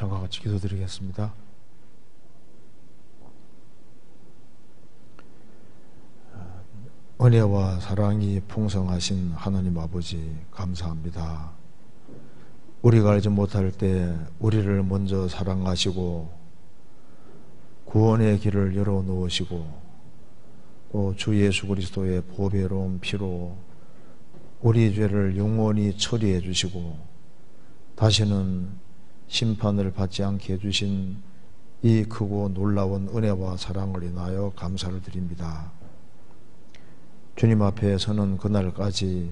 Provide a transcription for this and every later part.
잠깐 같이 기도드리겠습니다. 은혜와 사랑이 풍성하신 하나님 아버지 감사합니다. 우리가 알지 못할 때 우리를 먼저 사랑하시고 구원의 길을 열어놓으시고 또 주 예수 그리스도의 보배로운 피로 우리 죄를 영원히 처리해 주시고 다시는 심판을 받지 않게 해주신 이 크고 놀라운 은혜와 사랑을 인하여 감사를 드립니다. 주님 앞에 서는 그날까지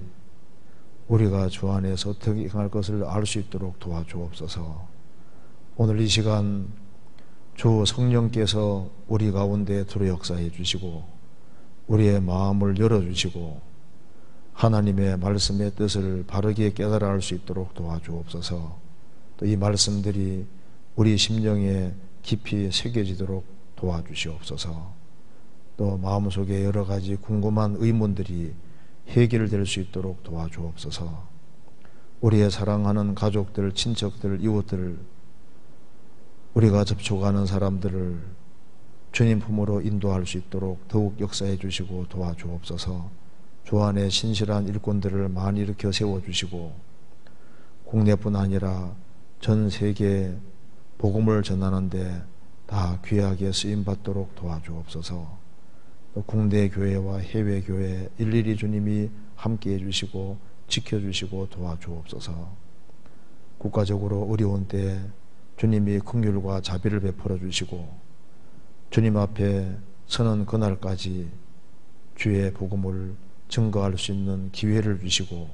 우리가 주 안에서 어떻게 행할 것을 알 수 있도록 도와주옵소서. 오늘 이 시간 주 성령께서 우리 가운데 들어 역사해 주시고 우리의 마음을 열어주시고 하나님의 말씀의 뜻을 바르게 깨달아 알 수 있도록 도와주옵소서. 또 이 말씀들이 우리 심령에 깊이 새겨지도록 도와주시옵소서. 또 마음속에 여러 가지 궁금한 의문들이 해결될 수 있도록 도와주옵소서. 우리의 사랑하는 가족들, 친척들, 이웃들, 우리가 접촉하는 사람들을 주님 품으로 인도할 수 있도록 더욱 역사해 주시고 도와주옵소서. 주 안에 신실한 일꾼들을 많이 일으켜 세워주시고 국내뿐 아니라 전 세계에 복음을 전하는데 다 귀하게 쓰임받도록 도와주옵소서. 또 국내 교회와 해외 교회 일일이 주님이 함께해 주시고 지켜주시고 도와주옵소서. 국가적으로 어려운 때 주님이 긍휼과 자비를 베풀어 주시고 주님 앞에 서는 그날까지 주의 복음을 증거할 수 있는 기회를 주시고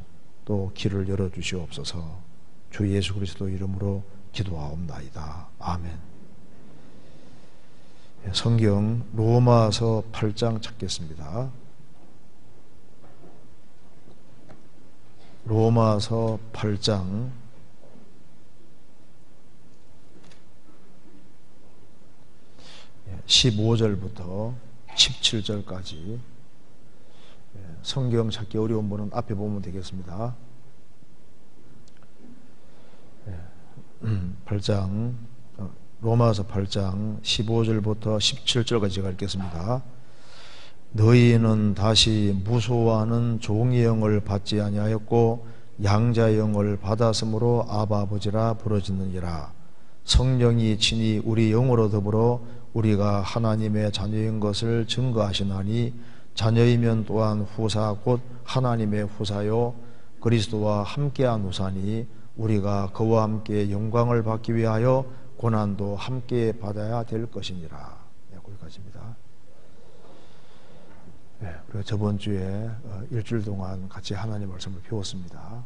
또 길을 열어주시옵소서. 주 예수 그리스도 이름으로 기도하옵나이다. 아멘. 성경 로마서 8장 찾겠습니다. 로마서 8장 15절부터 17절까지. 성경 찾기 어려운 분은 앞에 보면 되겠습니다. 8장 로마서 8장 15절부터 17절까지 제가 읽겠습니다. 너희는 다시 무소하는 종의 영을 받지 아니하였고 양자의 영을 받았으므로 아바 아버지라 부르짖느니라. 성령이 친히 우리 영으로 더불어 우리가 하나님의 자녀인 것을 증거하시나니 자녀이면 또한 후사 곧 하나님의 후사요 그리스도와 함께한 후사니 우리가 그와 함께 영광을 받기 위하여 고난도 함께 받아야 될 것이니라. 거기까지입니다. 그리고 저번 주에 일주일 동안 같이 하나님 말씀을 배웠습니다.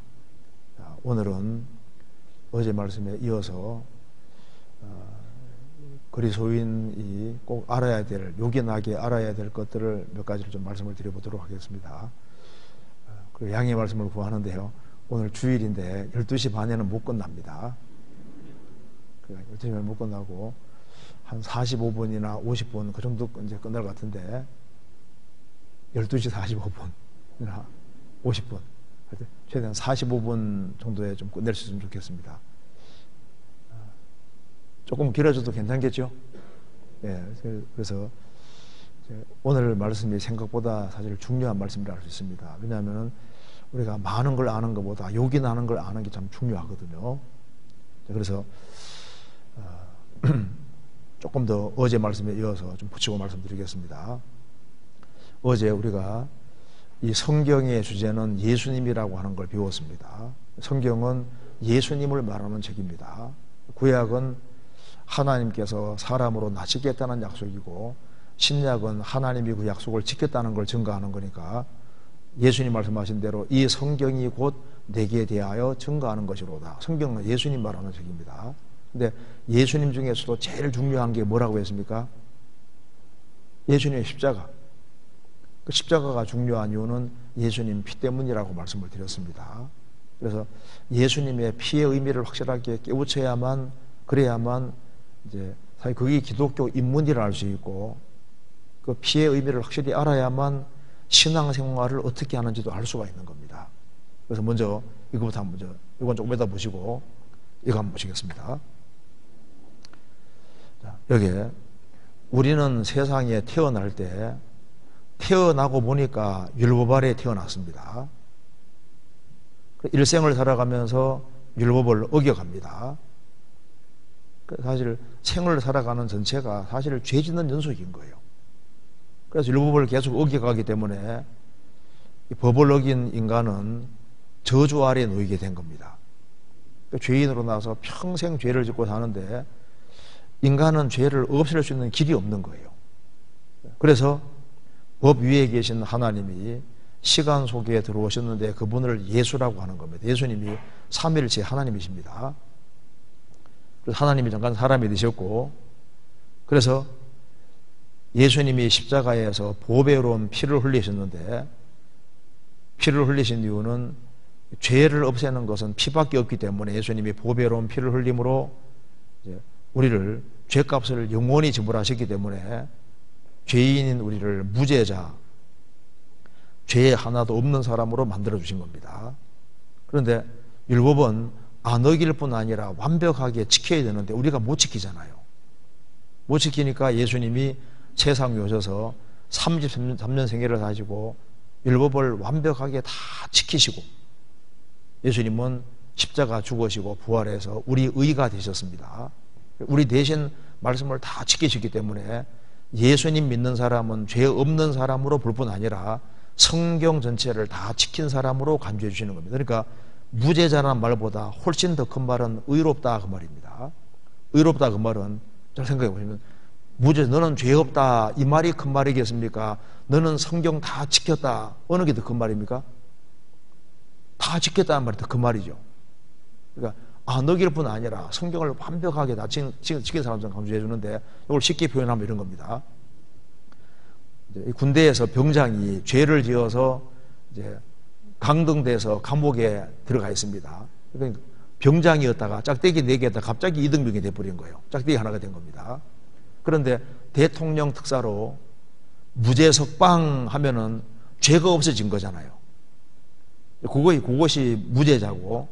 오늘은 어제 말씀에 이어서 그리스도인이 꼭 알아야 될, 요긴하게 알아야 될 것들을 몇 가지를 좀 말씀을 드려보도록 하겠습니다. 그리고 양해 말씀을 구하는데요. 오늘 주일인데 12시 반에는 못 끝납니다. 12시 반에 못 끝나고 한 45분이나 50분 그 정도 이제 끝날 것 같은데 12시 45분이나 50분 최대한 45분 정도에 좀 끝낼 수 있으면 좋겠습니다. 조금 길어져도 괜찮겠죠? 그래서 오늘 말씀이 생각보다 사실 중요한 말씀이라 할 수 있습니다. 왜냐하면 우리가 많은 걸 아는 것보다 요긴하는 걸 아는 게 참 중요하거든요. 그래서 조금 더 어제 말씀에 이어서 좀 붙이고 말씀드리겠습니다. 어제 우리가 이 성경의 주제는 예수님이라고 하는 걸 배웠습니다. 성경은 예수님을 말하는 책입니다. 구약은 하나님께서 사람으로 나시겠다는 약속이고 신약은 하나님이 그 약속을 지켰다는 걸 증거하는 거니까 예수님 말씀하신 대로 이 성경이 곧 내게 대하여 증거하는 것이로다. 성경은 예수님 말하는 책입니다. 근데 예수님 중에서도 제일 중요한 게 뭐라고 했습니까? 예수님의 십자가. 그 십자가가 중요한 이유는 예수님 피 때문이라고 말씀을 드렸습니다. 그래서 예수님의 피의 의미를 확실하게 깨우쳐야만, 그래야만 이제 사실 그게 기독교 입문이라 할 수 있고 그 피의 의미를 확실히 알아야만 신앙생활을 어떻게 하는지도 알 수가 있는 겁니다. 그래서 먼저 이거부터 한번 이건 조금 이따 보시고 이거 한번 보시겠습니다. 여기에 우리는 세상에 태어날 때 태어나고 보니까 율법 아래 태어났습니다. 일생을 살아가면서 율법을 어겨갑니다. 사실 생을 살아가는 전체가 사실 죄 짓는 연속인 거예요. 그래서 율법을 계속 어겨가기 때문에 이 법을 어긴 인간은 저주 아래 놓이게 된 겁니다. 죄인으로 나서 평생 죄를 짓고 사는데 인간은 죄를 없앨 수 있는 길이 없는 거예요. 그래서 법 위에 계신 하나님이 시간 속에 들어오셨는데 그분을 예수라고 하는 겁니다. 예수님이 삼위일체 하나님이십니다. 그래서 하나님이 잠깐 사람이 되셨고, 그래서 예수님이 십자가에서 보배로운 피를 흘리셨는데, 피를 흘리신 이유는 죄를 없애는 것은 피밖에 없기 때문에 예수님이 보배로운 피를 흘림으로 우리를 죄값을 영원히 지불하셨기 때문에 죄인인 우리를 무죄자, 죄 하나도 없는 사람으로 만들어주신 겁니다. 그런데 율법은 안 어길 뿐 아니라 완벽하게 지켜야 되는데 우리가 못 지키잖아요. 못 지키니까 예수님이 세상에 오셔서 33년 생애를 사시고 율법을 완벽하게 다 지키시고 예수님은 십자가 죽으시고 부활해서 우리 의가 되셨습니다. 우리 대신 말씀을 다 지키셨기 때문에 예수님 믿는 사람은 죄 없는 사람으로 볼 뿐 아니라 성경 전체를 다 지킨 사람으로 간주해 주시는 겁니다. 그러니까 무죄자라는 말보다 훨씬 더 큰 말은 의롭다 그 말입니다. 의롭다 그 말은 잘 생각해 보시면 무죄, 너는 죄 없다 이 말이 큰 말이겠습니까? 너는 성경 다 지켰다 어느 게 더 큰 말입니까? 다 지켰다는 말이 더 큰 말이죠. 그러니까 안 어길 뿐 아니라 성경을 완벽하게 다 지킨 사람처럼 강조해 주는데 이걸 쉽게 표현하면 이런 겁니다. 군대에서 병장이 죄를 지어서 이제 강등돼서 감옥에 들어가 있습니다. 그러니까 병장이었다가 짝대기 4개였다가 갑자기 이등병이 돼버린 거예요. 짝대기 하나가 된 겁니다. 그런데 대통령 특사로 무죄 석방 하면은 죄가 없어진 거잖아요. 그것이 무죄자고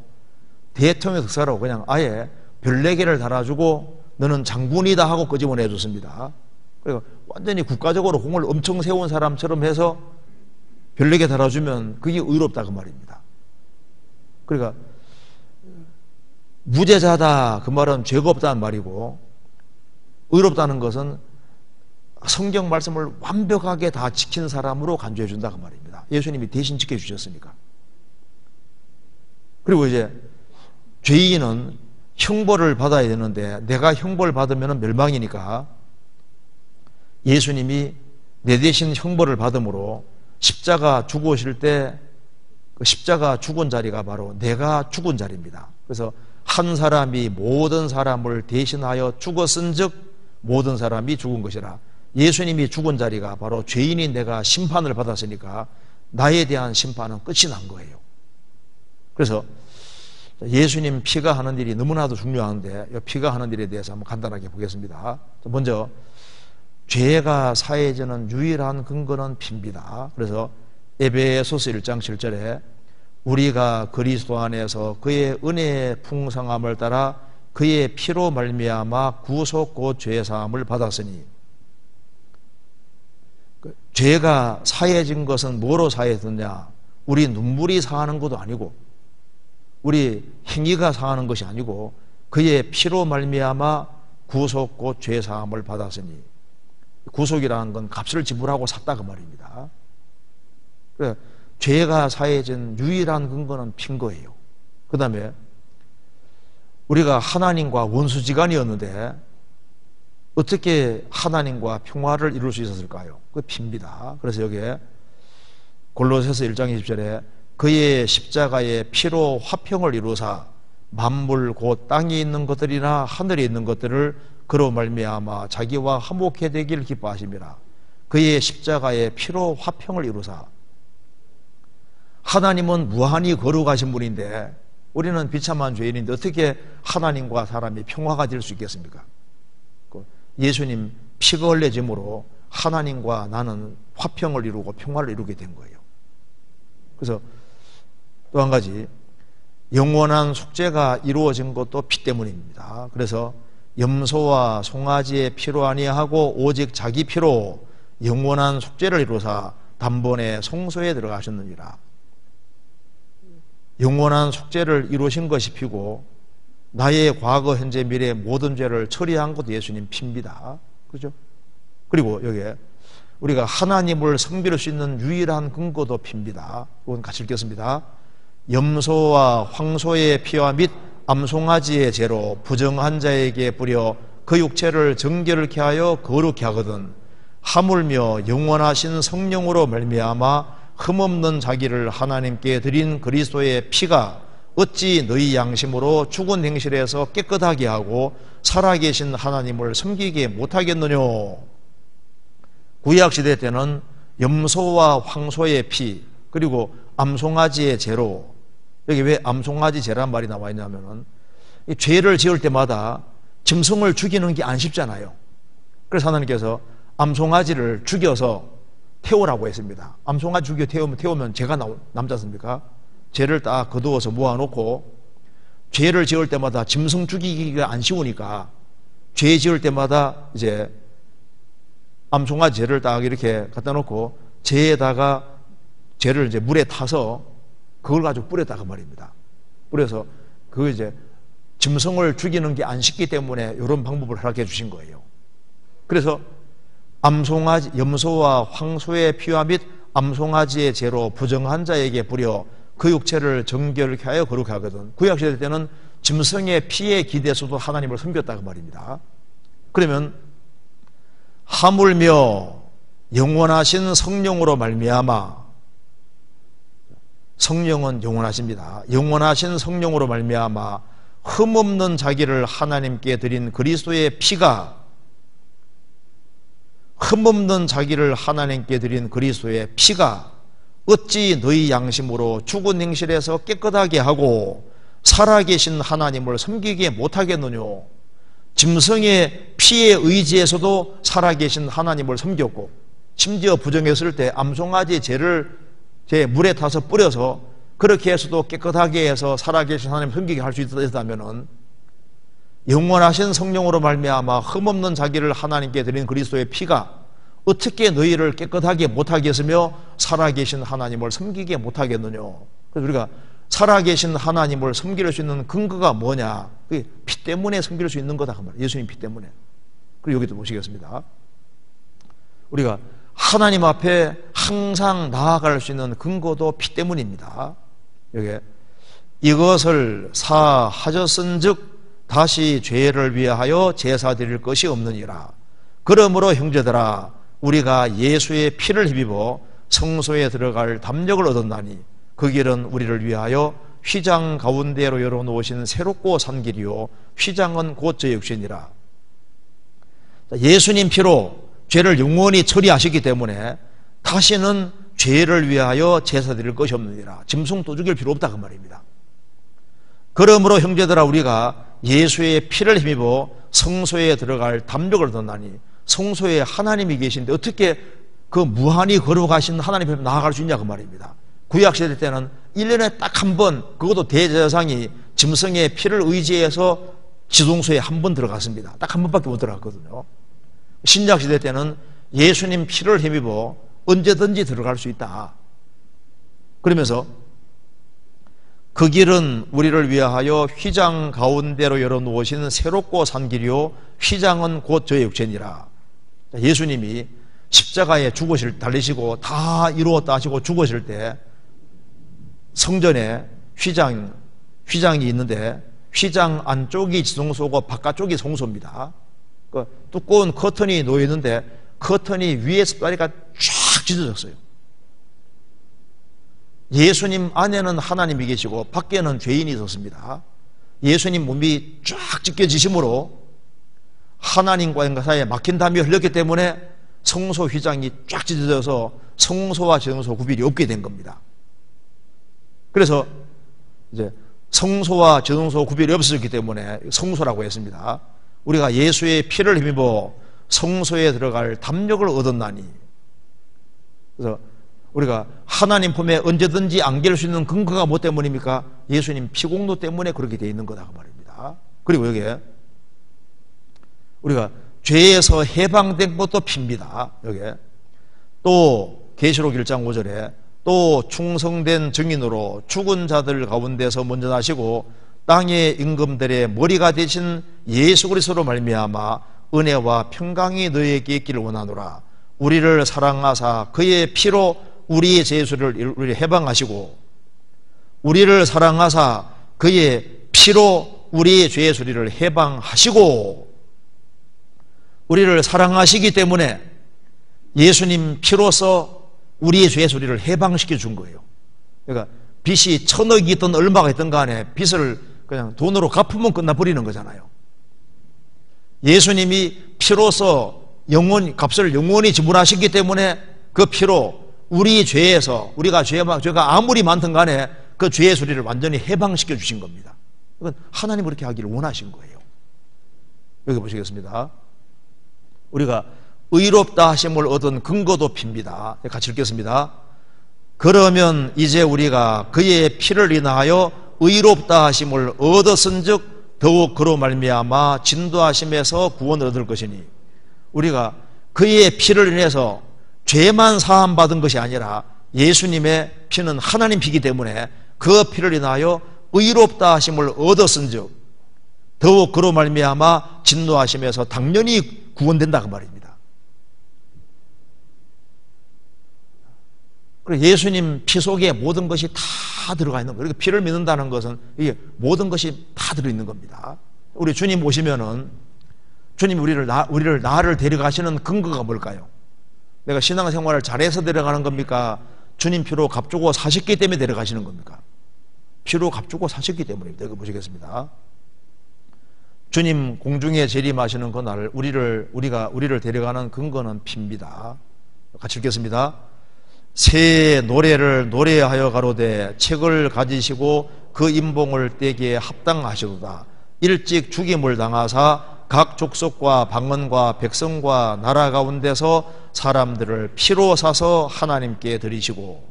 대통령 특사로 그냥 아예 별 4개를 달아주고 너는 장군이다 하고 끄집어내줬습니다. 그리고 완전히 국가적으로 공을 엄청 세운 사람처럼 해서 별 4개 달아주면 그게 의롭다 그 말입니다. 그러니까 무죄자다 그 말은 죄가 없다는 말이고 의롭다는 것은 성경 말씀을 완벽하게 다 지킨 사람으로 간주해 준다 그 말입니다. 예수님이 대신 지켜주셨으니까. 그리고 이제 죄인은 형벌을 받아야 되는데 내가 형벌 받으면 멸망이니까 예수님이 내 대신 형벌을 받음으로 십자가 죽으실 때 그 십자가 죽은 자리가 바로 내가 죽은 자리입니다. 그래서 한 사람이 모든 사람을 대신하여 죽었은즉 모든 사람이 죽은 것이라. 예수님이 죽은 자리가 바로 죄인인 내가 심판을 받았으니까 나에 대한 심판은 끝이 난 거예요. 그래서 예수님 피가 하는 일이 너무나도 중요한데 이 피가 하는 일에 대해서 한번 간단하게 보겠습니다. 먼저 죄가 사해지는 유일한 근거는 피입니다. 그래서 에베소서 1장 7절에 우리가 그리스도 안에서 그의 은혜의 풍성함을 따라 그의 피로 말미암아 구속 곧 죄 사함을 받았으니 죄가 사해진 것은 뭐로 사해졌냐? 우리 눈물이 상하는 것도 아니고 우리 행위가 상하는 것이 아니고 그의 피로 말미암아 구속 곧 죄 사함을 받았으니 구속이라는 건 값을 지불하고 샀다 그 말입니다. 그래, 죄가 사해진 유일한 근거는 피인 거예요. 그 다음에 우리가 하나님과 원수지간이었는데 어떻게 하나님과 평화를 이룰 수 있었을까요? 그 피입니다. 그래서 여기에 골로새서 1장 20절에 그의 십자가의 피로 화평을 이루사 만물 곧 땅에 있는 것들이나 하늘에 있는 것들을 그로 말미암아 자기와 화목해 되길 기뻐하심이라. 그의 십자가의 피로 화평을 이루사. 하나님은 무한히 거룩하신 분인데 우리는 비참한 죄인인데 어떻게 하나님과 사람이 평화가 될 수 있겠습니까? 예수님 피가 흘려짐으로 하나님과 나는 화평을 이루고 평화를 이루게 된 거예요. 그래서 또 한 가지 영원한 속죄가 이루어진 것도 피 때문입니다. 그래서 염소와 송아지의 피로 아니하고 오직 자기 피로 영원한 속죄를 이루사 단번에 성소에 들어가셨느니라. 영원한 속죄를 이루신 것이 피고 나의 과거, 현재, 미래 모든 죄를 처리한 것도 예수님 피입니다. 그죠? 그리고 여기에 우리가 하나님을 섬길 수 있는 유일한 근거도 피입니다. 이건 같이 읽겠습니다. 염소와 황소의 피와 및 암송아지의 죄로 부정한 자에게 뿌려 그 육체를 정결케 하여 거룩케 하거든 하물며 영원하신 성령으로 말미암아 흠없는 자기를 하나님께 드린 그리스도의 피가 어찌 너희 양심으로 죽은 행실에서 깨끗하게 하고 살아계신 하나님을 섬기게 못하겠느냐. 구약시대 때는 염소와 황소의 피 그리고 암송아지의 죄로, 여기 왜 암송아지 죄란 말이 나와 있냐면은 이 죄를 지을 때마다 짐승을 죽이는 게 안 쉽잖아요. 그래서 하나님께서 암송아지를 죽여서 태우라고 했습니다. 암송아지 죽여 태우면 죄가 남지 않습니까? 죄를 딱 거두어서 모아놓고 죄를 지을 때마다 짐승 죽이기가 안 쉬우니까 죄 지을 때마다 이제 암송아지 죄를 딱 이렇게 갖다 놓고 죄에다가 죄를 이제 물에 타서 그걸 가지고 뿌렸다가 말입니다. 뿌려서 그 이제 짐승을 죽이는 게 안 쉽기 때문에 이런 방법을 허락해 주신 거예요. 그래서 암송아지, 염소와 황소의 피와 및 암송아지의 죄로 부정한 자에게 뿌려 그 육체를 정결케 하여 거룩하게 하거든. 구약시대 때는 짐승의 피에 기대서도 하나님을 섬겼다고 말입니다. 그러면 하물며 영원하신 성령으로 말미암아, 성령은 영원하십니다. 영원하신 성령으로 말미암아 흠없는 자기를 하나님께 드린 그리스도의 피가, 흠없는 자기를 하나님께 드린 그리스도의 피가 어찌 너희 양심으로 죽은 행실에서 깨끗하게 하고 살아계신 하나님을 섬기게 못하겠느냐. 짐승의 피에 의지해서도 살아계신 하나님을 섬겼고, 심지어 부정했을 때 암송아지 죄를 제 물에 타서 뿌려서 그렇게 해서도 깨끗하게 해서 살아계신 하나님을 섬기게 할 수 있다면은 영원하신 성령으로 말미암아 흠없는 자기를 하나님께 드린 그리스도의 피가 어떻게 너희를 깨끗하게 못하겠으며 살아계신 하나님을 섬기게 못하겠느냐. 그래서 우리가 살아계신 하나님을 섬길 수 있는 근거가 뭐냐? 그게 피 때문에 섬길 수 있는 거다 그 말이에요. 예수님 피 때문에. 그리고 여기도 보시겠습니다. 우리가 하나님 앞에 항상 나아갈 수 있는 근거도 피 때문입니다. 여기 이것을 사하셨은즉 다시 죄를 위하여 제사 드릴 것이 없느니라. 그러므로 형제들아 우리가 예수의 피를 힘입어 성소에 들어갈 담력을 얻었나니 그 길은 우리를 위하여 휘장 가운데로 열어놓으신 새롭고 산 길이요 휘장은 곧 저 육신이라. 예수님 피로 죄를 영원히 처리하셨기 때문에 다시는 죄를 위하여 제사 드릴 것이 없느니라. 짐승 또 죽일 필요 없다 그 말입니다. 그러므로 형제들아 우리가 예수의 피를 힘입어 성소에 들어갈 담력을 얻었나니, 성소에 하나님이 계신데 어떻게 그 무한히 걸어가신 하나님 앞에 나아갈 수 있냐 그 말입니다. 구약시대 때는 1년에 딱 한 번, 그것도 대제사장이 짐승의 피를 의지해서 지동소에 한 번 들어갔습니다. 딱 한 번밖에 못 들어갔거든요. 신약시대 때는 예수님 피를 힘입어 언제든지 들어갈 수 있다. 그러면서 그 길은 우리를 위하여 휘장 가운데로 열어놓으신 새롭고 산 길이요 휘장은 곧 저의 육체니라. 예수님이 십자가에 달리시고 다 이루었다 하시고 죽으실 때 성전에 휘장이 있는데 휘장 안쪽이 지성소고 바깥쪽이 성소입니다. 그 두꺼운 커튼이 놓여 있는데 커튼이 위에서 다리가 쫙 찢어졌어요. 예수님 안에는 하나님이 계시고 밖에는 죄인이 있었습니다. 예수님 몸이 쫙 찢겨지심으로 하나님과의 사이에 막힌 담이 흘렸기 때문에 성소 휘장이 쫙 찢어져서 성소와 지성소 구별이 없게 된 겁니다. 그래서 이제 성소와 지성소 구별이 없어졌기 때문에 성소라고 했습니다. 우리가 예수의 피를 힘입어 성소에 들어갈 담력을 얻었나니, 그래서 우리가 하나님 품에 언제든지 안길 수 있는 근거가 뭐 때문입니까? 예수님 피공로 때문에 그렇게 되어 있는 거다 그 말입니다. 그리고 여기에 우리가 죄에서 해방된 것도 핍니다. 여기에 또 계시록 1장 5절에 또 충성된 증인으로 죽은 자들 가운데서 먼저 나시고 땅의 임금들의 머리가 되신 예수 그리스도로 말미암아 은혜와 평강이 너희에게 있기를 원하노라. 우리를 사랑하사 그의 피로 우리의 죄수를 해방하시고, 우리를 사랑하사 그의 피로 우리의 죄의 수리를 해방하시고, 우리를 사랑하시기 때문에 예수님 피로서 우리의 죄의 수리를 해방시켜 준 거예요. 그러니까 빚이 1000억이 있든 얼마가 있든 간에 빚을 그냥 돈으로 갚으면 끝나버리는 거잖아요. 예수님이 피로서 값을 영원히 지불하시기 때문에 그 피로 우리 죄에서, 우리가 죄가 아무리 많든 간에 그 죄의 수리를 완전히 해방시켜 주신 겁니다. 이건 하나님은 그렇게 하기를 원하신 거예요. 여기 보시겠습니다. 우리가 의롭다 하심을 얻은 근거도 핍니다. 같이 읽겠습니다. 그러면 이제 우리가 그의 피를 인하여 의롭다 하심을 얻었은즉 더욱 그로 말미암아 진도하심에서 구원을 얻을 것이니, 우리가 그의 피를 인해서 죄만 사함받은 것이 아니라 예수님의 피는 하나님 피이기 때문에 그 피를 인하여 의롭다 하심을 얻었은즉 더욱 그로 말미암아 진노하심에서 당연히 구원된다 그 말입니다. 그리고 예수님 피 속에 모든 것이 다 들어가 있는 거예요. 피를 믿는다는 것은 이게 모든 것이 다 들어있는 겁니다. 우리 주님 오시면은 주님 우리를 나를 데려가시는 근거가 뭘까요? 내가 신앙생활을 잘해서 데려가는 겁니까? 주님 피로 값주고 사셨기 때문에 데려가시는 겁니까? 피로 값주고 사셨기 때문입니다. 이거 보시겠습니다. 주님 공중에 재림하시는 그날 우리를 데려가는 근거는 피입니다. 같이 읽겠습니다. 새 노래를 노래하여 가로되 책을 가지시고 그 임봉을 떼기에 합당하시도다. 일찍 죽임을 당하사 각 족속과 방언과 백성과 나라 가운데서 사람들을 피로 사서 하나님께 드리시고,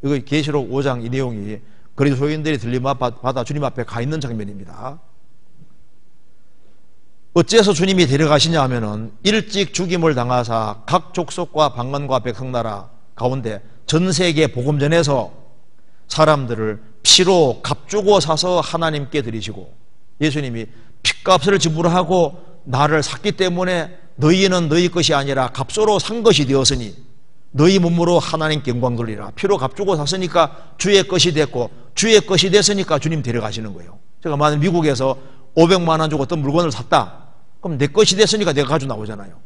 이거 계시록 5장 이 내용이 그리스도인들이 들림 받아 주님 앞에 가 있는 장면입니다. 어째서 주님이 데려가시냐 하면은 일찍 죽임을 당하사 각 족속과 방언과 백성나라 가운데 전 세계 복음전에서 사람들을 피로 값주고 사서 하나님께 드리시고, 예수님이 핏값을 지불하고 나를 샀기 때문에 너희는 너희 것이 아니라 값으로 산 것이 되었으니 너희 몸으로 하나님께 영광 돌리라. 피로 값주고 샀으니까 주의 것이 됐고, 주의 것이 됐으니까 주님 데려가시는 거예요. 제가 만약 미국에서 500만 원 주고 어떤 물건을 샀다, 그럼 내 것이 됐으니까 내가 가지고 나오잖아요.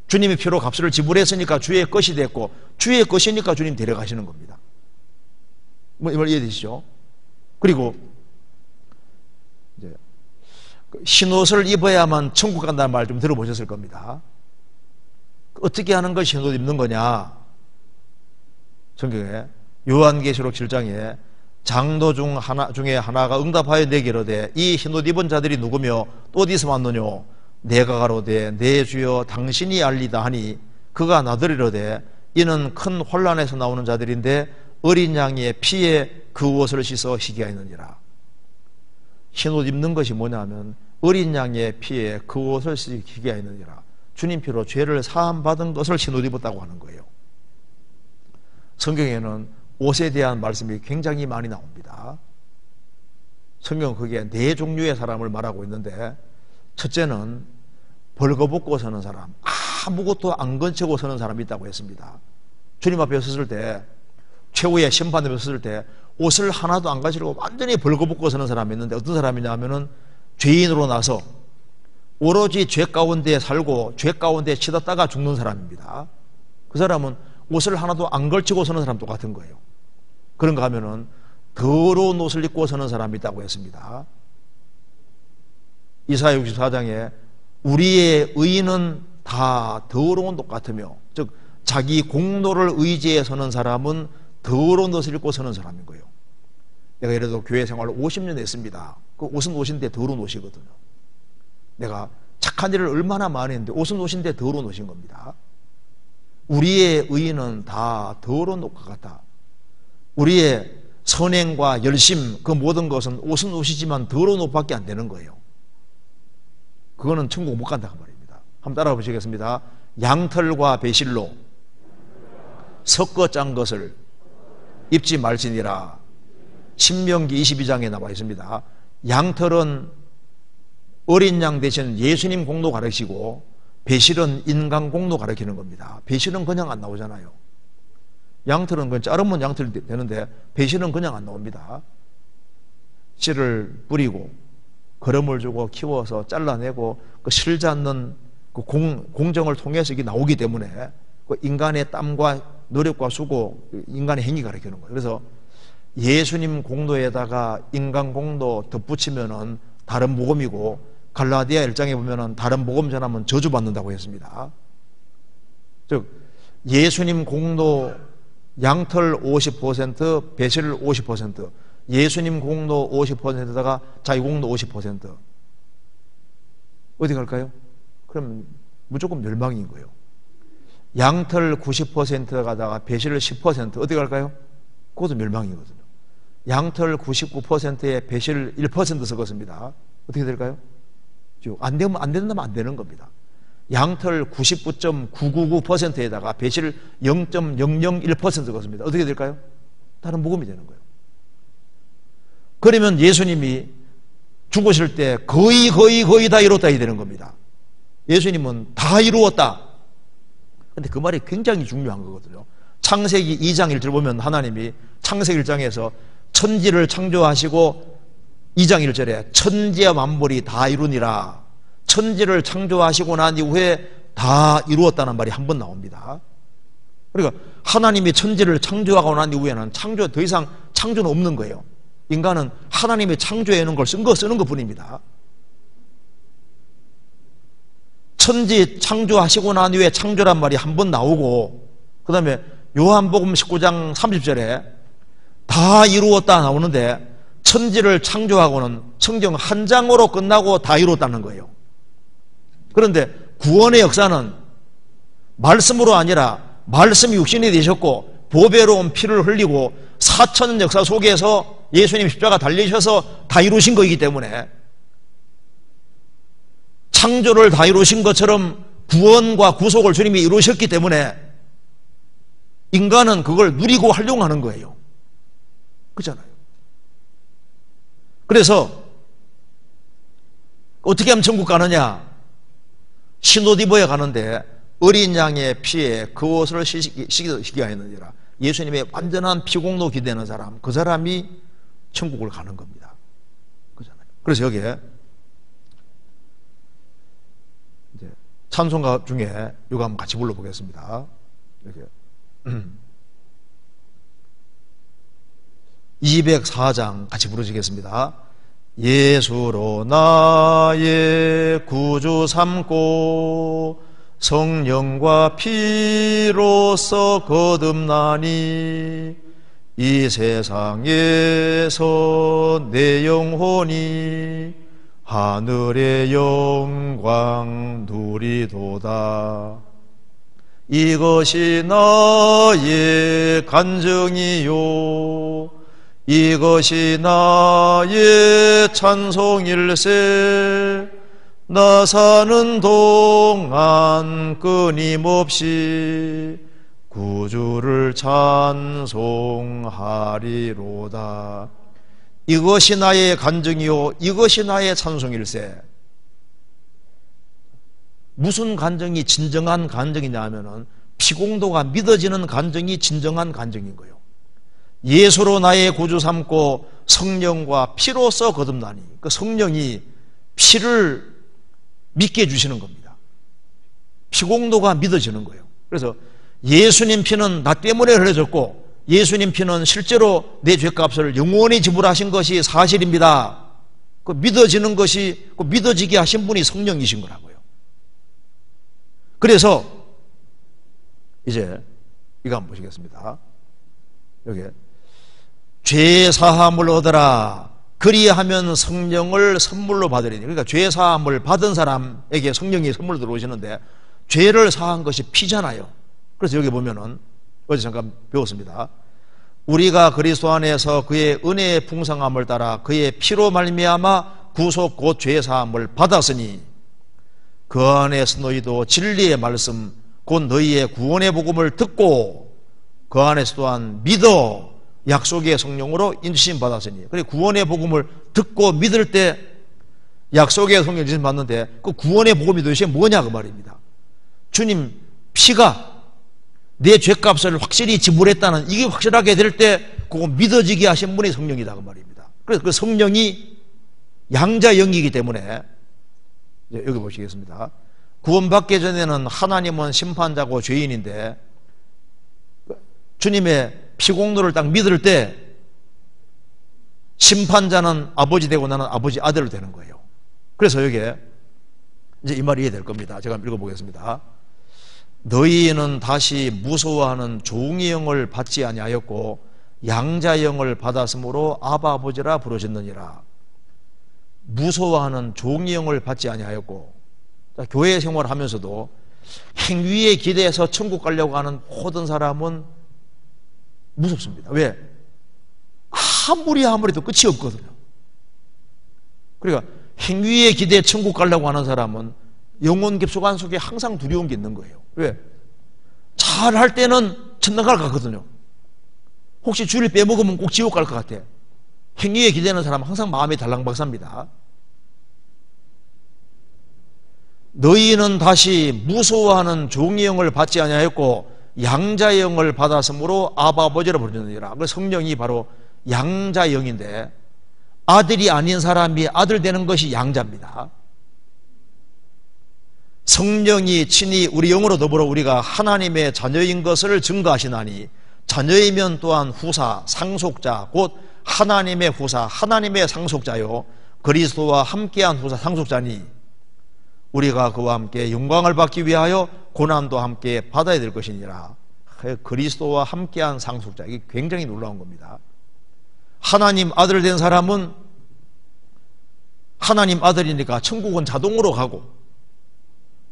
주님이 피로 값을 지불했으니까 주의 것이 됐고, 주의 것이니까 주님 데려가시는 겁니다. 뭐 이 말 이해되시죠? 그리고 이제 흰옷을 입어야만 천국 간다는 말 좀 들어보셨을 겁니다. 어떻게 하는 걸 흰옷 입는 거냐? 성경에 요한계시록 7장에 장로 중에 하나가 응답하여 내게 이르되 이 흰옷 입은 자들이 누구며 또 어디서 왔느뇨? 내가 가로되 내 주여 당신이 알리다 하니 그가 나더리로되 이는 큰 혼란에서 나오는 자들인데 어린 양의 피에 그 옷을 씻어 희귀하였느니라. 흰옷 입는 것이 뭐냐면 어린 양의 피에 그 옷을 씻어 희귀하였느니라. 주님 피로 죄를 사함받은 것을 흰옷 입었다고 하는 거예요. 성경에는 옷에 대한 말씀이 굉장히 많이 나옵니다. 성경은 거기에 네 종류의 사람을 말하고 있는데, 첫째는 벌거벗고 서는 사람, 아무것도 안 건치고 서는 사람이 있다고 했습니다. 주님 앞에 섰을 때, 최후의 심판 앞에 섰을 때 옷을 하나도 안 가지고 완전히 벌거벗고 서는 사람이 있는데, 어떤 사람이냐 하면은 죄인으로 나서 오로지 죄 가운데 살고 죄 가운데 치닫다가 죽는 사람입니다. 그 사람은 옷을 하나도 안 걸치고 서는 사람 똑같은 거예요. 그런가 하면은 더러운 옷을 입고 서는 사람이 있다고 했습니다. 이사야 64장에 우리의 의인은 다 더러운 옷 같으며, 즉 자기 공로를 의지해 서는 사람은 더러운 옷을 입고 서는 사람인 거예요. 내가 예를 들어 교회 생활을 50년 했습니다. 그 옷은 옷인데 더러운 옷이거든요. 내가 착한 일을 얼마나 많이 했는데 옷은 옷인데 더러운 옷인 겁니다. 우리의 의인은 다 더러운 옷과 같다. 우리의 선행과 열심, 그 모든 것은 옷은 옷이지만 더러운 옷밖에 안 되는 거예요. 그거는 천국 못 간다 그 말입니다. 한번 따라해 보시겠습니다. 양털과 배실로 섞어 짠 것을 입지 말지니라. 신명기 22장에 나와 있습니다. 양털은 어린 양 대신 예수님 공로 가르치고 배실은 인간 공로 가르치는 겁니다. 배실은 그냥 안 나오잖아요. 양털은 그냥 자르면 양털이 되는데 배실은 그냥 안 나옵니다. 씨를 뿌리고 거름을 주고 키워서 잘라내고 그 실잡는 그 공정을 통해서 이게 나오기 때문에 그 인간의 땀과 노력과 수고, 인간의 행위 가르치는 거예요. 그래서 예수님 공로에다가 인간 공로 덧붙이면은 다른 복음이고, 갈라디아 1장에 보면은 다른 복음 전하면 저주받는다고 했습니다. 즉 예수님 공로 양털 50%, 배실 50%, 예수님 공로 50%에다가 자기 공로 50%. 어디 갈까요? 그럼 무조건 멸망인 거예요. 양털 90%가다가 배실 10% 어디 갈까요? 그것도 멸망이거든요. 양털 99%에 배실 1% 섞었습니다. 어떻게 될까요? 안 된다면 안 되는 겁니다. 양털 99.999%에다가 배실 0.001% 섞었습니다. 어떻게 될까요? 다른 복음이 되는 거예요. 그러면 예수님이 죽으실 때 거의 다 이뤘다 이 되는 겁니다. 예수님은 다 이루었다. 근데 그 말이 굉장히 중요한 거거든요. 창세기 2장 1절 보면 하나님이 창세기 1장에서 천지를 창조하시고 2장 1절에 천지와 만물이 다 이루니라. 천지를 창조하시고 난 이후에 다 이루었다는 말이 한 번 나옵니다. 그러니까 하나님이 천지를 창조하고 난 이후에는 더 이상 창조는 없는 거예요. 인간은 하나님이 창조해 놓은 걸 쓰는 것 뿐입니다. 천지 창조하시고 난 이후에 창조란 말이 한 번 나오고, 그 다음에 요한복음 19장 30절에 다 이루었다 나오는데, 천지를 창조하고는 성경 한 장으로 끝나고 다 이루었다는 거예요. 그런데 구원의 역사는 말씀으로 아니라 말씀이 육신이 되셨고 보배로운 피를 흘리고 4,000년 역사 속에서 예수님 십자가 달리셔서 다 이루신 거이기 때문에, 창조를 다 이루신 것처럼 구원과 구속을 주님이 이루셨기 때문에 인간은 그걸 누리고 활용하는 거예요. 그렇잖아요. 그래서 어떻게 하면 천국 가느냐? 신옷 입어야 가는데 어린 양의 피에 그 옷을 씻게 하였느니라. 예수님의 완전한 피공로 기대는 사람, 그 사람이 천국을 가는 겁니다. 그렇잖아요. 그래서 여기에 이제 찬송가 중에 이거 한번 같이 불러보겠습니다. 이렇게 204장 같이 부르시겠습니다. 예수로 나의 구주 삼고 성령과 피로써 거듭나니 이 세상에서 내 영혼이 하늘의 영광 누리도다. 이것이 나의 간증이요 이것이 나의 찬송일세. 나 사는 동안 끊임없이 구주를 찬송하리로다. 이것이 나의 간증이요 이것이 나의 찬송일세. 무슨 간증이 진정한 간증이냐 하면은 피공도가 믿어지는 간증이 진정한 간증인 거예요. 예수로 나의 구주 삼고 성령과 피로써 거듭나니, 그 성령이 피를 믿게 해주시는 겁니다. 피공도가 믿어지는 거예요. 그래서 예수님 피는 나 때문에 흘려졌고 예수님 피는 실제로 내 죄값을 영원히 지불하신 것이 사실입니다. 그 믿어지는 것이, 그 믿어지게 하신 분이 성령이신 거라고요. 그래서 이제 이거 한번 보시겠습니다. 여기 죄 사함을 얻어라. 그리하면 성령을 선물로 받으리니. 그러니까 죄 사함을 받은 사람에게 성령이 선물로 들어오시는데 죄를 사한 것이 피잖아요. 그래서 여기 보면은 어제 잠깐 배웠습니다. 우리가 그리스도 안에서 그의 은혜의 풍성함을 따라 그의 피로 말미암아 구속 곧 죄 사함을 받았으니 그 안에서 너희도 진리의 말씀 곧 너희의 구원의 복음을 듣고 그 안에서 또한 믿어 약속의 성령으로 인도심 받았으니. 그래 구원의 복음을 듣고 믿을 때 약속의 성령 인도심 받는데 그 구원의 복음이 도대체 뭐냐 그 말입니다. 주님 피가 내 죄값을 확실히 지불했다는 이게 확실하게 될 때 그거 믿어지게 하신 분이 성령이다 그 말입니다. 그래서 그 성령이 양자 영이기 때문에 여기 보시겠습니다. 구원받기 전에는 하나님은 심판자고 죄인인데 주님의 피공로를 딱 믿을 때 심판자는 아버지 되고 나는 아버지 아들로 되는 거예요. 그래서 여기에 이제 이 말이 이해될 겁니다. 제가 읽어보겠습니다. 너희는 다시 무서워하는 종의 영을 받지 아니하였고 양자 영을 받았으므로 아바 아버지라 부르셨느니라. 무서워하는 종의 영을 받지 아니하였고, 교회 생활하면서도 행위에 기대해서 천국 가려고 하는 모든 사람은 무섭습니다. 왜? 아무리 해도 끝이 없거든요. 그러니까 행위에 기대해 천국 가려고 하는 사람은 영혼 깊숙한 속에 항상 두려운 게 있는 거예요. 왜? 잘할 때는 천당 갈 것 같거든요. 혹시 주를 빼먹으면 꼭 지옥 갈 것 같아. 행위에 기대는 사람은 항상 마음이 달랑박사입니다. 너희는 다시 무서워하는 종의 영을 받지 아니하였고 양자의 영을 받았으므로 아바 아버지라 부르느니라. 그 성령이 바로 양자의 영인데 아들이 아닌 사람이 아들 되는 것이 양자입니다. 성령이 친히 우리 영으로 더불어 우리가 하나님의 자녀인 것을 증거하시나니 자녀이면 또한 후사, 상속자 곧 하나님의 후사, 하나님의 상속자요 그리스도와 함께한 후사, 상속자니 우리가 그와 함께 영광을 받기 위하여 고난도 함께 받아야 될 것이니라. 그리스도와 함께한 상속자, 이게 굉장히 놀라운 겁니다. 하나님 아들 된 사람은 하나님 아들이니까 천국은 자동으로 가고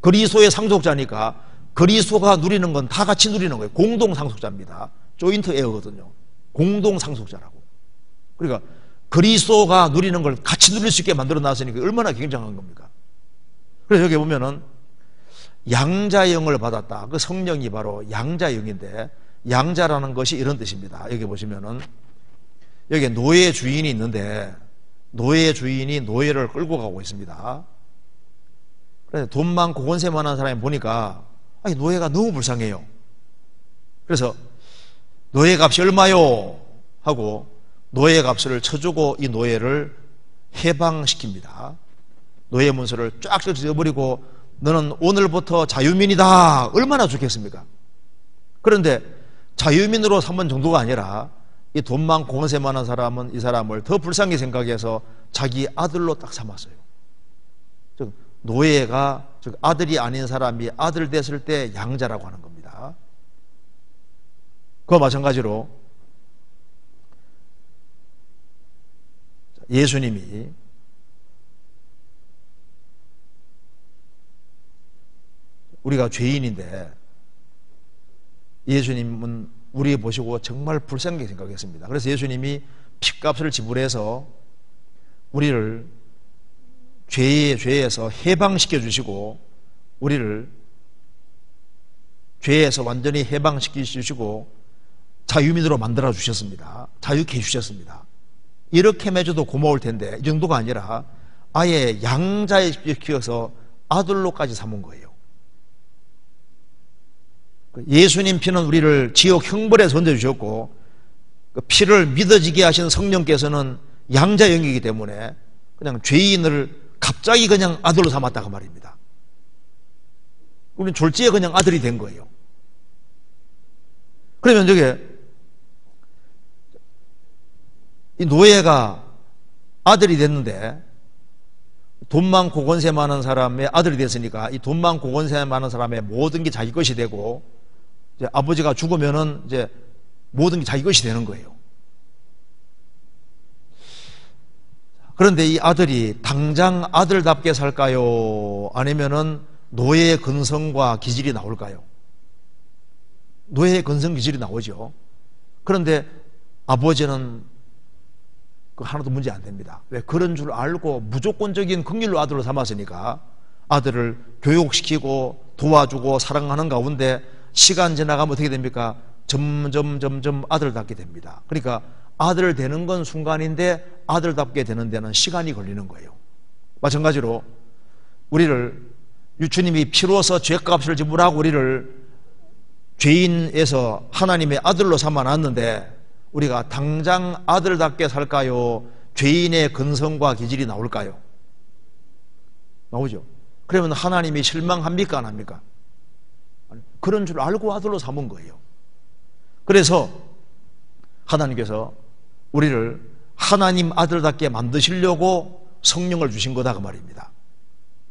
그리스도의 상속자니까 그리스도가 누리는 건 다 같이 누리는 거예요. 공동 상속자입니다. 조인트 에어거든요. 공동 상속자라고. 그러니까 그리스도가 누리는 걸 같이 누릴 수 있게 만들어 놨으니까 얼마나 굉장한 겁니까? 그래서 여기 보면은 양자영을 받았다. 그 성령이 바로 양자영인데 양자라는 것이 이런 뜻입니다. 여기 보시면은 여기 노예 주인이 있는데 노예 주인이 노예를 끌고 가고 있습니다. 그래서 돈 많고 권세 많은 사람이 보니까 아니 노예가 너무 불쌍해요. 그래서 노예 값이 얼마요? 하고 노예 값을 쳐주고 이 노예를 해방시킵니다. 노예 문서를 쫙쫙 지어버리고 너는 오늘부터 자유민이다. 얼마나 좋겠습니까? 그런데 자유민으로 삼은 정도가 아니라 이 돈 많고 권세 많은 사람은 이 사람을 더 불쌍히 생각해서 자기 아들로 딱 삼았어요. 즉 노예가 즉 아들이 아닌 사람이 아들 됐을 때 양자라고 하는 겁니다. 그와 마찬가지로 예수님이 우리가 죄인인데 예수님은 우리 보시고 정말 불쌍하게 생각했습니다. 그래서 예수님이 핏값을 지불해서 우리를 죄에서 해방시켜 주시고 우리를 죄에서 완전히 해방시켜 주시고 자유민으로 만들어 주셨습니다. 자유케 해주셨습니다. 이렇게 해줘도 고마울 텐데 이 정도가 아니라 아예 양자에 시켜서 아들로까지 삼은 거예요. 예수님 피는 우리를 지옥 형벌에서 건져주셨고 그 피를 믿어지게 하신 성령께서는 양자영이기 때문에 그냥 죄인을 갑자기 그냥 아들로 삼았다 그 말입니다. 우리는 졸지에 그냥 아들이 된 거예요. 그러면 저게 이 노예가 아들이 됐는데 돈 많고 권세 많은 사람의 아들이 됐으니까 이 돈 많고 권세 많은 사람의 모든 게 자기 것이 되고 이제 아버지가 죽으면은 이제 모든 게 자기 것이 되는 거예요. 그런데 이 아들이 당장 아들답게 살까요? 아니면은 노예의 근성과 기질이 나올까요? 노예의 근성 기질이 나오죠. 그런데 아버지는 하나도 문제 안 됩니다. 왜? 그런 줄 알고 무조건적인 긍휼로 아들로 삼았으니까 아들을 교육시키고 도와주고 사랑하는 가운데 시간 지나가면 어떻게 됩니까? 점점 아들답게 됩니다. 그러니까 아들 되는 건 순간인데 아들답게 되는 데는 시간이 걸리는 거예요. 마찬가지로 우리를 주님이 피로서 죄값을 지불하고 우리를 죄인에서 하나님의 아들로 삼아놨는데 우리가 당장 아들답게 살까요? 죄인의 근성과 기질이 나올까요? 나오죠. 그러면 하나님이 실망합니까? 안 합니까? 그런 줄 알고 아들로 삼은 거예요. 그래서 하나님께서 우리를 하나님 아들답게 만드시려고 성령을 주신 거다 그 말입니다.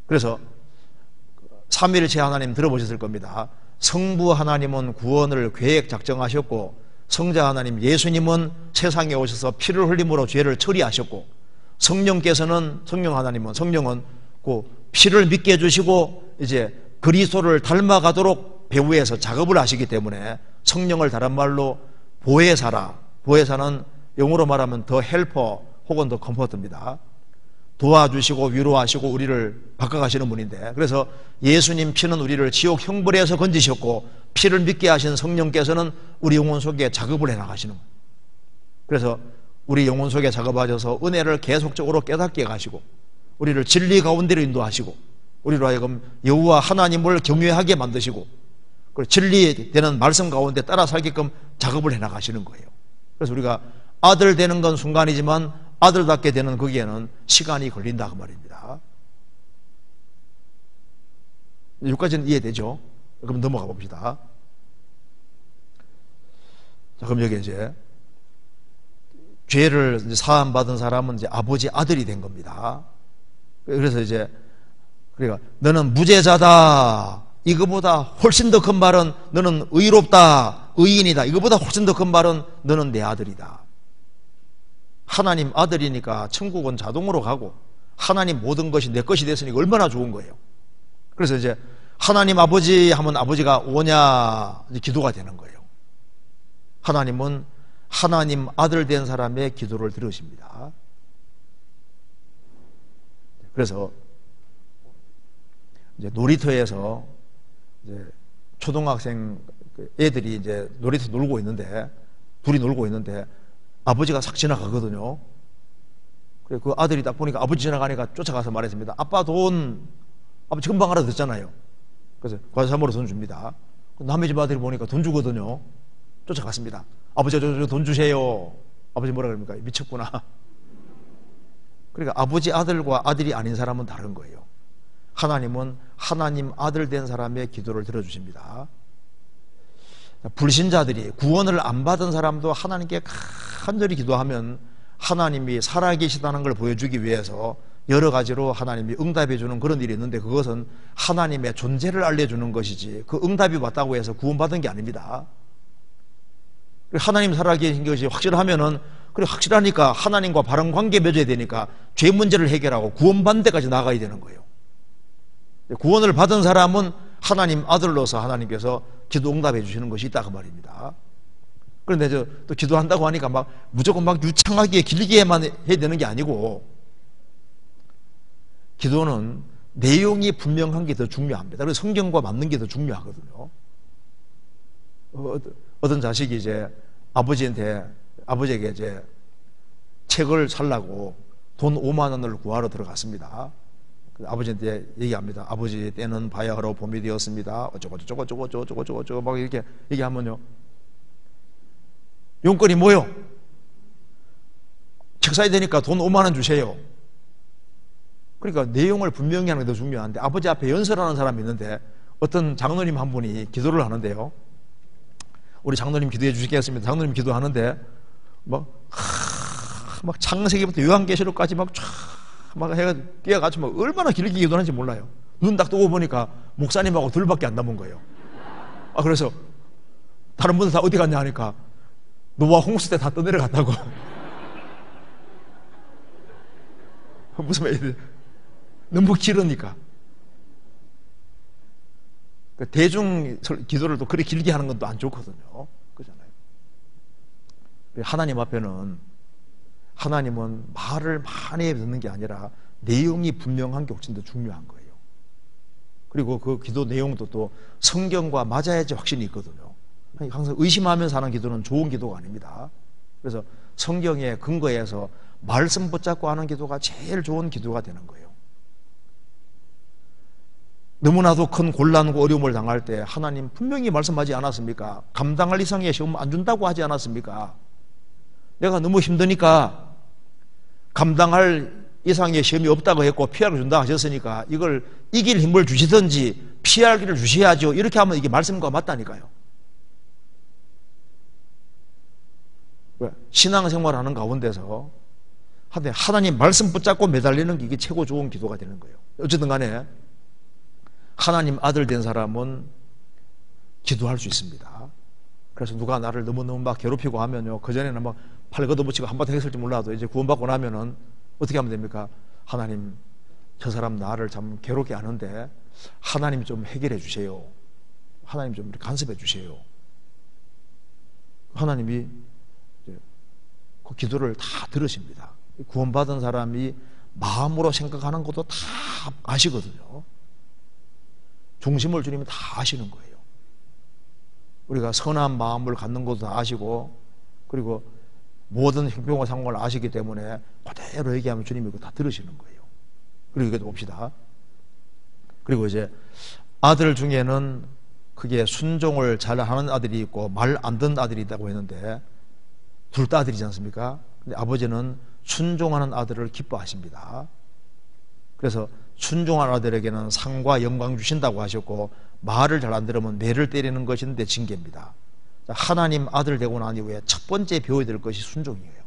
그래서 삼위일체 하나님 들어보셨을 겁니다. 성부 하나님은 구원을 계획 작정하셨고 성자 하나님 예수님은 세상에 오셔서 피를 흘림으로 죄를 처리하셨고 성령께서는 성령은 그 피를 믿게 해주시고 이제 그리스도를 닮아가도록 배후에서 작업을 하시기 때문에 성령을 다른 말로 보혜사는 영어로 말하면 더 헬퍼 혹은 더 컴포트입니다. 도와주시고 위로하시고 우리를 바꿔가시는 분인데, 그래서 예수님 피는 우리를 지옥 형벌에서 건지셨고 피를 믿게 하신 성령께서는 우리 영혼 속에 작업을 해나가시는 거예요. 그래서 우리 영혼 속에 작업하셔서 은혜를 계속적으로 깨닫게 가시고 우리를 진리 가운데로 인도하시고 우리로 하여금 여호와 하나님을 경외하게 만드시고 진리되는 말씀 가운데 따라 살게끔 작업을 해나가시는 거예요. 그래서 우리가 아들 되는 건 순간이지만 아들답게 되는 거기에는 시간이 걸린다 그 말입니다. 여기까지는 이해되죠? 그럼 넘어가 봅시다. 자, 그럼 여기 이제 죄를 사함 받은 사람은 이제 아버지 아들이 된 겁니다. 그래서 이제 그러니까 너는 무죄자다. 이거보다 훨씬 더 큰 말은 너는 의롭다, 의인이다. 이거보다 훨씬 더 큰 말은 너는 내 아들이다. 하나님 아들이니까 천국은 자동으로 가고 하나님 모든 것이 내 것이 됐으니까 얼마나 좋은 거예요. 그래서 이제 하나님 아버지 하면 아버지가 오냐 이제 기도가 되는 거예요. 하나님은 하나님 아들 된 사람의 기도를 들으십니다. 그래서 이제 놀이터에서 이제 초등학생 애들이 이제 놀이터 놀고 있는데 둘이 놀고 있는데 아버지가 싹 지나가거든요. 그래 그 아들이 딱 보니까 아버지 지나가니까 쫓아가서 말했습니다. 아빠 돈, 아버지 금방 알아듣잖아요. 그래서 과자사모로 돈 줍니다. 남의 집 아들이 보니까 돈 주거든요. 쫓아갔습니다. 아버지 저 돈 주세요. 아버지 뭐라 그럽니까? 미쳤구나. 그러니까 아버지 아들과 아들이 아닌 사람은 다른 거예요. 하나님은 하나님 아들 된 사람의 기도를 들어주십니다. 불신자들이 구원을 안 받은 사람도 하나님께 간절히 기도하면 하나님이 살아계시다는 걸 보여주기 위해서 여러 가지로 하나님이 응답해 주는 그런 일이 있는데 그것은 하나님의 존재를 알려주는 것이지 그 응답이 왔다고 해서 구원받은 게 아닙니다. 하나님 살아계신 것이 확실하면은 그래 확실하니까 하나님과 바른 관계 맺어야 되니까 죄 문제를 해결하고 구원받는 데까지 나가야 되는 거예요. 구원을 받은 사람은 하나님 아들로서 하나님께서 기도 응답해 주시는 것이 있다 그 말입니다. 그런데 또 기도한다고 하니까 막 무조건 막 유창하게 길게만 해야 되는 게 아니고 기도는 내용이 분명한 게 더 중요합니다. 그래서 성경과 맞는 게 더 중요하거든요. 어떤 자식이 이제 아버지에게 이제 책을 살라고 돈 5만 원을 구하러 들어갔습니다. 아버지한테 얘기합니다. 아버지 때는 바야흐로 봄이 되었습니다. 어쩌고 막 이렇게 얘기하면요. 용건이 뭐요? 책 사야 되니까 돈 5만 원 주세요. 그러니까 내용을 분명히 하는 게 더 중요한데 아버지 앞에 연설하는 사람이 있는데 어떤 장로님 한 분이 기도를 하는데요. 우리 장로님 기도해 주시겠습니다. 장로님 기도하는데 막 창세기부터 요한계시록까지 막 해가 뛰어가지고 얼마나 길게 기도하는지 몰라요. 눈 딱 뜨고 보니까 목사님하고 둘밖에 안 남은 거예요. 그래서 다른 분들 다 어디 갔냐 하니까 노아 홍수 때 다 떠내려갔다고. 무슨 말이야? 너무 길으니까. 대중 기도를 또 그렇게 길게 하는 건 또 안 좋거든요. 그렇잖아요. 하나님 앞에는 하나님은 말을 많이 듣는 게 아니라 내용이 분명한 게 훨씬 더 중요한 거예요. 그리고 그 기도 내용도 또 성경과 맞아야지 확신이 있거든요. 항상 의심하면서 하는 기도는 좋은 기도가 아닙니다. 그래서 성경에 근거해서 말씀 붙잡고 하는 기도가 제일 좋은 기도가 되는 거예요. 너무나도 큰 곤란과 어려움을 당할 때 하나님 분명히 말씀하지 않았습니까? 감당할 이상의 시험 안 준다고 하지 않았습니까? 내가 너무 힘드니까 감당할 이상의 시험이 없다고 했고 피하게 준다고 하셨으니까 이걸 이길 힘을 주시든지 피할 길을 주셔야죠. 이렇게 하면 이게 말씀과 맞다니까요. 신앙생활하는 가운데서 하나님 말씀 붙잡고 매달리는 게 이게 최고 좋은 기도가 되는 거예요. 어쨌든 간에 하나님 아들 된 사람은 기도할 수 있습니다. 그래서 누가 나를 너무너무 막 괴롭히고 하면요, 그전에는 막 팔 걷어붙이고 한바탕 했을지 몰라도 이제 구원받고 나면은 어떻게 하면 됩니까? 하나님, 저 사람 나를 참 괴롭게 하는데 하나님 좀 해결해 주세요. 하나님 좀 간섭해 주세요. 하나님이 그 기도를 다 들으십니다. 구원받은 사람이 마음으로 생각하는 것도 다 아시거든요. 중심을 주님은 다 아시는 거예요. 우리가 선한 마음을 갖는 것도 다 아시고, 그리고 모든 형편과 상황을 아시기 때문에 그대로 얘기하면 주님이 그거 다 들으시는 거예요. 그리고 이것도 봅시다. 그리고 이제 아들 중에는 그게 순종을 잘 하는 아들이 있고 말 안 듣는 아들이 있다고 했는데 둘 다 아들이지 않습니까? 근데 아버지는 순종하는 아들을 기뻐하십니다. 그래서 순종하는 아들에게는 상과 영광 주신다고 하셨고, 말을 잘 안 들으면 매를 때리는 것인데 징계입니다. 하나님 아들 되고 난 이후에 첫 번째 배워야 될 것이 순종이에요.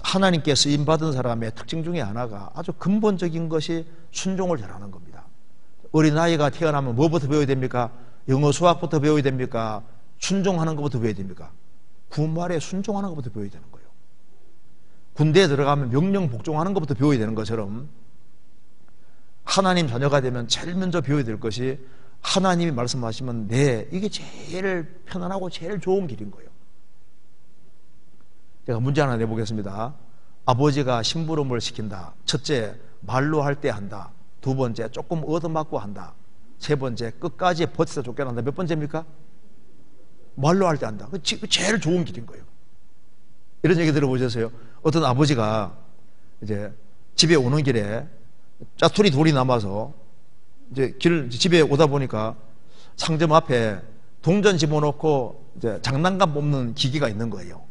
하나님께 쓰임받은 사람의 특징 중에 하나가 아주 근본적인 것이 순종을 잘하는 겁니다. 어린아이가 태어나면 뭐부터 배워야 됩니까? 영어 수학부터 배워야 됩니까? 순종하는 것부터 배워야 됩니까? 부말에 순종하는 것부터 배워야 되는 거예요. 군대에 들어가면 명령 복종하는 것부터 배워야 되는 것처럼 하나님 자녀가 되면 제일 먼저 배워야 될 것이 하나님이 말씀하시면 이게 제일 편안하고 제일 좋은 길인 거예요. 제가 문제 하나 내보겠습니다. 아버지가 심부름을 시킨다. 첫째, 말로 할 때 한다. 두 번째, 조금 얻어맞고 한다. 세 번째, 끝까지 버텨서 쫓겨난다. 몇 번째입니까? 말로 할 때 한다. 그 제일 좋은 길인 거예요. 이런 얘기 들어보셨어요? 어떤 아버지가 이제 집에 오는 길에 짜투리 돌이 남아서 이제 집에 오다 보니까 상점 앞에 동전 집어넣고 이제 장난감 뽑는 기기가 있는 거예요.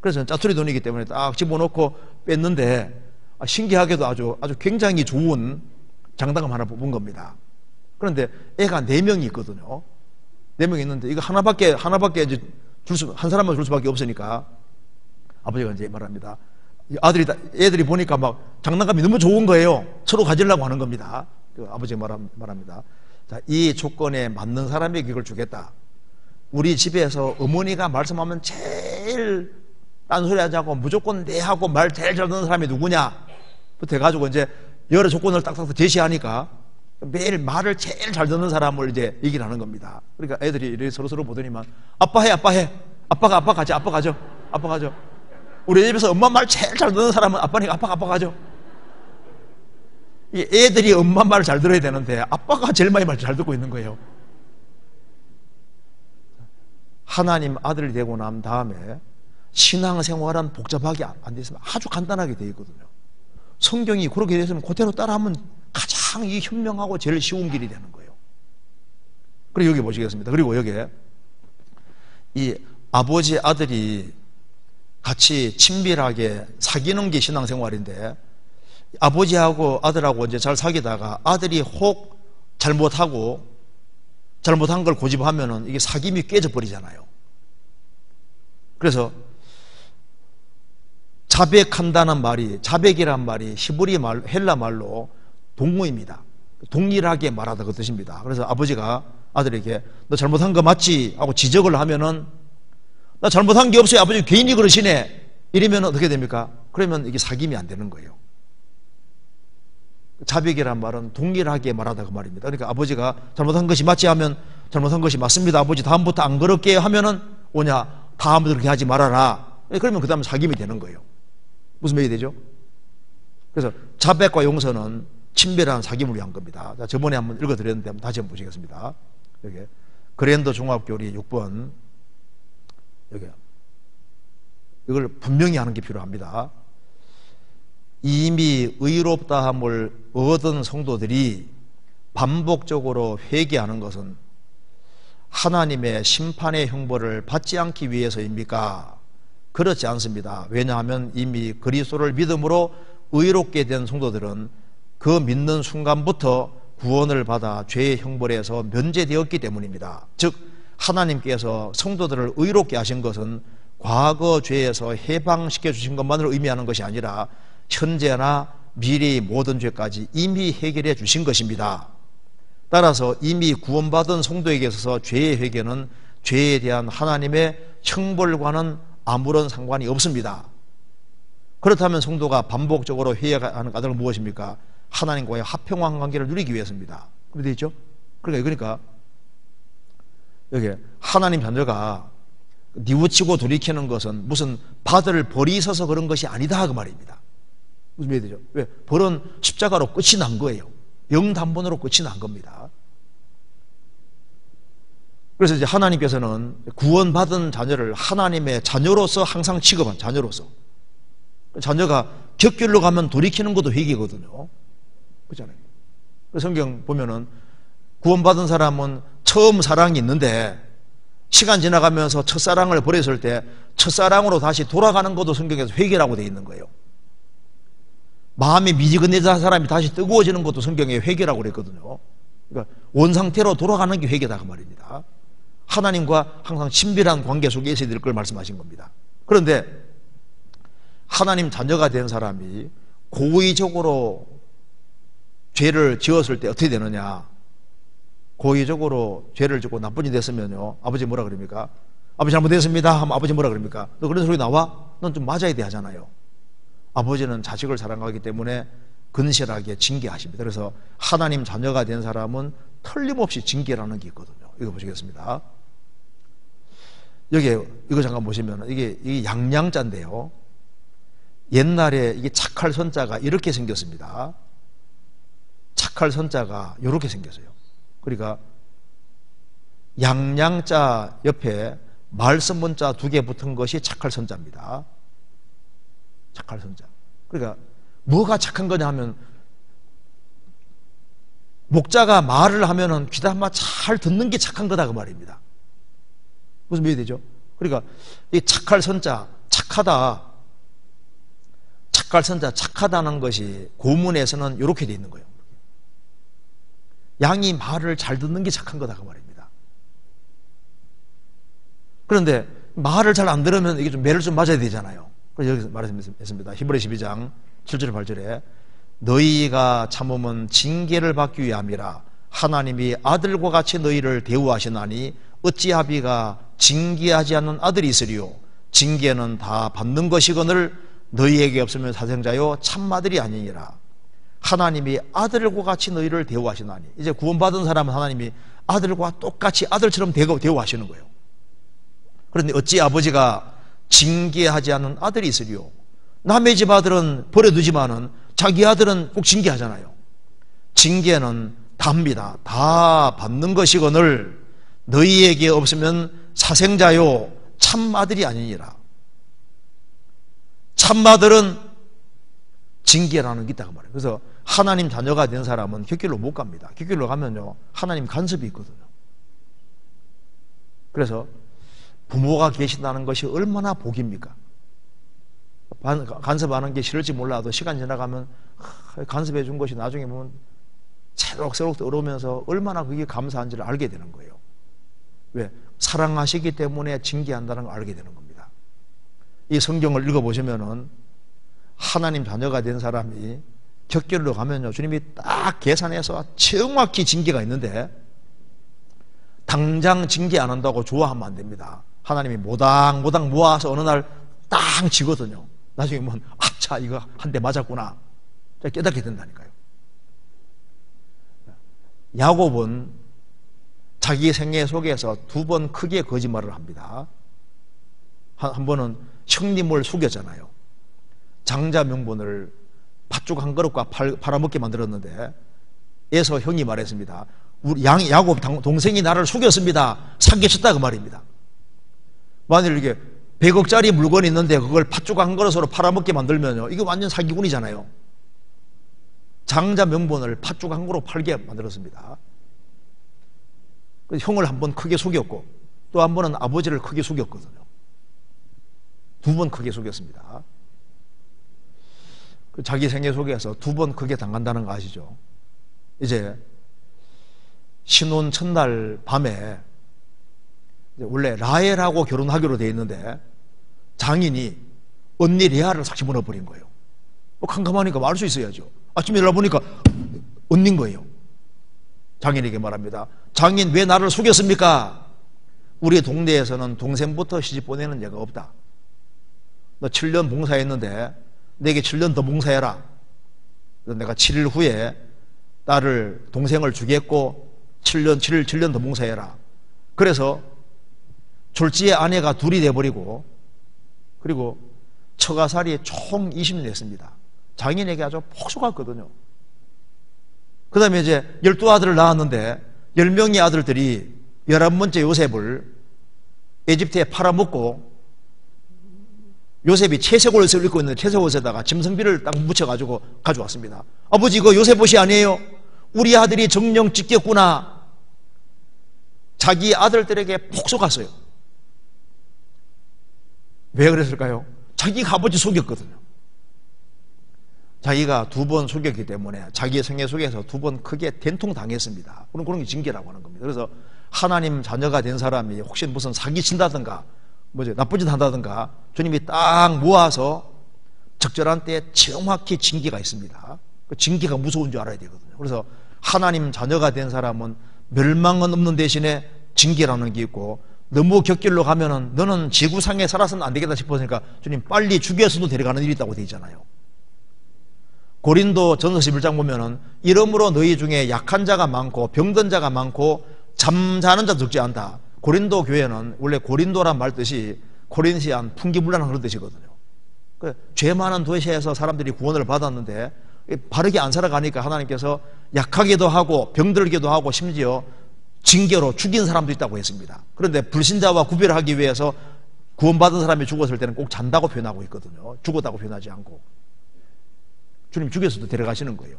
그래서 짜투리 돈이기 때문에 딱 집어넣고 뺐는데 신기하게도 아주 굉장히 좋은 장난감 하나 뽑은 겁니다. 그런데 애가 4명이 있거든요. 4명이 있는데 이거 하나밖에 이제 한 사람만 줄 수밖에 없으니까 아버지가 이제 말합니다. 애들이 보니까 막 장난감이 너무 좋은 거예요. 서로 가지려고 하는 겁니다. 아버지가 말합니다. 자, 이 조건에 맞는 사람에게 이걸 주겠다. 우리 집에서 어머니가 말씀하면 제일 딴소리 하지 않고 무조건 네 하고 말 제일 잘 듣는 사람이 누구냐? 부터 해가지고 이제 여러 조건을 딱딱 제시하니까 매일 말을 제일 잘 듣는 사람을 이제 얘기를 하는 겁니다. 그러니까 애들이 이렇게 서로 보더니만 아빠 해. 아빠 가죠. 우리 집에서 엄마 말 제일 잘 듣는 사람은 아빠니까 아빠 가죠. 애들이 엄마 말을 잘 들어야 되는데 아빠가 제일 많이 말 잘 듣고 있는 거예요. 하나님 아들이 되고 난 다음에 신앙생활은 복잡하게 안 돼 있으면 아주 간단하게 되어 있거든요. 성경이 그렇게 되어 있으면 그대로 따라하면 가장 이 현명하고 제일 쉬운 길이 되는 거예요. 그리고 여기 보시겠습니다. 그리고 여기에 이 아버지 아들이 같이 친밀하게 사귀는 게 신앙생활인데, 아버지하고 아들하고 이제 잘 사귀다가 아들이 혹 잘못한 걸 고집하면은 이게 사귐이 깨져 버리잖아요. 그래서 자백한다는 말이, 자백이란 말이 히브리 말, 헬라 말로 동무입니다. 동일하게 말하다 그 뜻입니다. 그래서 아버지가 아들에게 너 잘못한 거 맞지? 하고 지적을 하면은 나 잘못한 게 없어요. 아버지 괜히 그러시네. 이러면 어떻게 됩니까? 그러면 이게 사귐이 안 되는 거예요. 자백이란 말은 동일하게 말하다 그 말입니다. 그러니까 아버지가 잘못한 것이 맞지 하면 잘못한 것이 맞습니다. 아버지 다음부터 안 그럴게요 하면은 오냐? 다음부터 그렇게 하지 말아라. 그러면 그 다음에 사귐이 되는 거예요. 무슨 말이 되죠? 그래서 자백과 용서는 친밀한 사귐을 위한 겁니다. 자, 저번에 한번 읽어드렸는데 다시 한번 보시겠습니다. 여기 그랜더 종합교리 6번 여기 이걸 분명히 하는 게 필요합니다. 이미 의롭다함을 얻은 성도들이 반복적으로 회개하는 것은 하나님의 심판의 형벌을 받지 않기 위해서입니까? 그렇지 않습니다. 왜냐하면 이미 그리스도를 믿음으로 의롭게 된 성도들은 그 믿는 순간부터 구원을 받아 죄의 형벌에서 면제되었기 때문입니다. 즉 하나님께서 성도들을 의롭게 하신 것은 과거 죄에서 해방시켜 주신 것만을 의미하는 것이 아니라 현재나 미래의 모든 죄까지 이미 해결해 주신 것입니다. 따라서 이미 구원받은 성도에게 있어서 죄의 회개는 죄에 대한 하나님의 형벌과는 아무런 상관이 없습니다. 그렇다면 성도가 반복적으로 회개하는 까닭은 무엇입니까? 하나님과의 화평한 관계를 누리기 위해서입니다. 그렇게 되어 있죠? 그러니까 여기 하나님 자녀가 뉘우치고 돌이키는 것은 무슨 받을 벌이 있어서 그런 것이 아니다 그 말입니다. 무슨 말이 되죠? 왜? 벌은 십자가로 끝이 난 거예요. 영단번으로 끝이 난 겁니다. 그래서 이제 하나님께서는 구원받은 자녀를 하나님의 자녀로서 항상 취급한 자녀로서 자녀가 격길로 가면 돌이키는 것도 회개거든요. 그렇잖아요. 성경 보면은 구원받은 사람은 처음 사랑이 있는데 시간 지나가면서 첫사랑을 버렸을 때 첫사랑으로 다시 돌아가는 것도 성경에서 회개라고 되어 있는 거예요. 마음이 미지근해진 사람이 다시 뜨거워지는 것도 성경에 회개라고 그랬거든요. 그러니까 원상태로 돌아가는 게 회개다 그 말입니다. 하나님과 항상 친밀한 관계 속에 있어야 될 걸 말씀하신 겁니다. 그런데 하나님 자녀가 된 사람이 고의적으로 죄를 지었을 때 어떻게 되느냐? 고의적으로 죄를 짓고 나쁜 일이 됐으면요, 아버지 뭐라 그럽니까? 아버지 잘못했습니다 하면 아버지 뭐라 그럽니까? 너 그런 소리 나와? 넌 좀 맞아야 돼 하잖아요. 아버지는 자식을 사랑하기 때문에 근실하게 징계하십니다. 그래서 하나님 자녀가 된 사람은 틀림없이 징계라는 게 있거든요. 이거 보시겠습니다. 여기 이거 잠깐 보시면 이게 양양자인데요. 옛날에 이게 착할 선자가 이렇게 생겼습니다. 착할 선자가 이렇게 생겼어요. 그러니까 양양자 옆에 말씀문자 2개 붙은 것이 착할 선자입니다. 착할 선자. 그러니까 뭐가 착한 거냐 하면 목자가 말을 하면은 귀담아 잘 듣는 게 착한 거다 그 말입니다. 무슨 말이 되죠? 그러니까 이 착할 선자, 착하다. 착할 선자, 착하다는 것이 고문에서는 이렇게 돼 있는 거예요. 양이 말을 잘 듣는 게 착한 거다 그 말입니다. 그런데 말을 잘 안 들으면 이게 좀 매를 좀 맞아야 되잖아요. 그래서 여기서 말했습니다. 히브리 12장 7절 8절에 너희가 참으면 징계를 받기 위함이라 하나님이 아들과 같이 너희를 대우하시나니 어찌하비가 징계하지 않는 아들이 있으리요 징계는 다 받는 것이거늘 너희에게 없으면 사생자요 참아들이 아니니라. 하나님이 아들과 같이 너희를 대우하시나니 이제 구원받은 사람은 하나님이 아들과 똑같이 아들처럼 대우하시는 거예요. 그런데 어찌 아버지가 징계하지 않는 아들이 있으리요. 남의 집 아들은 버려두지만은 자기 아들은 꼭 징계하잖아요. 징계는 답니다. 다 받는 것이거늘 너희에게 없으면 사생자요 참 아들이 아니니라. 참 아들은 징계라는 게 있다고 말해요. 그래서 하나님 자녀가 된 사람은 곁길로 못 갑니다. 곁길로 가면요 하나님 간섭이 있거든요. 그래서 부모가 계신다는 것이 얼마나 복입니까? 간섭하는 게 싫을지 몰라도 시간 지나가면 간섭해 준 것이 나중에 보면 새록새록 떠오르면서 얼마나 그게 감사한지를 알게 되는 거예요. 왜? 사랑하시기 때문에 징계한다는 걸 알게 되는 겁니다. 이 성경을 읽어보시면은 하나님 자녀가 된 사람이 격결로 가면요 주님이 딱 계산해서 정확히 징계가 있는데 당장 징계 안 한다고 좋아하면 안 됩니다. 하나님이 모닥모닥 모아서 어느 날 딱 지거든요. 나중에 보면 아차 이거 한 대 맞았구나 깨닫게 된다니까요. 야곱은 자기 생애 속에서 2번 크게 거짓말을 합니다. 한 번은 형님을 속였잖아요. 장자 명분을 팥죽 한 그릇과 팔아먹게 만들었는데 에서 형이 말했습니다. 우리 야곱 동생이 나를 속였습니다. 사기쳤다 그 말입니다. 만일 이게 100억짜리 물건이 있는데 그걸 팥죽 한 그릇으로 팔아먹게 만들면요, 이거 완전 사기꾼이잖아요. 장자 명분을 팥죽 한 그릇 팔게 만들었습니다. 형을 한 번 크게 속였고 또 한 번은 아버지를 크게 속였거든요. 2번 크게 속였습니다. 자기 생애 속에서 2번 크게 당한다는 거 아시죠? 이제 신혼 첫날 밤에 원래 라헬하고 결혼하기로 돼 있는데 장인이 언니 레아를 싹 집어넣어버린 거예요. 캄캄하니까 말 수 있어야죠. 아침에 일어나보니까 언니인 거예요. 장인에게 말합니다. 장인 왜 나를 속였습니까? 우리 동네에서는 동생부터 시집 보내는 예가 없다. 너 7년 봉사했는데 내게 7년 더 봉사해라. 내가 7일 후에 딸을 동생을 주겠고 7년 더 봉사해라. 그래서 졸지의 아내가 둘이 돼버리고 그리고 처가살이에 총 20년 했습니다. 장인에게 아주 폭소갔거든요. 그 다음에 이제 12아들을 낳았는데 10명의 아들들이 11번째 요셉을 에집트에 팔아먹고 요셉이 채색 옷을 입고 있는 채색 옷에다가 짐승비를 딱 묻혀가지고 가져왔습니다. 아버지 이거 요셉 옷이 아니에요? 우리 아들이 정령 찢겼구나. 자기 아들들에게 폭소갔어요. 왜 그랬을까요? 자기가 아버지 속였거든요. 자기가 2번 속였기 때문에 자기의 생애 속에서 2번 크게 된통당했습니다. 그런 게 징계라고 하는 겁니다. 그래서 하나님 자녀가 된 사람이 혹시 무슨 사기친다든가 나쁜 짓 한다든가 주님이 딱 모아서 적절한 때에 정확히 징계가 있습니다. 그 징계가 무서운 줄 알아야 되거든요. 그래서 하나님 자녀가 된 사람은 멸망은 없는 대신에 징계라는 게 있고 너무 격길로 가면은 너는 지구상에 살아서는 안 되겠다 싶으니까 주님 빨리 죽여서도 데려가는 일이 있다고 되어 있잖아요. 고린도 전서 11장 보면은 이러므로 너희 중에 약한 자가 많고 병든 자가 많고 잠자는 자도 적지 않다. 고린도 교회는 원래 고린도란 말 뜻이 코린시안 풍기불란한 그런 뜻이거든요. 죄 많은 도시에서 사람들이 구원을 받았는데 바르게 안 살아가니까 하나님께서 약하게도 하고 병들기도 하고 심지어 징계로 죽인 사람도 있다고 했습니다. 그런데 불신자와 구별하기 위해서 구원받은 사람이 죽었을 때는 꼭 잔다고 표현하고 있거든요. 죽었다고 표현하지 않고. 주님 죽여서도 데려가시는 거예요.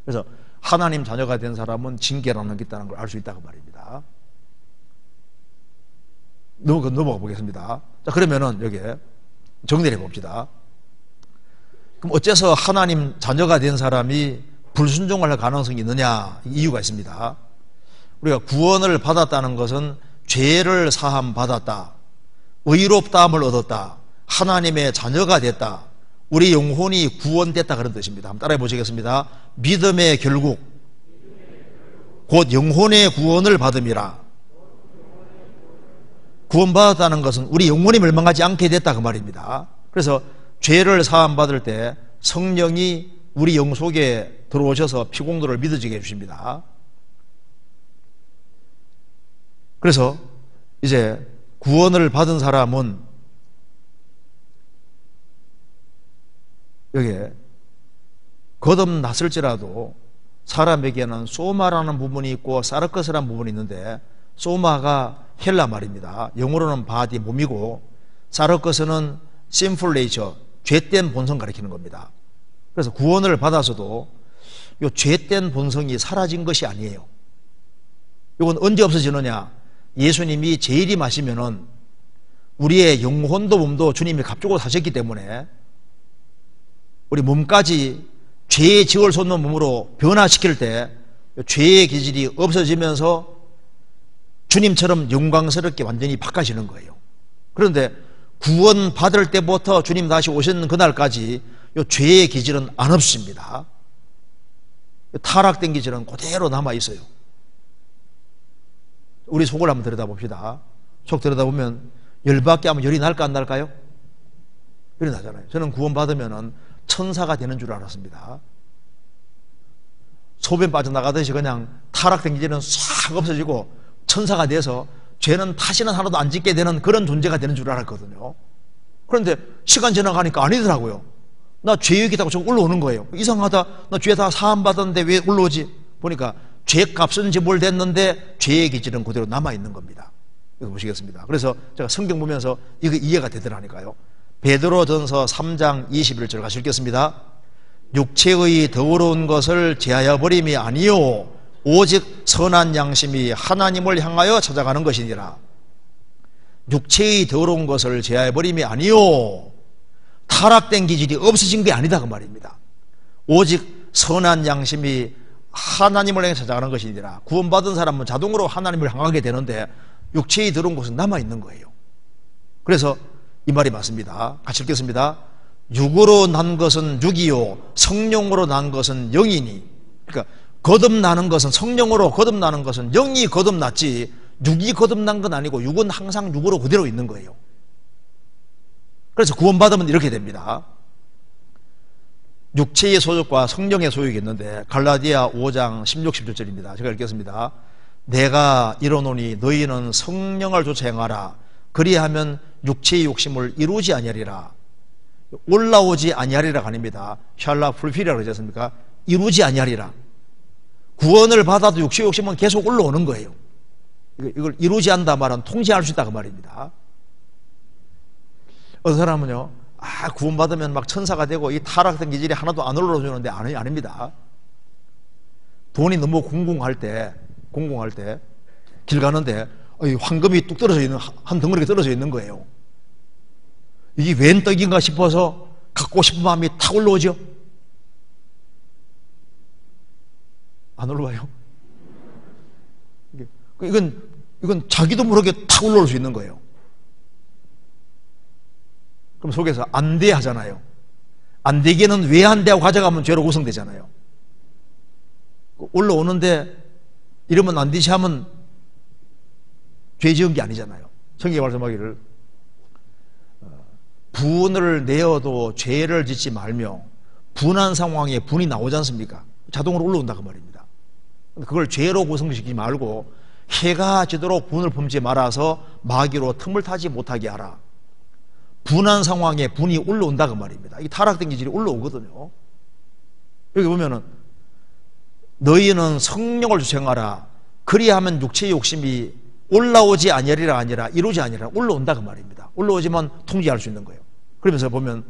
그래서 하나님 자녀가 된 사람은 징계라는 게 있다는 걸 알 수 있다고 말입니다. 넘어가 보겠습니다. 자, 그러면은 여기에 정리를 해봅시다. 그럼 어째서 하나님 자녀가 된 사람이 불순종을 할 가능성이 있느냐? 이유가 있습니다. 우리가 구원을 받았다는 것은 죄를 사함 받았다, 의롭다함을 얻었다, 하나님의 자녀가 됐다, 우리 영혼이 구원됐다 그런 뜻입니다. 한번 따라해 보시겠습니다. 믿음의 결국 곧 영혼의 구원을 받음이라. 구원받았다는 것은 우리 영혼이 멸망하지 않게 됐다 그 말입니다. 그래서 죄를 사함받을 때 성령이 우리 영 속에 들어오셔서 피공도를 믿어지게 해주십니다. 그래서 이제 구원을 받은 사람은 여기에 거듭났을지라도 사람에게는 소마라는 부분이 있고 사르커스라는 부분이 있는데 소마가 헬라 말입니다. 영어로는 바디 몸이고 사르커스는 sinful nature, 죄된 본성 가리키는 겁니다. 그래서 구원을 받아서도 이 죄된 본성이 사라진 것이 아니에요. 이건 언제 없어지느냐? 예수님이 재림하시면은 우리의 영혼도 몸도 주님이 값주고 사셨기 때문에 우리 몸까지 죄의 지을 솟는 몸으로 변화시킬 때 죄의 기질이 없어지면서 주님처럼 영광스럽게 완전히 바꿔지는 거예요. 그런데 구원 받을 때부터 주님 다시 오시는 그날까지 이 죄의 기질은 안 없습니다. 타락된 기질은 그대로 남아 있어요. 우리 속을 한번 들여다봅시다. 속 들여다보면 열받게 하면 열이 날까 안 날까요? 열이 나잖아요. 저는 구원 받으면 천사가 되는 줄 알았습니다. 소변 빠져나가듯이 그냥 타락된 기질은 싹 없어지고 천사가 돼서 죄는 다시는 하나도 안 짓게 되는 그런 존재가 되는 줄 알았거든요. 그런데 시간 지나가니까 아니더라고요. 나 죄액이 있다고 저 올라오는 거예요. 이상하다. 나 죄 다 사함받았는데 왜 올라오지? 보니까 죄값은 지불됐는데 죄의 기질은 그대로 남아있는 겁니다. 이거 보시겠습니다. 그래서 제가 성경 보면서 이거 이해가 되더라니까요. 베드로전서 3장 21절 같이 읽겠습니다. 육체의 더러운 것을 제하여 버림이 아니요 오직 선한 양심이 하나님을 향하여 찾아가는 것이니라. 육체의 더러운 것을 제하여 버림이 아니요, 타락된 기질이 없어진 게 아니다 그 말입니다. 오직 선한 양심이 하나님을 향해 찾아가는 것이니라. 구원받은 사람은 자동으로 하나님을 향하게 되는데 육체의 더러운 것은 남아있는 거예요. 그래서 이 말이 맞습니다. 같이 읽겠습니다. 육으로 난 것은 육이요 성령으로 난 것은 영이니. 그러니까 거듭나는 것은, 성령으로 거듭나는 것은 영이 거듭났지 육이 거듭난 건 아니고 육은 항상 육으로 그대로 있는 거예요. 그래서 구원받으면 이렇게 됩니다. 육체의 소욕과 성령의 소욕이 있는데 갈라디아 5장 16, 17절입니다. 제가 읽겠습니다. 내가 이르노니 너희는 성령을 쫓아 행하라. 그리하면 육체의 욕심을 이루지 아니하리라. 올라오지 아니하리라가 아닙니다. 샬라 풀필이라고 그러지 않습니까? 이루지 아니하리라. 구원을 받아도 육체의 욕심은 계속 올라오는 거예요. 이걸 이루지 않다 말은 통제할 수 있다 그 말입니다. 어떤 사람은요, 구원받으면 막 천사가 되고 이 타락된 기질이 하나도 안 올라오는데 아닙니다. 돈이 너무 공공할 때 길 가는데 황금이 뚝 떨어져 있는, 한 덩어리가 떨어져 있는 거예요. 이게 웬 떡인가 싶어서 갖고 싶은 마음이 탁 올라오죠? 안 올라와요? 이건 자기도 모르게 탁 올라올 수 있는 거예요. 그럼 속에서 안 돼 하잖아요. 안 되기는 왜 안 돼 하고 가져가면 죄로 구성되잖아요. 올라오는데 이러면 안 되지 하면 죄 지은 게 아니잖아요. 성경이 말씀하기를 분을 내어도 죄를 짓지 말며, 분한 상황에 분이 나오지 않습니까? 자동으로 올라온다 그 말입니다. 그걸 죄로 구성시키지 말고 해가 지도록 분을 품지 말아서 마귀로 틈을 타지 못하게 하라. 분한 상황에 분이 올라온다 그 말입니다. 이 타락된 기질이 올라오거든요. 여기 보면은 너희는 성령을 주행하라. 그리하면 육체의 욕심이 올라오지 아니하리라 아니라 이루지 아니하리라. 올라온다 그 말입니다. 올라오지만 통제할 수 있는 거예요. 그러면서 보면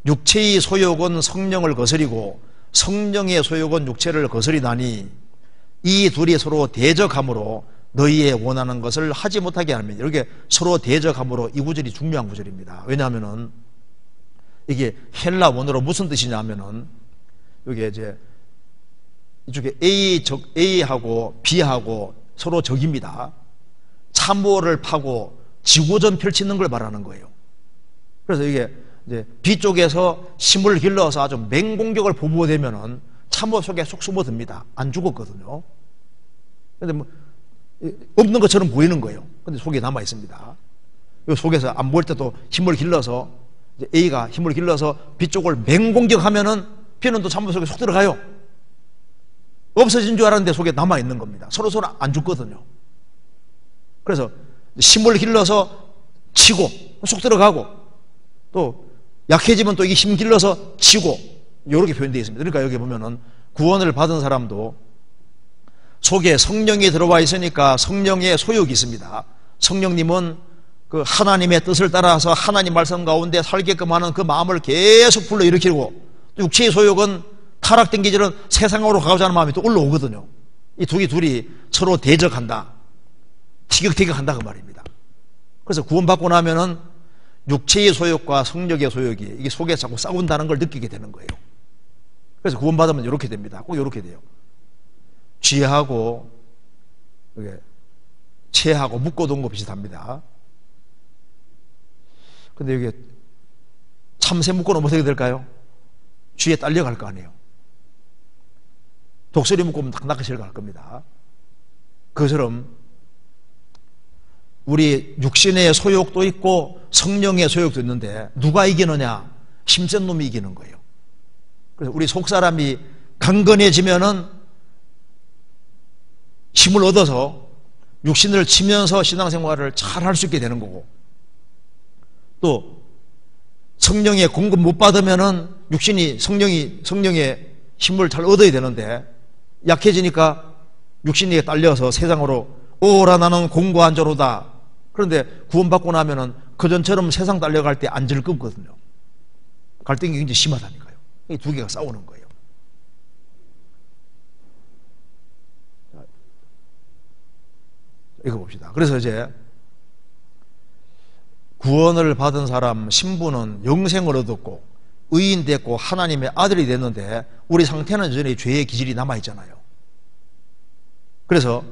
육체의 소욕은 성령을 거스리고 성령의 소욕은 육체를 거스리나니 이 둘이 서로 대적함으로 너희의 원하는 것을 하지 못하게 하면, 이렇게 서로 대적함으로 이 구절이 중요한 구절입니다. 왜냐하면은 이게 헬라 원어로 무슨 뜻이냐면은 여기 이제 이쪽에 A하고 B하고 서로 적입니다. 참호를 파고 지구전 펼치는 걸 말하는 거예요. 그래서 이게 이제 B 쪽에서 힘을 길러서 아주 맹공격을 보부되면은 참호 속에 쏙 숨어듭니다. 안 죽었거든요. 근데 뭐 없는 것처럼 보이는 거예요. 근데 속에 남아 있습니다. 이 속에서 안 보일 때도 힘을 길러서 이제 A가 힘을 길러서 B 쪽을 맹공격하면은 B는 또 참호 속에 쏙 들어가요. 없어진 줄 알았는데 속에 남아 있는 겁니다. 서로 안 죽거든요. 그래서 힘을 길러서 치고 쏙 들어가고, 또 약해지면 또 이게 힘 길러서 치고, 이렇게 표현되어 있습니다. 그러니까 여기 보면은 구원을 받은 사람도 속에 성령이 들어와 있으니까 성령의 소욕이 있습니다. 성령님은 그 하나님의 뜻을 따라서 하나님 말씀 가운데 살게끔 하는 그 마음을 계속 불러일으키고, 또 육체의 소욕은 타락된 기질은 세상으로 가고자 하는 마음이 또 올라오거든요. 이 둘이 서로 대적한다, 티격태격한다 그 말입니다. 그래서 구원받고 나면은 육체의 소욕과 성령의 소욕이 이게 속에 자꾸 싸운다는 걸 느끼게 되는 거예요. 그래서 구원받으면 이렇게 됩니다. 꼭 이렇게 돼요. 쥐하고 채하고 묶어둔 거 비슷합니다. 근데 여기 참새 묶어놓으면 어떻게 될까요? 쥐에 딸려갈 거 아니에요. 독수리 묶으면 낙낙하실 갈 겁니다. 그처럼 우리 육신의 소욕도 있고 성령의 소욕도 있는데 누가 이기느냐? 힘센 놈이 이기는 거예요. 그래서 우리 속사람이 강건해지면은 힘을 얻어서 육신을 치면서 신앙생활을 잘 할 수 있게 되는 거고, 또 성령의 공급 못 받으면은 육신이 성령의 힘을 잘 얻어야 되는데 약해지니까 육신이 딸려서 세상으로 오라 나는 공고한 자로다. 그런데 구원받고 나면은 그전처럼 세상 딸려갈 때 안 즐겁거든요. 갈등이 굉장히 심하다니까요. 이 두 개가 싸우는 거예요. 이거 봅시다. 그래서 이제 구원을 받은 사람 신부는 영생을 얻었고 의인 됐고 하나님의 아들이 됐는데 우리 상태는 여전히 죄의 기질이 남아있잖아요. 그래서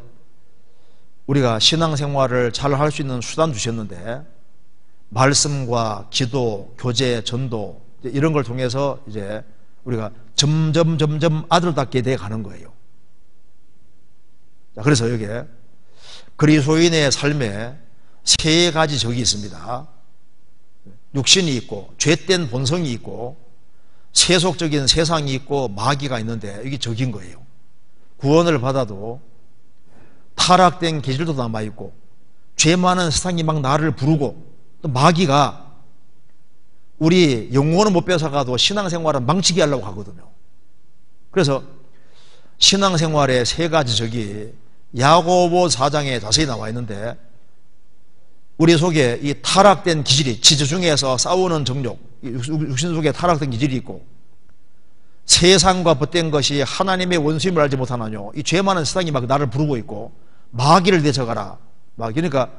우리가 신앙생활을 잘 할 수 있는 수단 주셨는데 말씀과 기도, 교제, 전도 이런 걸 통해서 이제 우리가 점점 아들답게 돼 가는 거예요. 자, 그래서 여기에 그리스도인의 삶에 세 가지 적이 있습니다. 육신이 있고 죄된 본성이 있고 세속적인 세상이 있고 마귀가 있는데 이게 적인 거예요. 구원을 받아도 타락된 기질도 남아있고 죄 많은 세상이 막 나를 부르고 또 마귀가 우리 영혼은 못 뺏어가도 신앙생활은 망치게 하려고 하거든요. 그래서 신앙생활의 세 가지 적이 야고보 4장에 자세히 나와 있는데 우리 속에 이 타락된 기질이 지저중에서 싸우는 정욕, 육신 속에 타락된 기질이 있고 세상과 벗된 것이 하나님의 원수임을 알지 못하나뇨. 이 죄 많은 세상이 막 나를 부르고 있고 마귀를 대적하라. 그러니까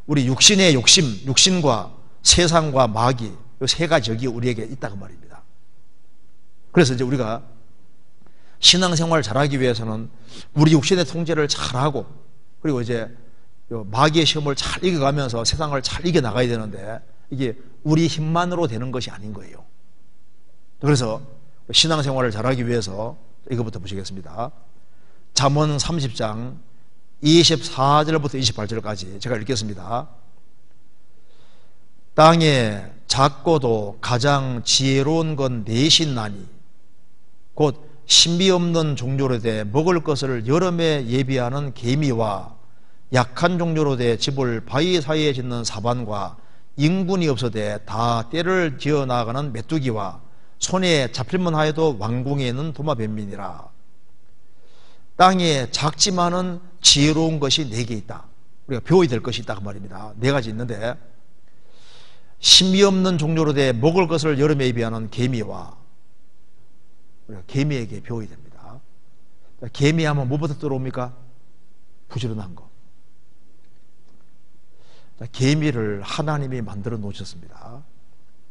우리 육신의 욕심, 육신과 세상과 마귀 이 세 가지 적이 우리에게 있다고 말입니다. 그래서 이제 우리가 신앙생활을 잘하기 위해서는 우리 육신의 통제를 잘하고 그리고 이제 마귀의 시험을 잘 이겨가면서 세상을 잘 이겨나가야 되는데 이게 우리 힘만으로 되는 것이 아닌 거예요. 그래서 신앙생활을 잘하기 위해서 이것부터 보시겠습니다. 잠언 30장 24절부터 28절까지 제가 읽겠습니다. 땅에 작고도 가장 지혜로운 건 넷이나니 곧 신비 없는 종류로 돼 먹을 것을 여름에 예비하는 개미와 약한 종류로 돼 집을 바위 사이에 짓는 사반과 인군이 없어대 다 때를 지어 나가는 메뚜기와 손에 잡힐만 하여도 왕궁에 있는 도마뱀민이라. 땅에 작지만은 지혜로운 것이 4개 있다. 우리가 배워야 될 것이 있다 그 말입니다. 4가지 있는데 신비 없는 종류로 돼 먹을 것을 여름에 예비하는 개미와 우리가 개미에게 배워야 됩니다. 개미하면 뭐부터 들어옵니까? 부지런한 거. 개미를 하나님이 만들어 놓으셨습니다.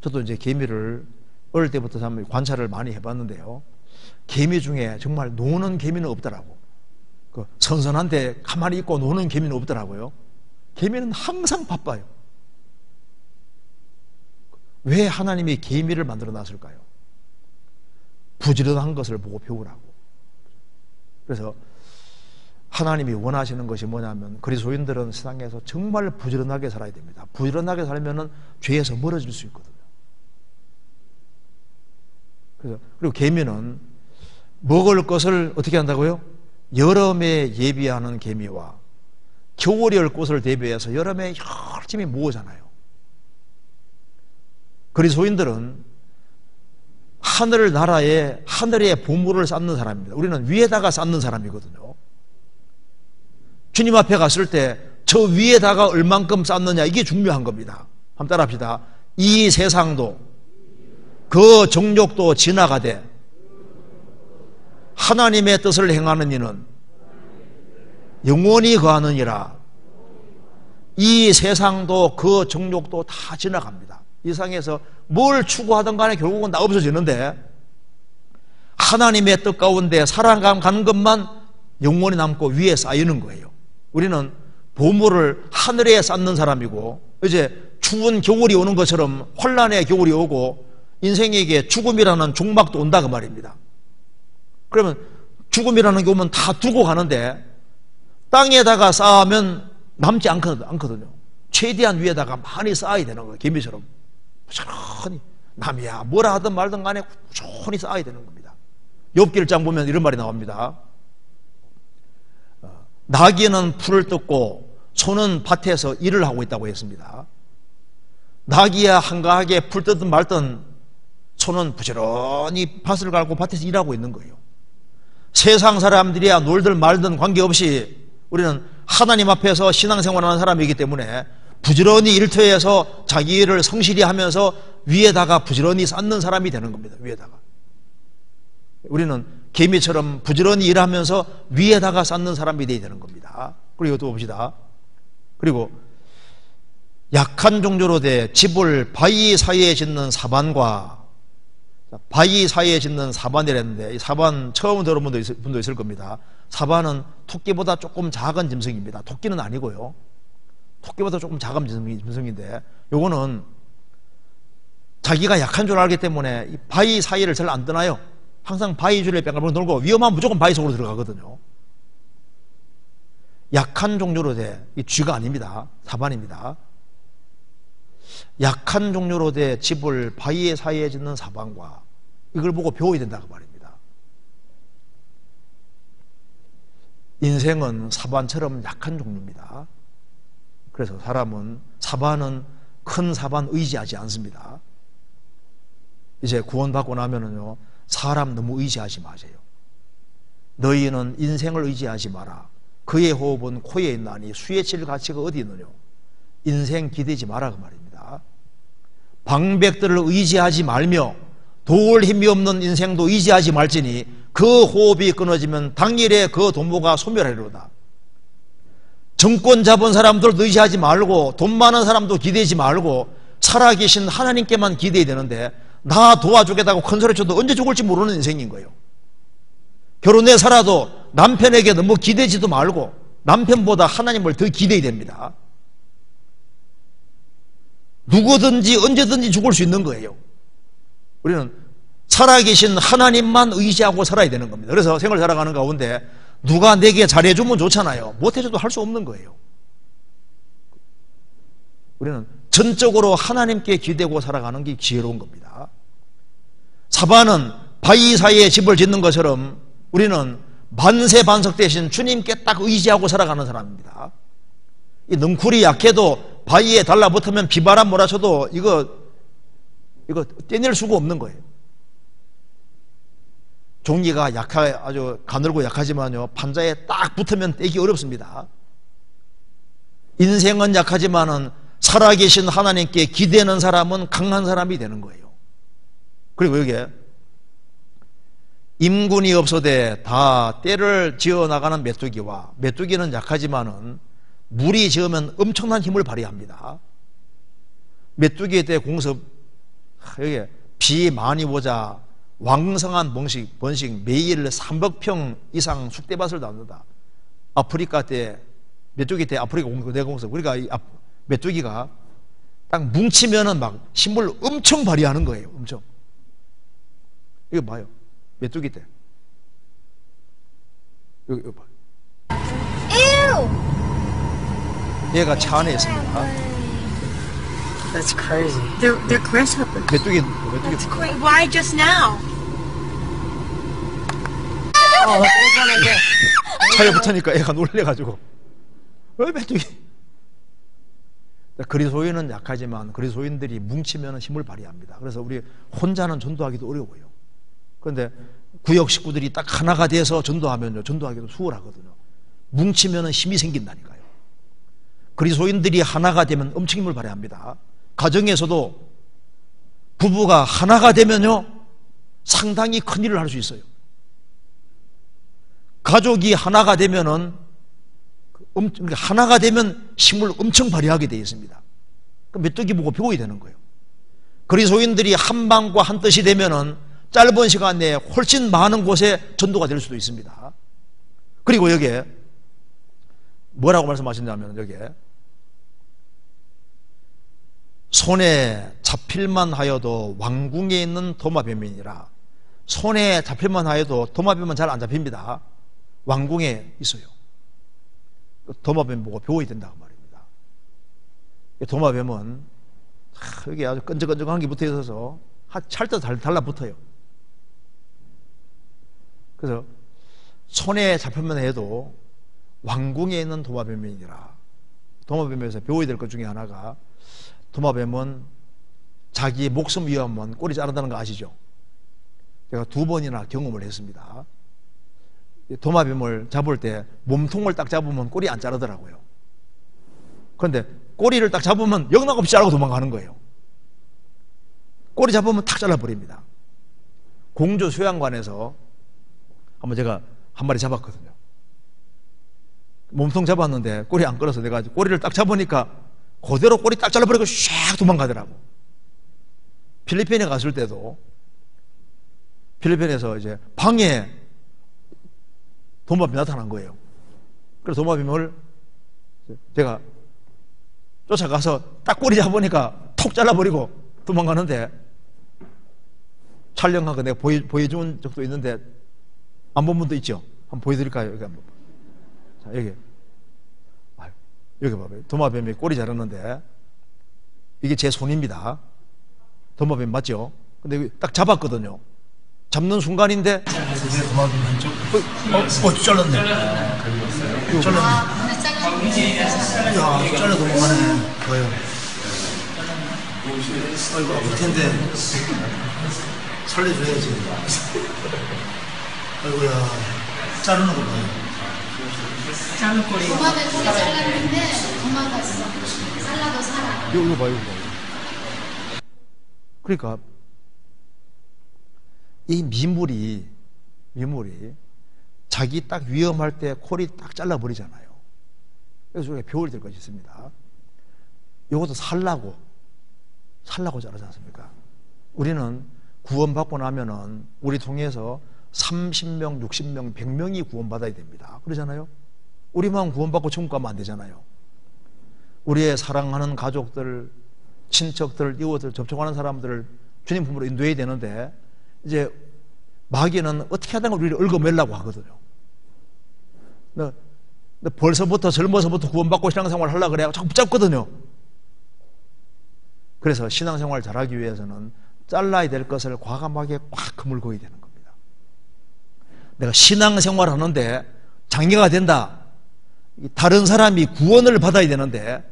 저도 이제 개미를 어릴 때부터 참 관찰을 많이 해봤는데요. 개미 중에 정말 노는 개미는 없더라고. 그 선선한데 가만히 있고 노는 개미는 없더라고요. 개미는 항상 바빠요. 왜 하나님이 개미를 만들어 놨을까요? 부지런한 것을 보고 배우라고. 그래서 하나님이 원하시는 것이 뭐냐면 그리스도인들은 세상에서 정말 부지런하게 살아야 됩니다. 부지런하게 살면은 죄에서 멀어질 수 있거든요. 그리고 개미는 먹을 것을 어떻게 한다고요? 여름에 예비하는 개미와 겨울에 올 것을 대비해서 여름에 열심히 모으잖아요. 그리스도인들은 하늘 나라에 하늘의 보물을 쌓는 사람입니다. 우리는 위에다가 쌓는 사람이거든요. 주님 앞에 갔을 때 저 위에다가 얼만큼 쌓느냐 이게 중요한 겁니다. 한번 따라 합시다. 이 세상도 그 정욕도 지나가되 하나님의 뜻을 행하는 이는 영원히 거하느니라. 이 세상도 그 정욕도 다 지나갑니다. 이 세상에서 뭘 추구하든 간에 결국은 다 없어지는데 하나님의 뜻 가운데 살아가는 것만 영원히 남고 위에 쌓이는 거예요. 우리는 보물을 하늘에 쌓는 사람이고 이제 추운 겨울이 오는 것처럼 환란의 겨울이 오고 인생에게 죽음이라는 종막도 온다 그 말입니다. 그러면 죽음이라는 게 오면 다 두고 가는데 땅에다가 쌓으면 남지 않거든요. 최대한 위에다가 많이 쌓아야 되는 거예요. 개미처럼 부지런히 남이야 뭐라 하든 말든 간에 꾸준히 쌓아야 되는 겁니다. 욥기 1장 보면 이런 말이 나옵니다. 나귀는 풀을 뜯고 소는 밭에서 일을 하고 있다고 했습니다. 낙이야 한가하게 풀 뜯든 말든 손은 부지런히 밭을 갈고 밭에서 일하고 있는 거예요. 세상 사람들이야 놀든 말든 관계없이 우리는 하나님 앞에서 신앙생활하는 사람이기 때문에 부지런히 일터에서 자기 일을 성실히 하면서 위에다가 부지런히 쌓는 사람이 되는 겁니다. 위에다가. 우리는 개미처럼 부지런히 일하면서 위에다가 쌓는 사람이 되어야 되는 겁니다. 그리고 또 봅시다. 그리고 약한 종조로 돼 집을 바위 사이에 짓는 사반과, 바위 사이에 짓는 사반이랬는데, 이 사반 처음 들어본 분도 있을 겁니다. 사반은 토끼보다 조금 작은 짐승입니다. 토끼는 아니고요. 토끼보다 조금 작은 짐승인데, 요거는 자기가 약한 줄 알기 때문에 이 바위 사이를 잘 안 떠나요. 항상 바위 줄에 뺑글뺑글 돌고 위험하면 무조건 바위 속으로 들어가거든요. 약한 종류로 돼, 이 쥐가 아닙니다. 사반입니다. 약한 종류로 돼 집을 바위 사이에 짓는 사반과, 이걸 보고 배워야 된다고 말입니다. 인생은 사반처럼 약한 종류입니다. 그래서 사반은 큰 사반 의지하지 않습니다. 이제 구원받고 나면은요, 사람 너무 의지하지 마세요. 너희는 인생을 의지하지 마라. 그의 호흡은 코에 있나니 수에 칠 가치가 어디 있느냐. 인생 기대지 마라 그 말입니다. 방백들을 의지하지 말며 도울 힘이 없는 인생도 의지하지 말지니 그 호흡이 끊어지면 당일에 그 돈모가 소멸하리로다. 정권 잡은 사람들도 의지하지 말고 돈 많은 사람도 기대지 말고 살아계신 하나님께만 기대야 되는데, 나 도와주겠다고 큰 소리 쳐도 언제 죽을지 모르는 인생인 거예요. 결혼해 살아도 남편에게 너무 기대지도 말고 남편보다 하나님을 더 기대야 됩니다. 누구든지 언제든지 죽을 수 있는 거예요. 우리는 살아계신 하나님만 의지하고 살아야 되는 겁니다. 그래서 생을 살아가는 가운데 누가 내게 잘해주면 좋잖아요. 못해줘도 할 수 없는 거예요. 우리는 전적으로 하나님께 기대고 살아가는 게 지혜로운 겁니다. 사반은 바위 사이에 집을 짓는 것처럼 우리는 만세반석 대신 주님께 딱 의지하고 살아가는 사람입니다. 이 넝쿨이 약해도 바위에 달라붙으면 비바람 몰아쳐도 이거 떼낼 수가 없는 거예요. 종이가 아주 가늘고 약하지만요, 판자에 딱 붙으면 떼기 어렵습니다. 인생은 약하지만은 살아계신 하나님께 기대는 사람은 강한 사람이 되는 거예요. 그리고 여기에 임군이 없어대 다 때를 지어 나가는 메뚜기와, 메뚜기는 약하지만은 물이 지으면 엄청난 힘을 발휘합니다. 메뚜기에 대해 공습, 여기 비 많이 오자 왕성한 번식 매일 300평 이상 쑥대밭을 나눈다. 아프리카 때, 메뚜기 때 아프리카 대공습, 그러니까 이 메뚜기가 딱 뭉치면은 막 힘을 엄청 발휘하는 거예요. 엄청. 이거 봐요. 메뚜기 때. 이거 봐요. 얘가 차 안에 있습니다. That's crazy. They're grasshoppers. 메뚜기. That's crazy. Why just now? 차에 붙으니까 애가 놀래가지고. 왜 메뚜기? 그리스도인은 약하지만 그리스도인들이 뭉치면 힘을 발휘합니다. 그래서 우리 혼자는 전도하기도 어려워요. 그런데 구역 식구들이 딱 하나가 돼서 전도하면요, 전도하기도 수월하거든요. 뭉치면 힘이 생긴다니까요. 그리스도인들이 하나가 되면 엄청 힘을 발휘합니다. 가정에서도 부부가 하나가 되면요, 상당히 큰 일을 할 수 있어요. 가족이 하나가 되면은 하나가 되면 힘을 엄청 발휘하게 되어 있습니다. 메뚜기 보고 배워야 되는 거예요. 그리스도인들이 한 마음과 한 뜻이 되면은 짧은 시간 내에 훨씬 많은 곳에 전도가 될 수도 있습니다. 그리고 여기에 뭐라고 말씀하셨냐면, 여기에 손에 잡힐만 하여도 왕궁에 있는 도마뱀이니라. 손에 잡힐만 하여도 도마뱀은 잘 안 잡힙니다. 왕궁에 있어요. 도마뱀 보고 배워야 된다고 말입니다. 도마뱀은 여기 아주 끈적끈적한 게 붙어 있어서 찰때 달라붙어요. 그래서 손에 잡힐만 해도 왕궁에 있는 도마뱀이니라. 도마뱀에서 배워야 될 것 중에 하나가 도마뱀은 자기 목숨 위험은 꼬리 자른다는 거 아시죠? 제가 2번이나 경험을 했습니다. 도마뱀을 잡을 때 몸통을 딱 잡으면 꼬리 안 자르더라고요. 그런데 꼬리를 딱 잡으면 영락없이 자르고 도망가는 거예요. 꼬리 잡으면 탁 잘라버립니다. 공주 수양관에서 한번 제가 한 마리 잡았거든요. 몸통 잡았는데 꼬리 안 끌어서 내가 꼬리를 딱 잡으니까 그대로 꼬리 딱 잘라버리고 샥 도망가더라고. 필리핀에 갔을 때도 필리핀에서 이제 방에 도마뱀이 나타난 거예요. 그래서 도마뱀을 제가 쫓아가서 딱 꼬리 잡으니까 톡 잘라버리고 도망가는데 촬영하고 내가 보여준 적도 있는데 안 본 분도 있죠? 한번 보여드릴까요? 여기 한번. 자, 여기 봐봐요. 도마뱀이 꼬리 자르는데 이게 제 손입니다. 도마뱀 맞죠? 근데 딱 잡았거든요. 잡는 순간인데 도마뱀 한쪽 잘랐네. 잘랐네. 야, 잘라 도망가네. 뭐예요? 아이고 아플 텐데 살려줘야지. 아이고야, 자르는 거 봐요. 자르는 꼬리. 도마뱀 꼬리 잘랐는데 도망갔어. 잘라도 살아. 이거 봐요. 그러니까 이 미물이 자기 딱 위험할 때 코리 딱 잘라버리잖아요. 그래서 우리가 배워야 될 것이 있습니다. 이것도 살라고 자르지 않습니까? 우리는 구원받고 나면은 우리 통해서 30명, 60명, 100명이 구원받아야 됩니다. 그러잖아요? 우리만 구원받고 천국 가면 안 되잖아요. 우리의 사랑하는 가족들, 친척들, 이웃들, 접촉하는 사람들을 주님 품으로 인도해야 되는데 이제 마귀는 어떻게 하다가 우리를 얽어매려고 하거든요. 너 벌써부터 젊어서부터 구원받고 신앙생활을 하려고 그래야 자꾸 붙잡거든요. 그래서 신앙생활을 잘하기 위해서는 잘라야 될 것을 과감하게 꽉 그물고야 되는 겁니다. 내가 신앙생활을 하는데 장애가 된다. 다른 사람이 구원을 받아야 되는데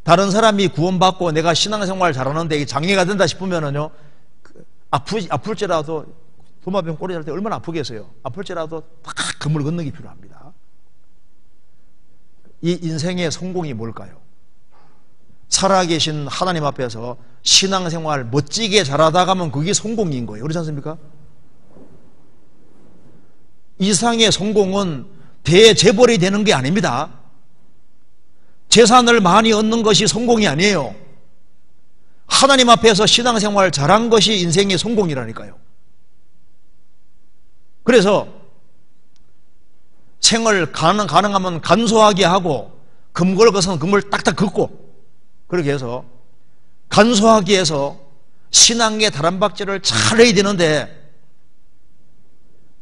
다른 사람이 구원받고 내가 신앙생활을 잘하는데 이게 장애가 된다 싶으면은요, 아플지라도 도마뱀 꼬리 잘 때 얼마나 아프겠어요. 아플지라도 딱 그물 걷는 게 필요합니다. 이 인생의 성공이 뭘까요? 살아계신 하나님 앞에서 신앙생활 멋지게 잘하다 가면 그게 성공인 거예요. 그렇지 않습니까? 이상의 성공은 대재벌이 되는 게 아닙니다. 재산을 많이 얻는 것이 성공이 아니에요. 하나님 앞에서 신앙생활 잘한 것이 인생의 성공이라니까요. 그래서 생을 가능하면 간소하게 하고 금걸 것은 금을 딱딱 긋고 그렇게 해서 간소하게 해서 신앙의 다람박질을 잘 해야 되는데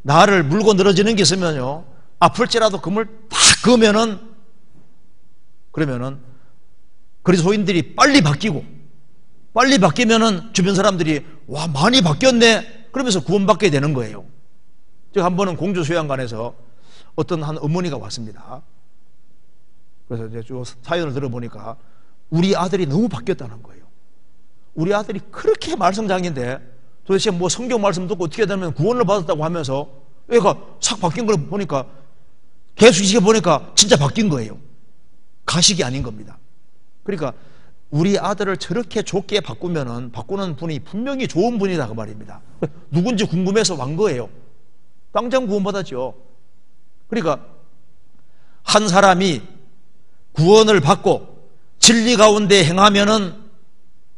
나를 물고 늘어지는 게 있으면요, 아플지라도 금을 딱 그으면은 그러면은 그리스도인들이 빨리 바뀌면은 주변 사람들이 와 많이 바뀌었네 그러면서 구원받게 되는 거예요. 제가 한 번은 공주 수양관에서 어떤 한 어머니가 왔습니다. 그래서 이제 쭉 사연을 들어보니까 우리 아들이 너무 바뀌었다는 거예요. 우리 아들이 그렇게 말썽장인데 도대체 뭐 성경 말씀 듣고 어떻게 되면 구원을 받았다고 하면서 얘가 싹 바뀐 걸 보니까 계속 지켜보니까 진짜 바뀐 거예요. 가식이 아닌 겁니다. 그러니까 우리 아들을 저렇게 좋게 바꾸는 분이 분명히 좋은 분이다 그 말입니다. 누군지 궁금해서 왔 거예요. 당장 구원받았죠. 그러니까 한 사람이 구원을 받고 진리 가운데 행하면은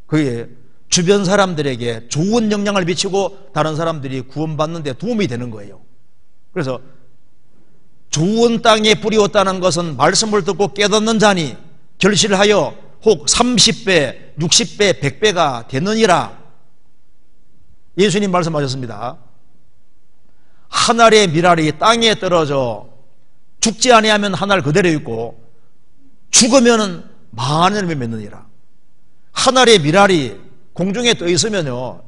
그게 주변 사람들에게 좋은 영향을 미치고 다른 사람들이 구원받는 데 도움이 되는 거예요. 그래서 좋은 땅에 뿌리었다는 것은 말씀을 듣고 깨닫는 자니 결실하여 혹 30배, 60배, 100배가 되느니라. 예수님 말씀하셨습니다. 한 알의 밀알이 땅에 떨어져 죽지 아니하면 한 알 그대로 있고 죽으면 많은 열매 맺느니라. 한 알의 밀알이 공중에 떠 있으면요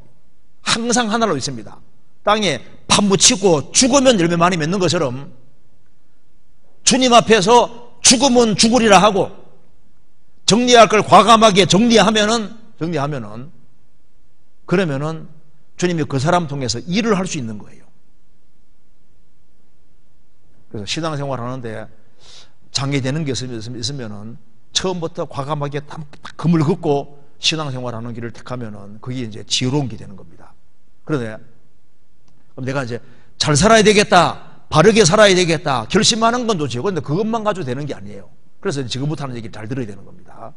항상 한 알로 있습니다. 땅에 파묻히고 죽으면 열매 많이 맺는 것처럼 주님 앞에서 죽으면 죽으리라 하고 정리할 걸 과감하게 정리하면은 그러면은 주님이 그 사람 통해서 일을 할 수 있는 거예요. 그래서 신앙생활 하는데 장애되는 게 있으면은 처음부터 과감하게 딱 금을 긋고 신앙생활 하는 길을 택하면은 그게 이제 지혜로운 게 되는 겁니다. 그런데 그럼 내가 이제 잘 살아야 되겠다, 바르게 살아야 되겠다 결심하는 건 좋죠. 그런데 그것만 가지고 되는 게 아니에요. 그래서 지금부터 하는 얘기를 잘 들어야 되는 겁니다.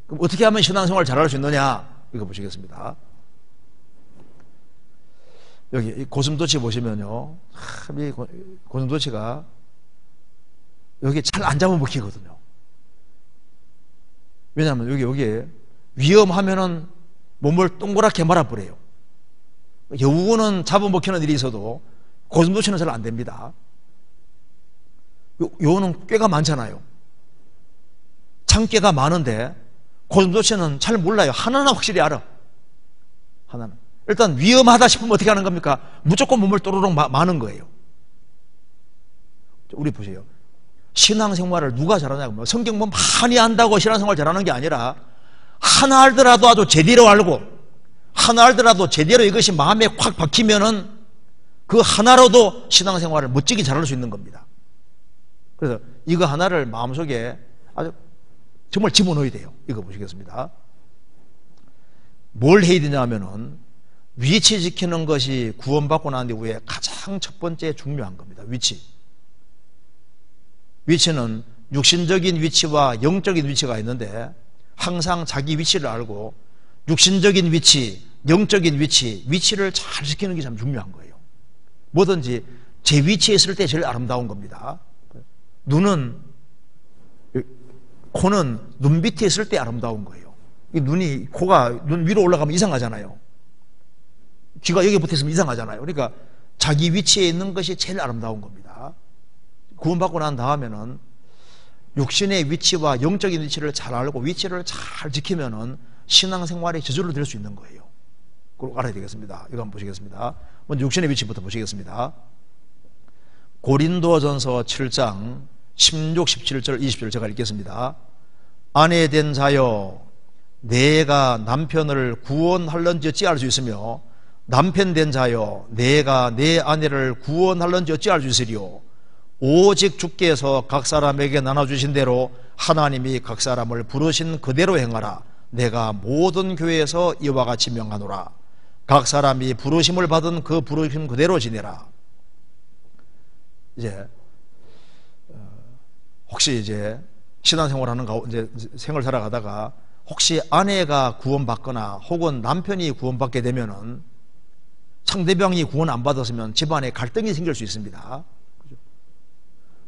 그럼 어떻게 하면 신앙생활을 잘할 수 있느냐? 이거 보시겠습니다. 여기 고슴도치 보시면요, 이 고슴도치가 여기 잘 안 잡아 먹히거든요. 왜냐하면 여기 위험하면은 몸을 동그랗게 말아버려요. 여우는 잡아 먹히는 일이 있어도 고슴도치는 잘 안 됩니다. 여우는 꾀가 많잖아요. 참깨가 많은데 고슴도치는 잘 몰라요. 하나는 확실히 알아. 하나는. 일단 위험하다 싶으면 어떻게 하는 겁니까? 무조건 몸을 또르륵 마는 거예요. 우리 보세요. 신앙생활을 누가 잘하냐고. 성경 뭐 많이 안다고 신앙생활 잘하는 게 아니라 하나 알더라도 아주 제대로 알고 하나 알더라도 제대로 이것이 마음에 확 박히면은 그 하나로도 신앙생활을 멋지게 잘할 수 있는 겁니다. 그래서 이거 하나를 마음속에 아주 정말 집어넣어야 돼요. 이거 보시겠습니다. 뭘 해야 되냐 하면은 위치 지키는 것이 구원받고 난 이후에 가장 첫 번째 중요한 겁니다. 위치는 육신적인 위치와 영적인 위치가 있는데 항상 자기 위치를 알고 육신적인 위치, 영적인 위치를 잘 지키는 게 참 중요한 거예요. 뭐든지 제 위치에 있을 때 제일 아름다운 겁니다. 코는 눈 밑에 있을 때 아름다운 거예요. 코가 눈 위로 올라가면 이상하잖아요. 귀가 여기 붙어 있으면 이상하잖아요. 그러니까 자기 위치에 있는 것이 제일 아름다운 겁니다. 구원받고 난 다음에는 육신의 위치와 영적인 위치를 잘 알고 위치를 잘 지키면은 신앙생활이 저절로 될 수 있는 거예요. 그걸 알아야 되겠습니다. 이거 한번 보시겠습니다. 먼저 육신의 위치부터 보시겠습니다. 고린도전서 7장 16, 17절, 20절 제가 읽겠습니다. 아내 된 자여 내가 남편을 구원할런지 어찌 알 수 있으며 남편 된 자여 내가 내 아내를 구원할런지 어찌 알 수 있으리요. 오직 주께서 각 사람에게 나눠주신 대로 하나님이 각 사람을 부르신 그대로 행하라. 내가 모든 교회에서 이와 같이 명하노라. 각 사람이 부르심을 받은 그 부르심 그대로 지내라. 이제 혹시 이제 신앙생활하는 이제 생을 살아가다가 혹시 아내가 구원받거나 혹은 남편이 구원받게 되면은 상대방이 구원 안 받았으면 집안에 갈등이 생길 수 있습니다.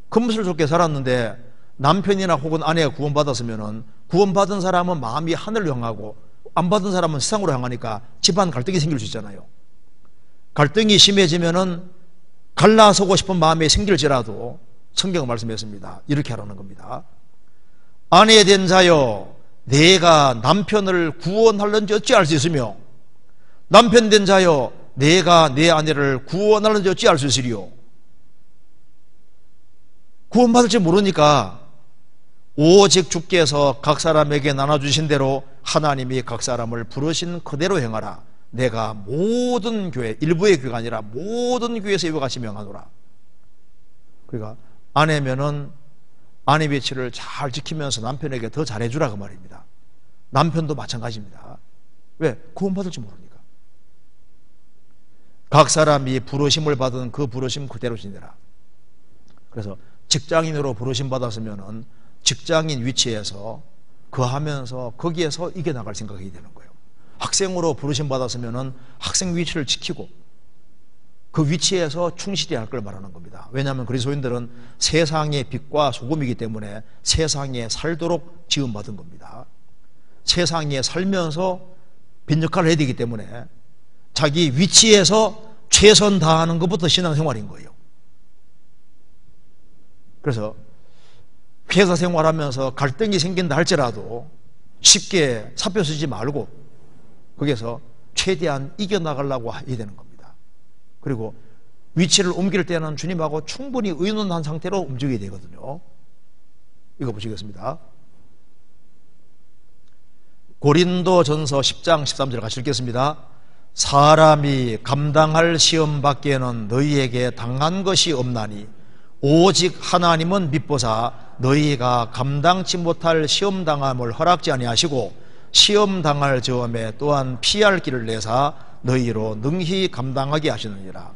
금슬 좋게 살았는데 남편이나 혹은 아내가 구원받았으면은 구원받은 사람은 마음이 하늘을 향하고 안 받은 사람은 세상으로 향하니까 집안 갈등이 생길 수 있잖아요. 갈등이 심해지면은 갈라서고 싶은 마음이 생길지라도 성경은 말씀했습니다. 이렇게 하라는 겁니다. 아내 된 자여 내가 남편을 구원할는지 어찌 알 수 있으며 남편 된 자여 내가 내 아내를 구원할는지 어찌 알 수 있으리요. 구원받을지 모르니까 오직 주께서 각 사람에게 나눠주신 대로 하나님이 각 사람을 부르신 그대로 행하라. 내가 모든 교회, 일부의 교회가 아니라 모든 교회에서 이와 같이 명하노라. 그러니까 아내면은 아내 위치를 잘 지키면서 남편에게 더 잘해주라 그 말입니다. 남편도 마찬가지입니다. 왜? 구원받을지 모르니까. 각 사람이 부르심을 받은 그 부르심 그대로 지내라. 그래서 직장인으로 부르심 받았으면은 직장인 위치에서 거하면서 거기에서 이겨나갈 생각이 되는 거예요. 학생으로 부르심 받았으면은 학생 위치를 지키고 그 위치에서 충실히 할 걸 말하는 겁니다. 왜냐하면 그리스도인들은 세상의 빛과 소금이기 때문에 세상에 살도록 지음받은 겁니다. 세상에 살면서 빛 역할을 해야 되기 때문에 자기 위치에서 최선 다하는 것부터 신앙생활인 거예요. 그래서 회사 생활하면서 갈등이 생긴다 할지라도 쉽게 사표 쓰지 말고 거기에서 최대한 이겨나가려고 해야 되는 겁니다. 그리고 위치를 옮길 때는 주님하고 충분히 의논한 상태로 움직여야 되거든요. 이거 보시겠습니다. 고린도전서 10장 13절 같이 읽겠습니다. 사람이 감당할 시험 밖에는 너희에게 당한 것이 없나니 오직 하나님은 믿보사 너희가 감당치 못할 시험 당함을 허락지 아니하시고 시험 당할 즈음에 또한 피할 길을 내사 너희로 능히 감당하게 하시느니라.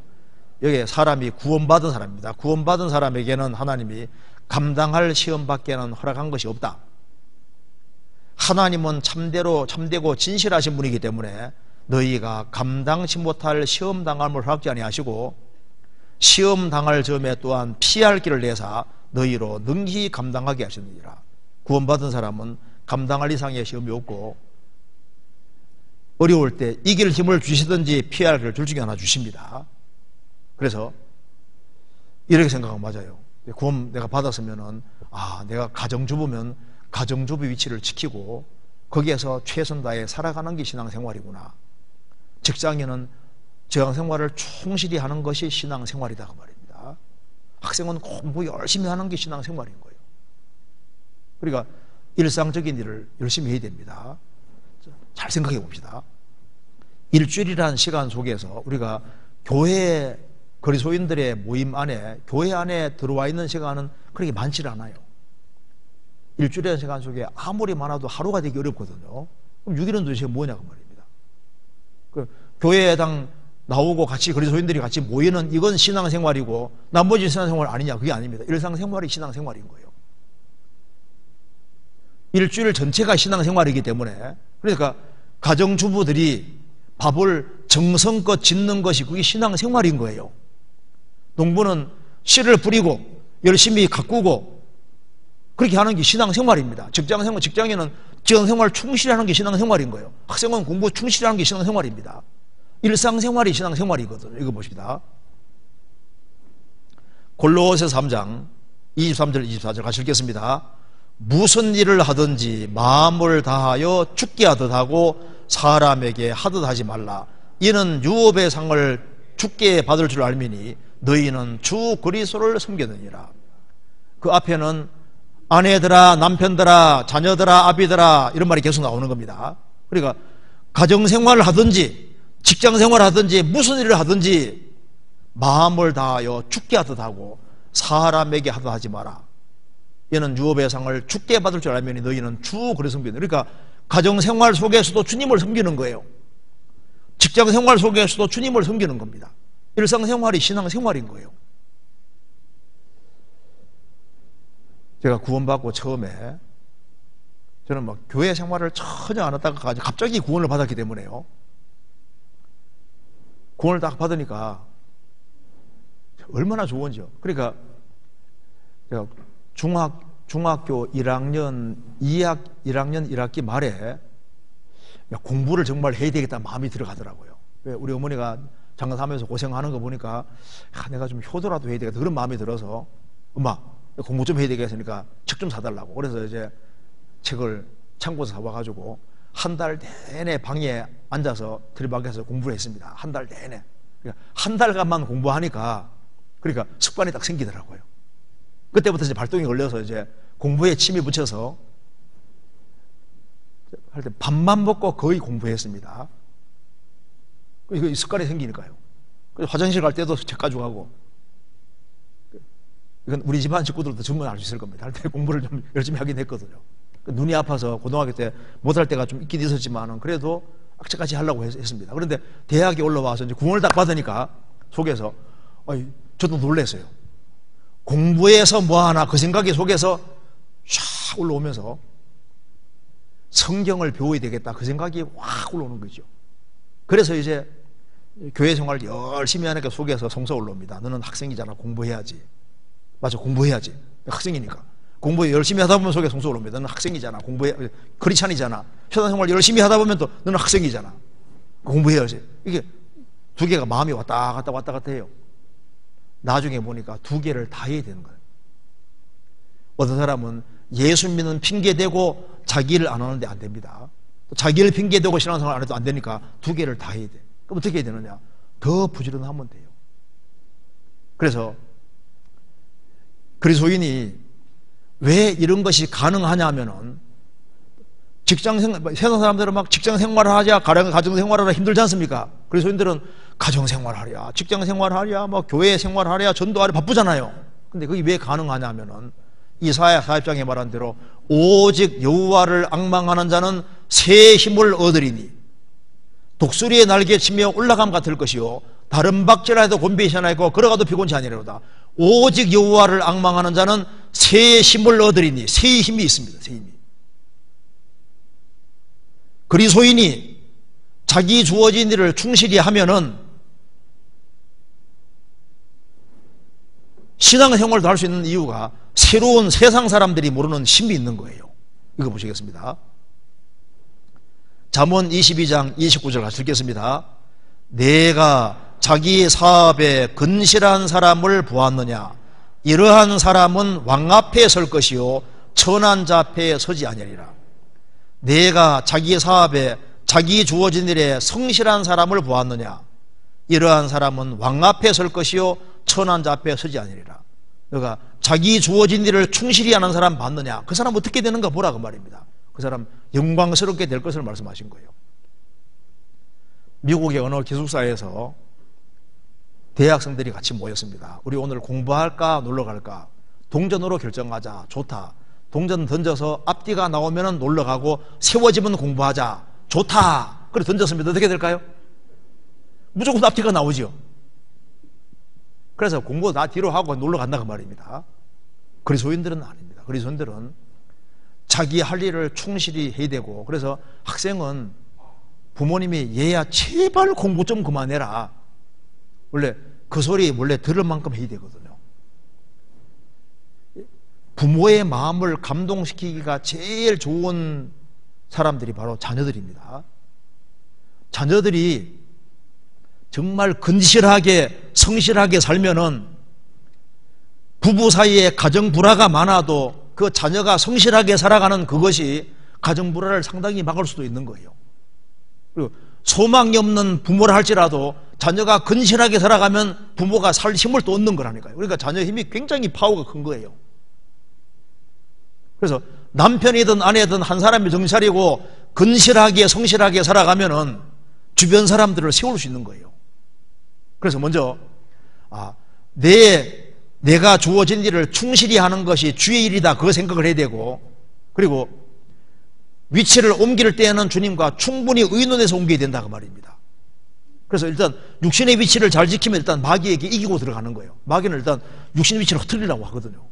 여기 사람이 구원받은 사람입니다. 구원받은 사람에게는 하나님이 감당할 시험 밖에는 허락한 것이 없다. 하나님은 참되고 진실하신 분이기 때문에 너희가 감당치 못할 시험 당함을 허락지 아니하시고 시험 당할 즈음에 또한 피할 길을 내사 너희로 능히 감당하게 하시느니라. 구원받은 사람은 감당할 이상의 시험이 없고 어려울 때 이길 힘을 주시든지 피할 길을 둘 중에 하나 주십니다. 그래서 이렇게 생각하면 맞아요. 구원 내가 받았으면은 내가 가정주부면 가정주부 위치를 지키고 거기에서 최선 다해 살아가는 게 신앙생활이구나. 직장인은 직장생활을 충실히 하는 것이 신앙생활이다 그 말입니다. 학생은 공부 열심히 하는 게 신앙생활인 거예요. 그러니까 일상적인 일을 열심히 해야 됩니다. 잘 생각해 봅시다. 일주일이라는 시간 속에서 우리가 교회 그리스도인들의 모임 안에 교회 안에 들어와 있는 시간은 그렇게 많지 않아요. 일주일이라는 시간 속에 아무리 많아도 하루가 되기 어렵거든요. 그럼 6일은 도대체 뭐냐 그 말입니다. 교회당 나오고 같이 그리스도인들이 같이 모이는 이건 신앙생활이고 나머지 신앙생활 아니냐 그게 아닙니다. 일상생활이 신앙생활인 거예요. 일주일 전체가 신앙생활이기 때문에 그러니까 가정주부들이 밥을 정성껏 짓는 것이 그게 신앙생활인 거예요. 농부는 씨를 뿌리고 열심히 가꾸고 그렇게 하는 게 신앙생활입니다. 직장인은 직장생활 충실히 하는 게 신앙생활인 거예요. 학생은 공부 충실히 하는 게 신앙생활입니다. 일상생활이 신앙생활이거든요. 이거 보십니다. 골로새서 3장 23절 24절 같이 읽겠습니다. 무슨 일을 하든지 마음을 다하여 죽게 하듯 하고 사람에게 하듯 하지 말라. 이는 유업의 상을 죽게 받을 줄 알미니 너희는 주 그리스도를 섬기느니라. 그 앞에는 아내들아, 남편들아, 자녀들아, 아비들아 이런 말이 계속 나오는 겁니다. 그러니까 가정생활을 하든지 직장생활을 하든지 무슨 일을 하든지 마음을 다하여 죽게 하듯 하고 사람에게 하듯 하지 마라. 얘는 유업의 상을 죽게 받을 줄 알면 너희는 주 그리스도를 섬기는. 그러니까 가정생활 속에서도 주님을 섬기는 거예요. 직장생활 속에서도 주님을 섬기는 겁니다. 일상생활이 신앙생활인 거예요. 제가 구원받고 처음에 저는 막 교회 생활을 전혀 안 하다가 갑자기 구원을 받았기 때문에요. 구원을 딱 받으니까 얼마나 좋은지요. 그러니까 제가 중학교 1학년 1학기 말에 공부를 정말 해야 되겠다 마음이 들어가더라고요. 우리 어머니가 장사하면서 고생하는 거 보니까 내가 좀 효도라도 해야 되겠다 그런 마음이 들어서 엄마 공부 좀 해야 되겠으니까 책 좀 사달라고. 그래서 이제 책을 창고에서 사와가지고 한 달 내내 방에 앉아서 들방에서 공부를 했습니다. 한 달 내내. 그러니까 한 달간만 공부하니까 그러니까 습관이 딱 생기더라고요. 그때부터 이제 발동이 걸려서 이제 공부에 침이 붙여서 할 때 밥만 먹고 거의 공부했습니다. 이거 습관이 생기니까요. 그래서 화장실 갈 때도 책 가져가고. 이건 우리 집안 식구들도 정말 알 수 있을 겁니다. 할 때 공부를 좀 열심히 하긴 했거든요. 눈이 아파서 고등학교 때 못할 때가 좀 있긴 있었지만은 그래도 악착같이 하려고 했습니다. 그런데 대학에 올라와서 이제 구원을 딱 받으니까 속에서 저도 놀랐어요. 공부해서 뭐하나 그 생각이 속에서 쫙 올라오면서 성경을 배워야 되겠다 그 생각이 확 올라오는 거죠. 그래서 이제 교회 생활을 열심히 하니까 속에서 성서 올라옵니다. 너는 학생이잖아. 공부해야지. 맞아, 공부해야지. 학생이니까. 공부 열심히 하다 보면 속에 성서 올라옵니다. 너는 학생이잖아. 크리스찬이잖아. 신앙생활 열심히 하다 보면 또 너는 학생이잖아. 공부해야지. 이게 두 개가 마음이 왔다 갔다 해요. 나중에 보니까 두 개를 다 해야 되는 거예요. 어떤 사람은 예수 믿는 핑계대고 자기 일 안 하는데 안 됩니다. 자기를 핑계대고 신앙생활 안 해도 안 되니까 두 개를 다 해야 돼. 그럼 어떻게 해야 되느냐? 더 부지런하면 돼요. 그래서 그리스도인이 왜 이런 것이 가능하냐면은 세상 사람들은 막 직장 생활을 하자, 가정 생활을 하라 힘들지 않습니까? 그래서 소인들은 가정 생활하랴, 직장 생활하랴, 뭐 교회 생활하랴, 전도하랴 바쁘잖아요. 근데 그게 왜 가능하냐면은 이사야 40장에 말한 대로 오직 여호와를 앙망하는 자는 새 힘을 얻으리니 독수리의 날개 치며 올라감 같을 것이요 다른 박질하여도 곤비하지 아니하고 걸어가도 피곤치 아니하리로다. 오직 여호와를 앙망하는 자는 새 힘을 얻으리니, 새 힘이 있습니다. 새 힘이. 그리스도인이 자기 주어진 일을 충실히 하면은 신앙생활도 할 수 있는 이유가 새로운 세상 사람들이 모르는 힘이 있는 거예요. 이거 보시겠습니다. 잠언 22장 29절 같이 읽겠습니다. 내가 자기 사업에 근실한 사람을 보았느냐? 이러한 사람은 왕 앞에 설 것이요 천한 자 앞에 서지 아니하리라. 내가 자기 사업에 자기 주어진 일에 성실한 사람을 보았느냐? 이러한 사람은 왕 앞에 설 것이요 천한 자 앞에 서지 아니하리라. 그러니까 자기 주어진 일을 충실히 하는 사람 봤느냐? 그 사람 어떻게 되는가 보라 그 말입니다. 그 사람 영광스럽게 될 것을 말씀하신 거예요. 미국의 어느 기숙사에서 대학생들이 같이 모였습니다. 우리 오늘 공부할까 놀러 갈까? 동전으로 결정하자. 좋다. 동전 던져서 앞뒤가 나오면 놀러 가고 세워지면 공부하자. 좋다. 그래 던졌습니다. 어떻게 될까요? 무조건 앞뒤가 나오죠. 그래서 공부 다 뒤로 하고 놀러 간다 그 말입니다. 그리스도인들은 아닙니다. 그리스도인들은 자기 할 일을 충실히 해야 되고, 그래서 학생은 부모님이 얘야 제발 공부 좀 그만해라, 원래 그 소리 원래 들을 만큼 해야 되거든요. 부모의 마음을 감동시키기가 제일 좋은 사람들이 바로 자녀들입니다. 자녀들이 정말 근실하게 성실하게 살면은 부부 사이에 가정 불화가 많아도 그 자녀가 성실하게 살아가는 그것이 가정 불화를 상당히 막을 수도 있는 거예요. 그리고 소망이 없는 부모라 할지라도 자녀가 근실하게 살아가면 부모가 살 힘을 또 얻는 거라니까요. 그러니까 자녀 힘이 굉장히 파워가 큰 거예요. 그래서 남편이든 아내든 한 사람이 정신 차리고 근실하게 성실하게 살아가면은 주변 사람들을 세울 수 있는 거예요. 그래서 먼저 내가 주어진 일을 충실히 하는 것이 주의 일이다, 그 생각을 해야 되고, 그리고 위치를 옮길 때에는 주님과 충분히 의논해서 옮겨야 된다 그 말입니다. 그래서 일단 육신의 위치를 잘 지키면 일단 마귀에게 이기고 들어가는 거예요. 마귀는 일단 육신의 위치를 흐트리려고 하거든요.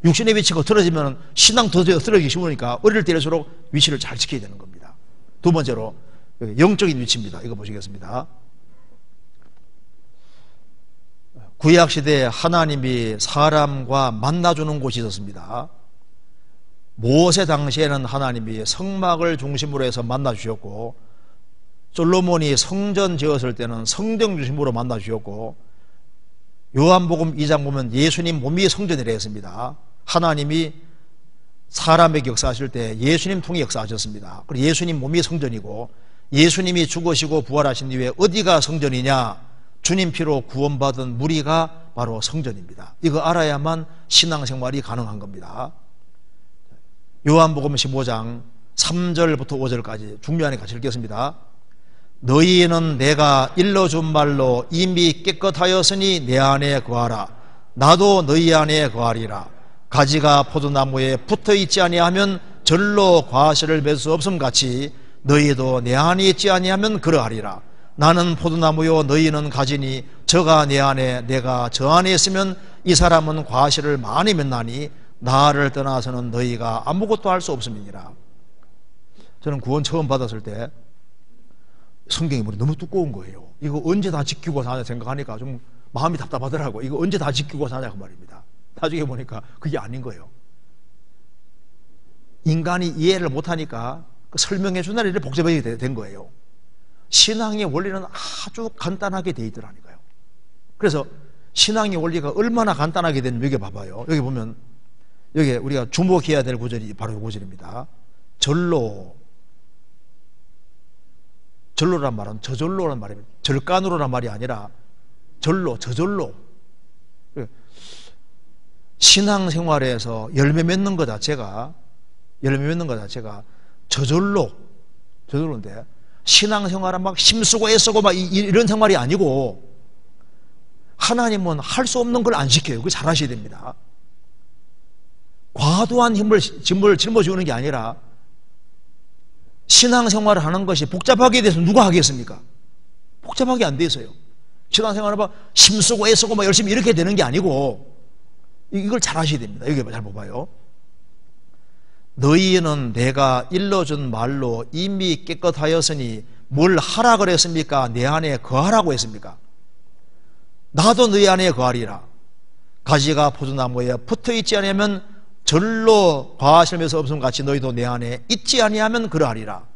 육신의 위치가 흐트러지면 신앙 더 흐트러지기 쉬우니까 어릴 때일수록 위치를 잘 지켜야 되는 겁니다. 두 번째로 영적인 위치입니다. 이거 보시겠습니다. 구약시대에 하나님이 사람과 만나주는 곳이 있었습니다. 모세 당시에는 하나님이 성막을 중심으로 해서 만나주셨고, 솔로몬이 성전 지었을 때는 성전 중심으로 만나주셨고, 요한복음 2장 보면 예수님 몸이 성전이라 했습니다. 하나님이 사람에게 역사하실 때 예수님 통해 역사하셨습니다. 그리고 예수님 몸이 성전이고, 예수님이 죽으시고 부활하신 이후에 어디가 성전이냐? 주님 피로 구원받은 무리가 바로 성전입니다. 이거 알아야만 신앙생활이 가능한 겁니다. 요한복음 15장 3절부터 5절까지 중요하게 같이 읽겠습니다. 너희는 내가 일러준 말로 이미 깨끗하였으니 내 안에 거하라. 나도 너희 안에 거하리라. 가지가 포도나무에 붙어있지 아니하면 절로 과실을 맺을 수 없음 같이 너희도 내 안에 있지 아니하면 그러하리라. 나는 포도나무요 너희는 가지니 저가 내 안에 내가 저 안에 있으면 이 사람은 과실을 많이 맺나니 나를 떠나서는 너희가 아무것도 할 수 없음이니라. 저는 구원 처음 받았을 때 성경이 너무 두꺼운 거예요. 이거 언제 다 지키고 사냐 생각하니까 좀 마음이 답답하더라고. 이거 언제 다 지키고 사냐 그 말입니다. 나중에 보니까 그게 아닌 거예요. 인간이 이해를 못하니까 설명해 주는 일이 복잡하게 된 거예요. 신앙의 원리는 아주 간단하게 돼 있더라니까요. 그래서 신앙의 원리가 얼마나 간단하게 되는지 여기 봐봐요. 여기 보면 여기 우리가 주목해야 될 구절이 바로 이 구절입니다. 절로란 말은 저절로란 말입니다. 절간으로란 말이 아니라 저절로. 신앙생활에서 열매 맺는 것 자체가 열매 맺는 것 자체가 저절로인데 신앙생활은 막 힘쓰고 애쓰고 막 이런 생활이 아니고 하나님은 할 수 없는 걸 안 시켜요. 그거 잘 하셔야 됩니다. 과도한 힘을 짊어지는 게 아니라 신앙생활을 하는 것이 복잡하게 돼서 누가 하겠습니까? 복잡하게 안 돼서요. 신앙생활을 막 힘쓰고 애쓰고 막 열심히 이렇게 되는 게 아니고 이걸 잘 하셔야 됩니다. 여기 잘 봐봐요. 너희는 내가 일러준 말로 이미 깨끗하였으니 뭘 하라 그랬습니까? 내 안에 거하라고 했습니까? 나도 너희 안에 거하리라. 가지가 포도나무에 붙어있지 아니하면 절로 과실면서 없음같이 너희도 내 안에 있지 아니하면 그러하리라.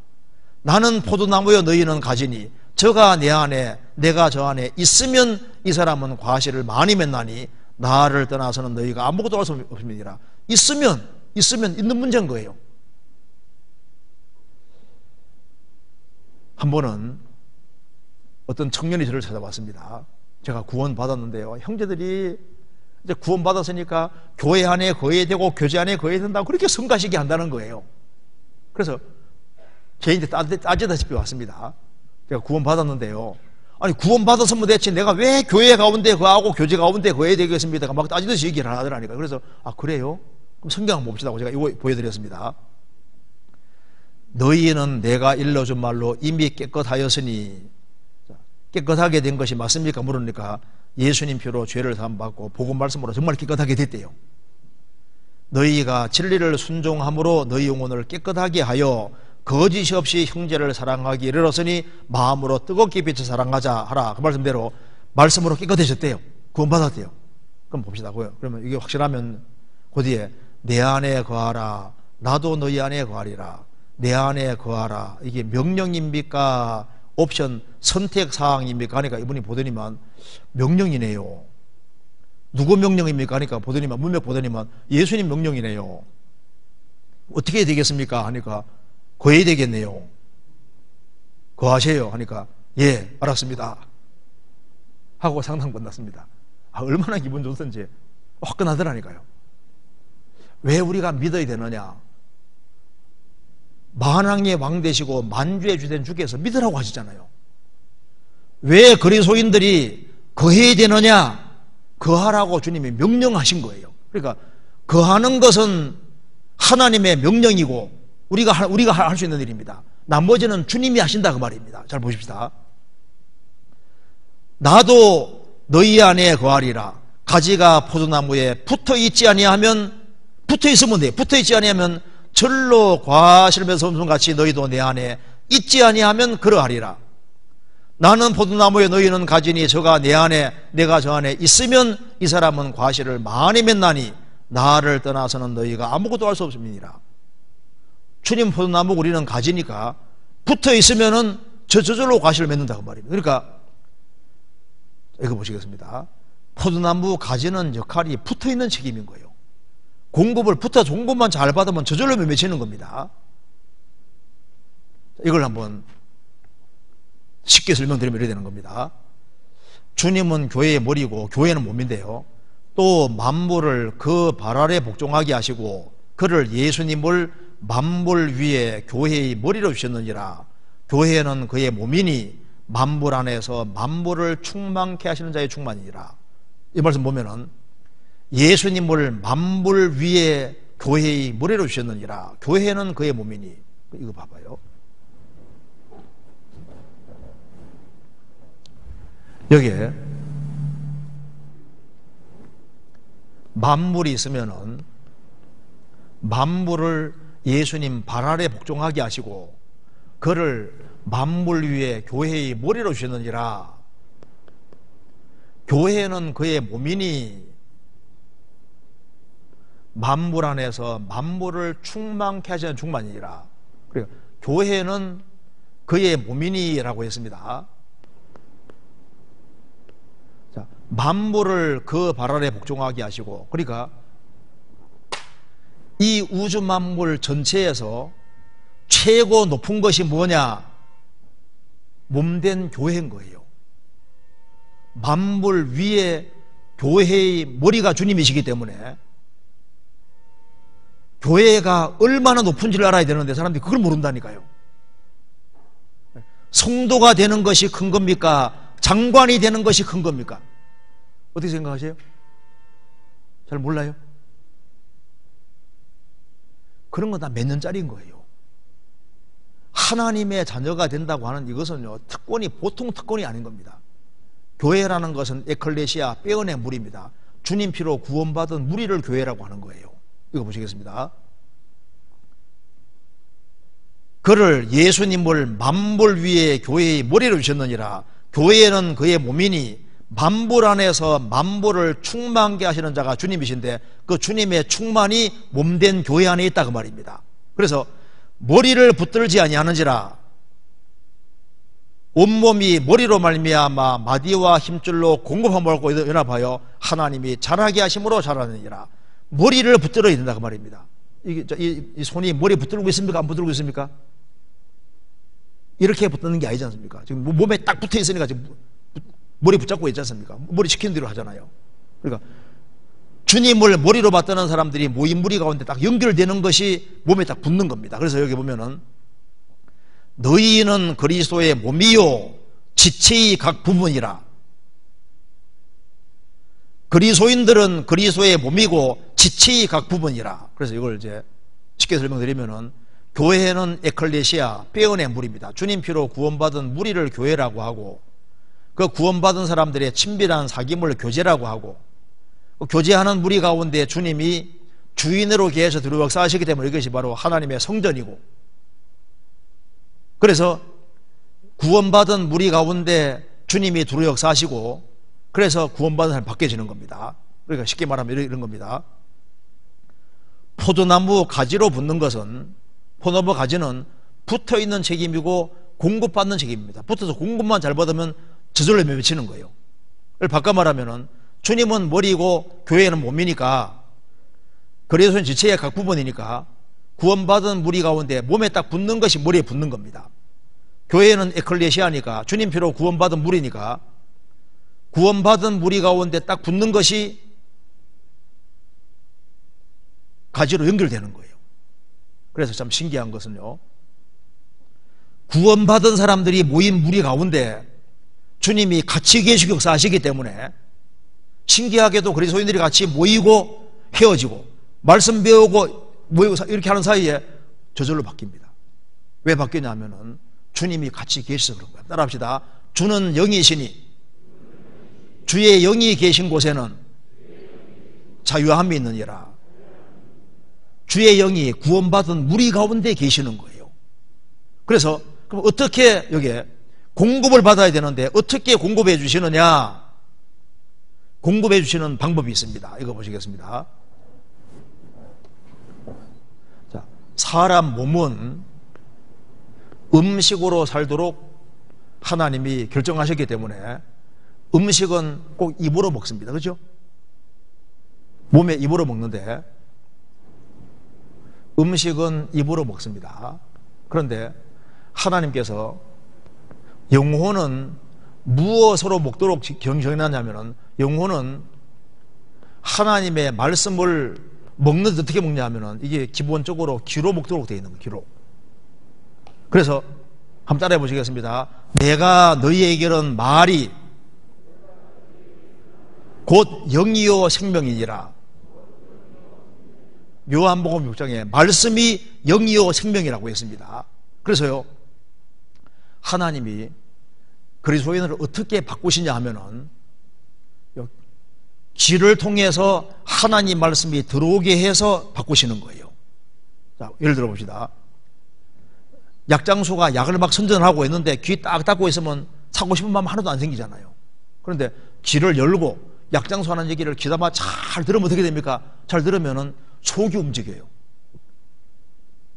나는 포도나무여 너희는 가지니 저가 내 안에 내가 저 안에 있으면 이 사람은 과실을 많이 맺나니 나를 떠나서는 너희가 아무것도 할 수 없음이니라. 있으면 있는 문제인 거예요. 한 번은 어떤 청년이 저를 찾아왔습니다. 제가 구원 받았는데요, 형제들이 이제 구원 받았으니까 교회 안에 거해야 되고 교제 안에 거해야 된다고 그렇게 성가시게 한다는 거예요. 그래서 제인데 따지다시피 왔습니다. 제가 구원 받았는데요, 아니 구원 받았으면 대체 내가 왜 교회 가운데 거하고 교제 가운데 거해야 되겠습니까? 막 따지듯이 얘기를 하더라니까. 그래서 그래요? 그럼 성경 한번 봅시다. 제가 이거 보여드렸습니다. 너희는 내가 일러준 말로 이미 깨끗하였으니, 깨끗하게 된 것이 맞습니까? 물으니까 예수님 피로 죄를 사함받고 복음 말씀으로 정말 깨끗하게 됐대요. 너희가 진리를 순종함으로 너희 영혼을 깨끗하게 하여 거짓이 없이 형제를 사랑하기 이르렀으니 마음으로 뜨겁게 비춰 사랑하자 하라. 그 말씀대로 말씀으로 깨끗해졌대요. 구원받았대요. 그럼 봅시다. 그러면 이게 확실하면 그 뒤에 내 안에 거하라. 나도 너희 안에 거하리라. 내 안에 거하라. 이게 명령입니까? 옵션 선택사항입니까? 하니까 이분이 보더니만 명령이네요. 누구 명령입니까? 하니까 보더니만 문맥 보더니만 예수님 명령이네요. 어떻게 해야 되겠습니까? 하니까 거해야 되겠네요. 거하세요. 하니까 예 알았습니다 하고 상담 끝났습니다. 얼마나 기분 좋던지 화끈하더라니까요. 왜 우리가 믿어야 되느냐? 만왕의 왕 되시고 만주의 주된 주께서 믿으라고 하시잖아요. 왜 그리스도인들이 거해야 되느냐? 거하라고 주님이 명령하신 거예요. 그러니까 거하는 것은 하나님의 명령이고 우리가 할 수 있는 일입니다. 나머지는 주님이 하신다 그 말입니다. 잘 보십시다. 나도 너희 안에 거하리라. 가지가 포도나무에 붙어있지 아니하면, 붙어있으면 돼. 붙어있지 아니하면 절로 과실면서 섬같이 너희도 내 안에 있지 아니하면 그러하리라. 나는 포도나무에 너희는 가지니 저가 내 안에 내가 저 안에 있으면 이 사람은 과실을 많이 맺나니 나를 떠나서는 너희가 아무것도 할 수 없음이니라. 주님 포도나무 우리는 가지니까 붙어있으면은 저절로 과실을 맺는다 그 말입니다. 그러니까 이거 보시겠습니다. 포도나무 가지는 역할이 붙어있는 책임인 거예요. 공급을 좋은 것만 잘 받으면 저절로 맺히는 겁니다. 이걸 한번 쉽게 설명드리면 이렇게 되는 겁니다. 주님은 교회의 머리고 교회는 몸인데요, 또 만물을 그 발 아래 복종하게 하시고 그를 예수님을 만물 위에 교회의 머리로 주셨느니라. 교회는 그의 몸이니 만물 안에서 만물을 충만케 하시는 자의 충만이니라. 이 말씀 보면은 예수님을 만물 위에 교회의 머리로 주셨느니라. 교회는 그의 몸이니. 이거 봐봐요. 여기에 만물이 있으면은 만물을 예수님 발 아래 복종하게 하시고 그를 만물 위에 교회의 머리로 주셨느니라. 교회는 그의 몸이니 만물 안에서 만물을 충만케 하시는 충만이니라. 그러니까 교회는 그의 몸이니라고 했습니다. 자, 만물을 그 발 아래 복종하게 하시고, 그러니까 이 우주 만물 전체에서 최고 높은 것이 뭐냐? 몸된 교회인 거예요. 만물 위에 교회의 머리가 주님이시기 때문에 교회가 얼마나 높은지를 알아야 되는데 사람들이 그걸 모른다니까요. 성도가 되는 것이 큰 겁니까? 장관이 되는 것이 큰 겁니까? 어떻게 생각하세요? 잘 몰라요? 그런 건 다 몇 년짜리인 거예요. 하나님의 자녀가 된다고 하는 이것은요, 특권이 보통 특권이 아닌 겁니다. 교회라는 것은 에클레시아, 빼어낸 무리입니다. 주님 피로 구원받은 무리를 교회라고 하는 거예요. 이거 보시겠습니다. 그를 예수님을 만볼 위에 교회의 머리를 주셨느니라. 교회는 그의 몸이니 만볼 안에서 만볼을 충만케 하시는 자가 주님이신데 그 주님의 충만이 몸된 교회 안에 있다 그 말입니다. 그래서 머리를 붙들지 아니하는지라. 온몸이 머리로 말미암아 마디와 힘줄로 공급함을 받고 연합하여 하나님이 자라게 하심으로 자라느니라. 머리를 붙들어야 된다 그 말입니다. 이 손이 머리에 붙들고 있습니까? 안 붙들고 있습니까? 이렇게 붙는 게 아니지 않습니까? 지금 몸에 딱 붙어 있으니까 지금 머리 붙잡고 있지 않습니까? 머리 시키는 대로 하잖아요. 그러니까 주님을 머리로 받드는 사람들이 모인 무리 가운데 딱 연결되는 것이 몸에 딱 붙는 겁니다. 그래서 여기 보면은 너희는 그리스도의 몸이요 지체의 각 부분이라. 그리스도인들은 그리스도의 몸이고 지체의 각 부분이라. 그래서 이걸 이제 쉽게 설명드리면은 교회는 에클레시아, 빼어낸 무리입니다. 주님 피로 구원받은 무리를 교회라고 하고 그 구원받은 사람들의 친밀한 사귐을 교제라고 하고 교제하는 무리 가운데 주님이 주인으로 계셔 들어 역사하시기 때문에 이것이 바로 하나님의 성전이고 그래서 구원받은 무리 가운데 주님이 두루 역사하시고 그래서 구원받은 사람이 바뀌어지는 겁니다. 그러니까 쉽게 말하면 이런 겁니다. 포도나무 가지로 붙는 것은 포도나무 가지는 붙어있는 책임이고 공급받는 책임입니다. 붙어서 공급만 잘 받으면 저절로 맺히는 거예요. 바꿔 말하면 주님은 머리고 교회는 몸이니까 그리스도는 지체의 각 부분이니까 구원받은 무리 가운데 몸에 딱 붙는 것이 머리에 붙는 겁니다. 교회는 에클레시아니까 주님 피로 구원받은 무리니까 구원받은 무리 가운데 딱 붙는 것이 가지로 연결되는 거예요. 그래서 참 신기한 것은요, 구원받은 사람들이 모인 무리 가운데 주님이 같이 계시고 역사하시기 때문에 신기하게도 그리스도인들이 같이 모이고 헤어지고 말씀 배우고 모이고 이렇게 하는 사이에 저절로 바뀝니다. 왜 바뀌냐면은 주님이 같이 계셔서 그런 거예요. 따라합시다. 주는 영이시니 주의 영이 계신 곳에는 자유함이 있느니라. 주의 영이 구원받은 무리 가운데 계시는 거예요. 그래서 그럼 어떻게 여기에 공급을 받아야 되는데 어떻게 공급해 주시느냐? 공급해 주시는 방법이 있습니다. 이거 보시겠습니다. 자, 사람 몸은 음식으로 살도록 하나님이 결정하셨기 때문에 음식은 꼭 입으로 먹습니다. 그렇죠? 몸에 입으로 먹는데 음식은 입으로 먹습니다. 그런데 하나님께서 영혼은 무엇으로 먹도록 정해놨냐면 영혼은 하나님의 말씀을 먹는데 어떻게 먹냐 하면 이게 기본적으로 귀로 먹도록 되어 있는 거예요. 귀로. 그래서 한번 따라해 보시겠습니다. 내가 너희에게는 말이 곧 영이요 생명이니라. 요한복음 6장에 말씀이 영이요 생명이라고 했습니다. 그래서요, 하나님이 그리스도인을 어떻게 바꾸시냐 하면은 귀를 통해서 하나님 말씀이 들어오게 해서 바꾸시는 거예요. 자, 예를 들어 봅시다. 약장수가 약을 막 선전하고 있는데 귀 딱 닫고 있으면 사고 싶은 마음 하나도 안 생기잖아요. 그런데 귀를 열고 약장수 하는 얘기를 귀담아 잘 들으면 어떻게 됩니까? 잘 들으면은 속이 움직여요.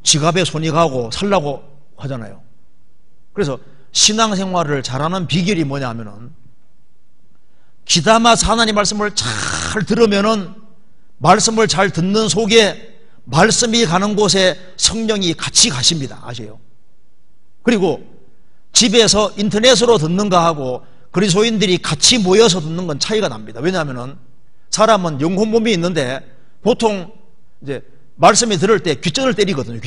지갑에 손이 가고 살라고 하잖아요. 그래서 신앙생활을 잘하는 비결이 뭐냐 하면은 귀담아서 하나님 말씀을 잘 들으면은 말씀을 잘 듣는 속에 말씀이 가는 곳에 성령이 같이 가십니다. 아세요? 그리고 집에서 인터넷으로 듣는가 하고 그리스도인들이 같이 모여서 듣는 건 차이가 납니다. 왜냐하면은 사람은 영혼 몸이 있는데 보통 이제 말씀이 들을 때 귓전을 때리거든요.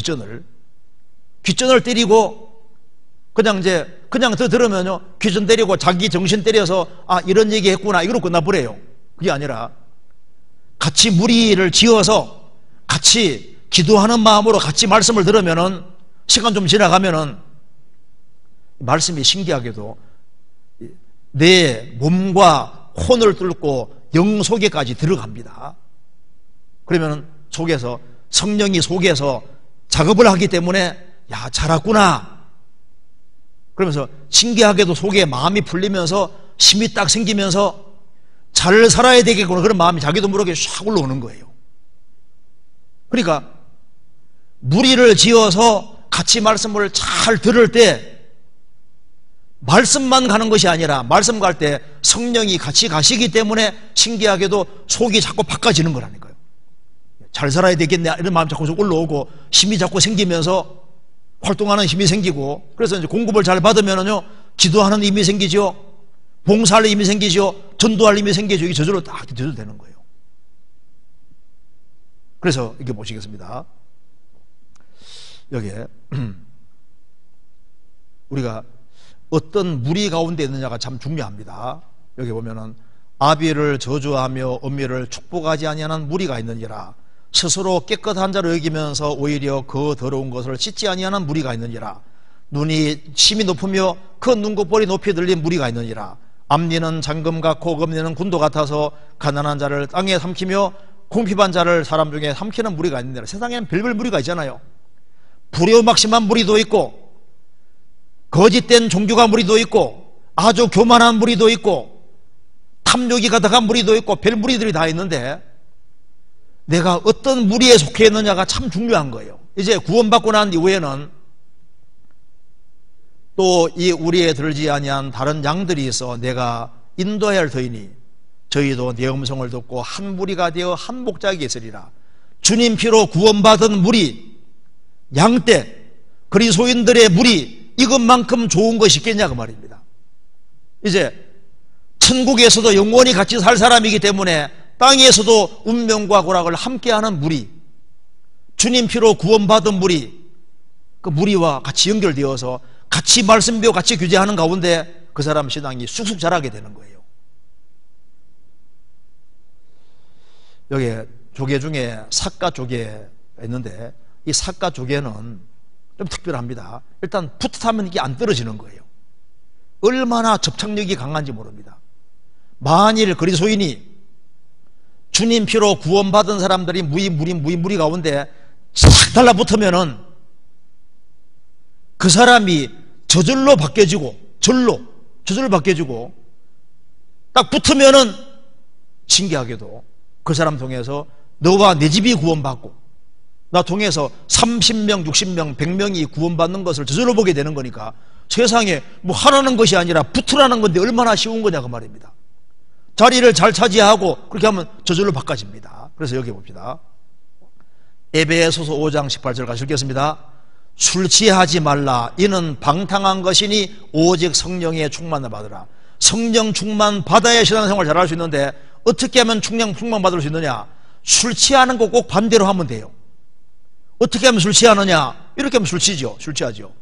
귓전을 때리고 그냥 들으면요, 귓전 때리고 자기 정신 때려서 이런 얘기 했구나 이걸로 끝나버려요. 그게 아니라 같이 무리를 지어서 같이 기도하는 마음으로 같이 말씀을 들으면은 시간 좀 지나가면은 말씀이 신기하게도 내 몸과 혼을 뚫고 영 속에까지 들어갑니다. 그러면 속에서 성령이 속에서 작업을 하기 때문에 야, 잘했구나. 그러면서 신기하게도 속에 마음이 풀리면서 힘이 딱 생기면서 잘 살아야 되겠구나. 그런 마음이 자기도 모르게 샥 올라오는 거예요. 그러니까 무리를 지어서 같이 말씀을 잘 들을 때 말씀만 가는 것이 아니라 말씀 갈 때 성령이 같이 가시기 때문에 신기하게도 속이 자꾸 바꿔지는 거라니까요. 잘 살아야 되겠네 이런 마음이 자꾸 올라오고 힘이 자꾸 생기면서 활동하는 힘이 생기고, 그래서 이제 공급을 잘 받으면은요, 기도하는 힘이 생기죠, 봉사할 힘이 생기죠, 전도할 힘이 생기죠. 이게 저절로 딱 되는 거예요. 그래서 이렇게 보시겠습니다. 여기에 우리가 어떤 무리 가운데 있느냐가 참 중요합니다. 여기 보면은 아비를 저주하며 엄미를 축복하지 아니하는 무리가 있느니라. 스스로 깨끗한 자를 여기면서 오히려 그 더러운 것을 씻지 아니하는 무리가 있느니라. 눈이 심이 높으며 그 눈곱벌이 높이 들린 무리가 있느니라. 앞니는 잠금 같고 검니는 군도 같아서 가난한 자를 땅에 삼키며 궁핍한 자를 사람 중에 삼키는 무리가 있느니라. 세상에는 별별 무리가 있잖아요. 불효막심한 무리도 있고 거짓된 종교가 무리도 있고 아주 교만한 무리도 있고 탐욕이 가득한 무리도 있고 별 무리들이 다 있는데 내가 어떤 무리에 속해 있느냐가 참 중요한 거예요. 이제 구원받고 난 이후에는 또 이 우리에 들지 아니한 다른 양들이 있어 내가 인도해야 할 터이니 저희도 내 음성을 듣고 한 무리가 되어 한 목자에게 있으리라. 주님 피로 구원받은 무리, 양떼, 그리스도인들의 무리, 이것만큼 좋은 것이 있겠냐 그 말입니다. 이제 천국에서도 영원히 같이 살 사람이기 때문에 땅에서도 운명과 고락을 함께하는 무리, 주님 피로 구원받은 무리, 그 무리와 같이 연결되어서 같이 말씀 배우고 같이 교제하는 가운데 그 사람 신앙이 쑥쑥 자라게 되는 거예요. 여기 조개 중에 삭가 조개가 있는데 이 삭가 조개는 좀 특별합니다. 일단 붙으면 이게 안 떨어지는 거예요. 얼마나 접착력이 강한지 모릅니다. 만일 그리스도인이 주님 피로 구원받은 사람들이 무리 가운데 싹 달라붙으면은 그 사람이 저절로 바뀌어지고 저절로 바뀌어지고 딱 붙으면은 신기하게도 그 사람 통해서 너와 내 집이 구원받고 나 통해서 30명, 60명, 100명이 구원받는 것을 저절로 보게 되는 거니까 세상에 뭐 하라는 것이 아니라 붙으라는 건데 얼마나 쉬운 거냐 그 말입니다. 자리를 잘 차지하고 그렇게 하면 저절로 바꿔집니다. 그래서 여기 봅시다. 에베소서 5장 18절 같이 읽겠습니다. 술 취하지 말라. 이는 방탕한 것이니 오직 성령의 충만을 받으라. 성령 충만 받아야 신앙생활 잘할 수 있는데 어떻게 하면 충만 받을 수 있느냐? 술 취하는 거 꼭 반대로 하면 돼요. 어떻게 하면 술 취하느냐? 이렇게 하면 술 취하죠.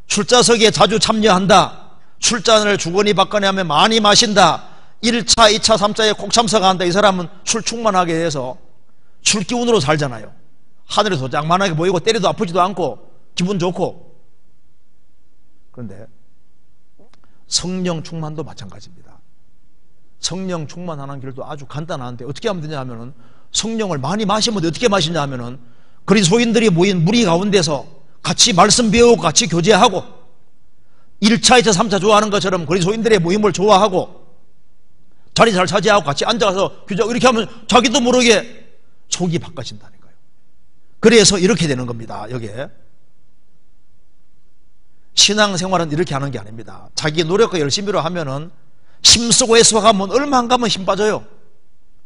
술자석에 자주 참여한다. 술잔을 주거니 받거니 하면 많이 마신다. 1차, 2차, 3차에 꼭 참석한다. 이 사람은 술 충만하게 돼서 술 기운으로 살잖아요. 하늘에서 짱만하게 보이고 때려도 아프지도 않고 기분 좋고. 그런데 성령 충만도 마찬가지입니다. 성령 충만하는 길도 아주 간단한데 어떻게 하면 되냐 하면은 성령을 많이 마시면 어떻게 마시냐 하면은 그리스도인들이 모인 무리 가운데서 같이 말씀 배우고 같이 교제하고 1차, 2차, 3차 좋아하는 것처럼 그리스도인들의 모임을 좋아하고 자리 잘 차지하고 같이 앉아서 교제하고 이렇게 하면 자기도 모르게 속이 바꿔진다니까요. 그래서 이렇게 되는 겁니다. 여기에 신앙생활은 이렇게 하는 게 아닙니다. 자기 노력과 열심히로 하면은 힘쓰고 애써 가면 얼마 안 가면 힘 빠져요.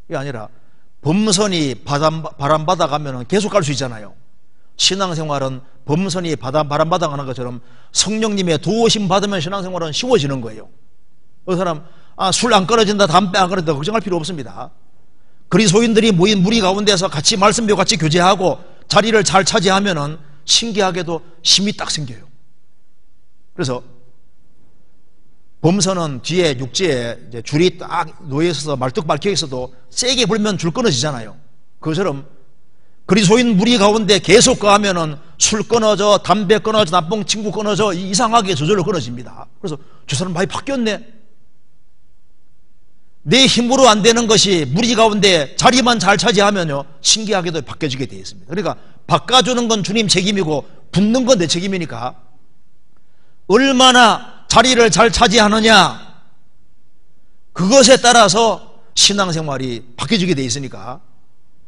이게 아니라 범선이 바람 받아가면 계속 갈 수 있잖아요. 신앙생활은 범선이 바람 받아가는 것처럼 성령님의 도우심 받으면 신앙생활은 쉬워지는 거예요. 그 사람 술 안 끊어진다, 담배 안 끊어진다 걱정할 필요 없습니다. 그리스도인들이 모인 무리 가운데서 같이 말씀 배우고 같이 교제하고 자리를 잘 차지하면은 신기하게도 힘이 딱 생겨요. 그래서 범선은 뒤에 육지에 이제 줄이 딱 놓여 있어서 말뚝 박혀 있어도 세게 불면 줄 끊어지잖아요. 그것처럼 그리스도인 무리 가운데 계속 가하면은 술 끊어져, 담배 끊어져, 나쁜 친구 끊어져, 이상하게 저절로 끊어집니다. 그래서 저 사람 많이 바뀌었네. 내 힘으로 안 되는 것이 무리 가운데 자리만 잘 차지하면요 신기하게도 바뀌어지게 되어 있습니다. 그러니까 바꿔주는 건 주님 책임이고 붙는 건 내 책임이니까 얼마나 자리를 잘 차지하느냐 그것에 따라서 신앙생활이 바뀌어지게 되어 있으니까.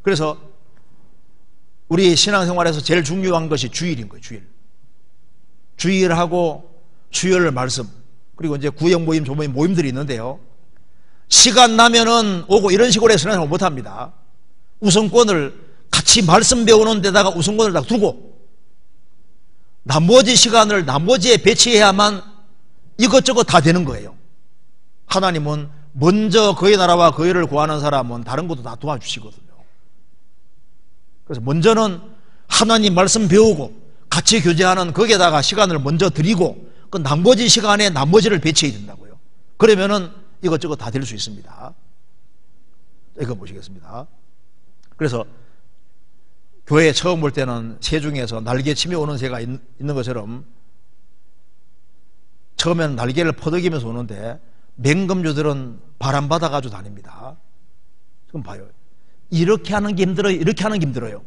그래서 우리 신앙생활에서 제일 중요한 것이 주일인 거예요. 주일하고 수요일 말씀, 그리고 이제 구역 모임, 조모임 모임들이 있는데요, 시간 나면은 오고 이런 식으로 해서 신앙생활 못합니다. 우선권을 같이 말씀 배우는 데다가 우선권을 딱 두고 나머지 시간을 나머지에 배치해야만 이것저것 다 되는 거예요. 하나님은 먼저 그의 나라와 그의 의를 구하는 사람은 다른 것도 다 도와주시거든요. 그래서 먼저는 하나님 말씀 배우고 같이 교제하는 거기에다가 시간을 먼저 드리고 그 나머지 시간에 나머지를 배치해야 된다고요. 그러면은 이것저것 다 될 수 있습니다. 이거 보시겠습니다. 그래서 교회에 처음 올 때는 새 중에서 날개 치며 오는 새가 있는 것처럼 처음에는 날개를 퍼덕이면서 오는데 맹금주들은 바람 받아가지고 다닙니다. 지금 봐요. 이렇게 하는 게 힘들어요. 이렇게 하는 게 힘들어요.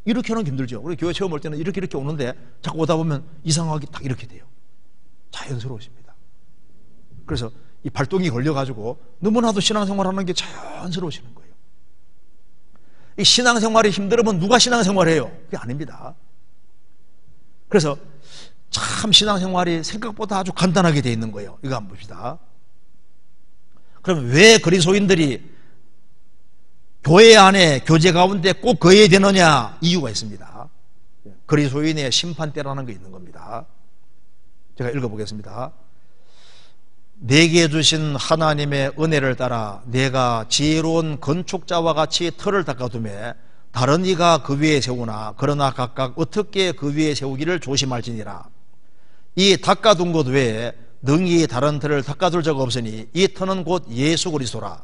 이렇게 하는 게 힘들죠. 우리 교회 처음 올 때는 이렇게 오는데 자꾸 오다 보면 이상하게 딱 이렇게 돼요. 자연스러우십니다. 그래서 이 발동이 걸려가지고 너무나도 신앙생활 하는 게 자연스러우시는 거예요. 이 신앙생활이 힘들으면 누가 신앙생활해요? 그게 아닙니다. 그래서 참 신앙생활이 생각보다 아주 간단하게 되어 있는 거예요. 이거 한번 봅시다. 그럼 왜 그리스도인들이 교회 안에 교제 가운데 꼭 거해야 되느냐? 이유가 있습니다. 그리스도인의 심판대라는 게 있는 겁니다. 제가 읽어보겠습니다. 내게 주신 하나님의 은혜를 따라 내가 지혜로운 건축자와 같이 터를 닦아두매 다른 이가 그 위에 세우나 그러나 각각 어떻게 그 위에 세우기를 조심할지니라. 이 닦아둔 것 외에 능히 다른 터를 닦아둘 적 없으니 이 터는 곧 예수 그리스도라.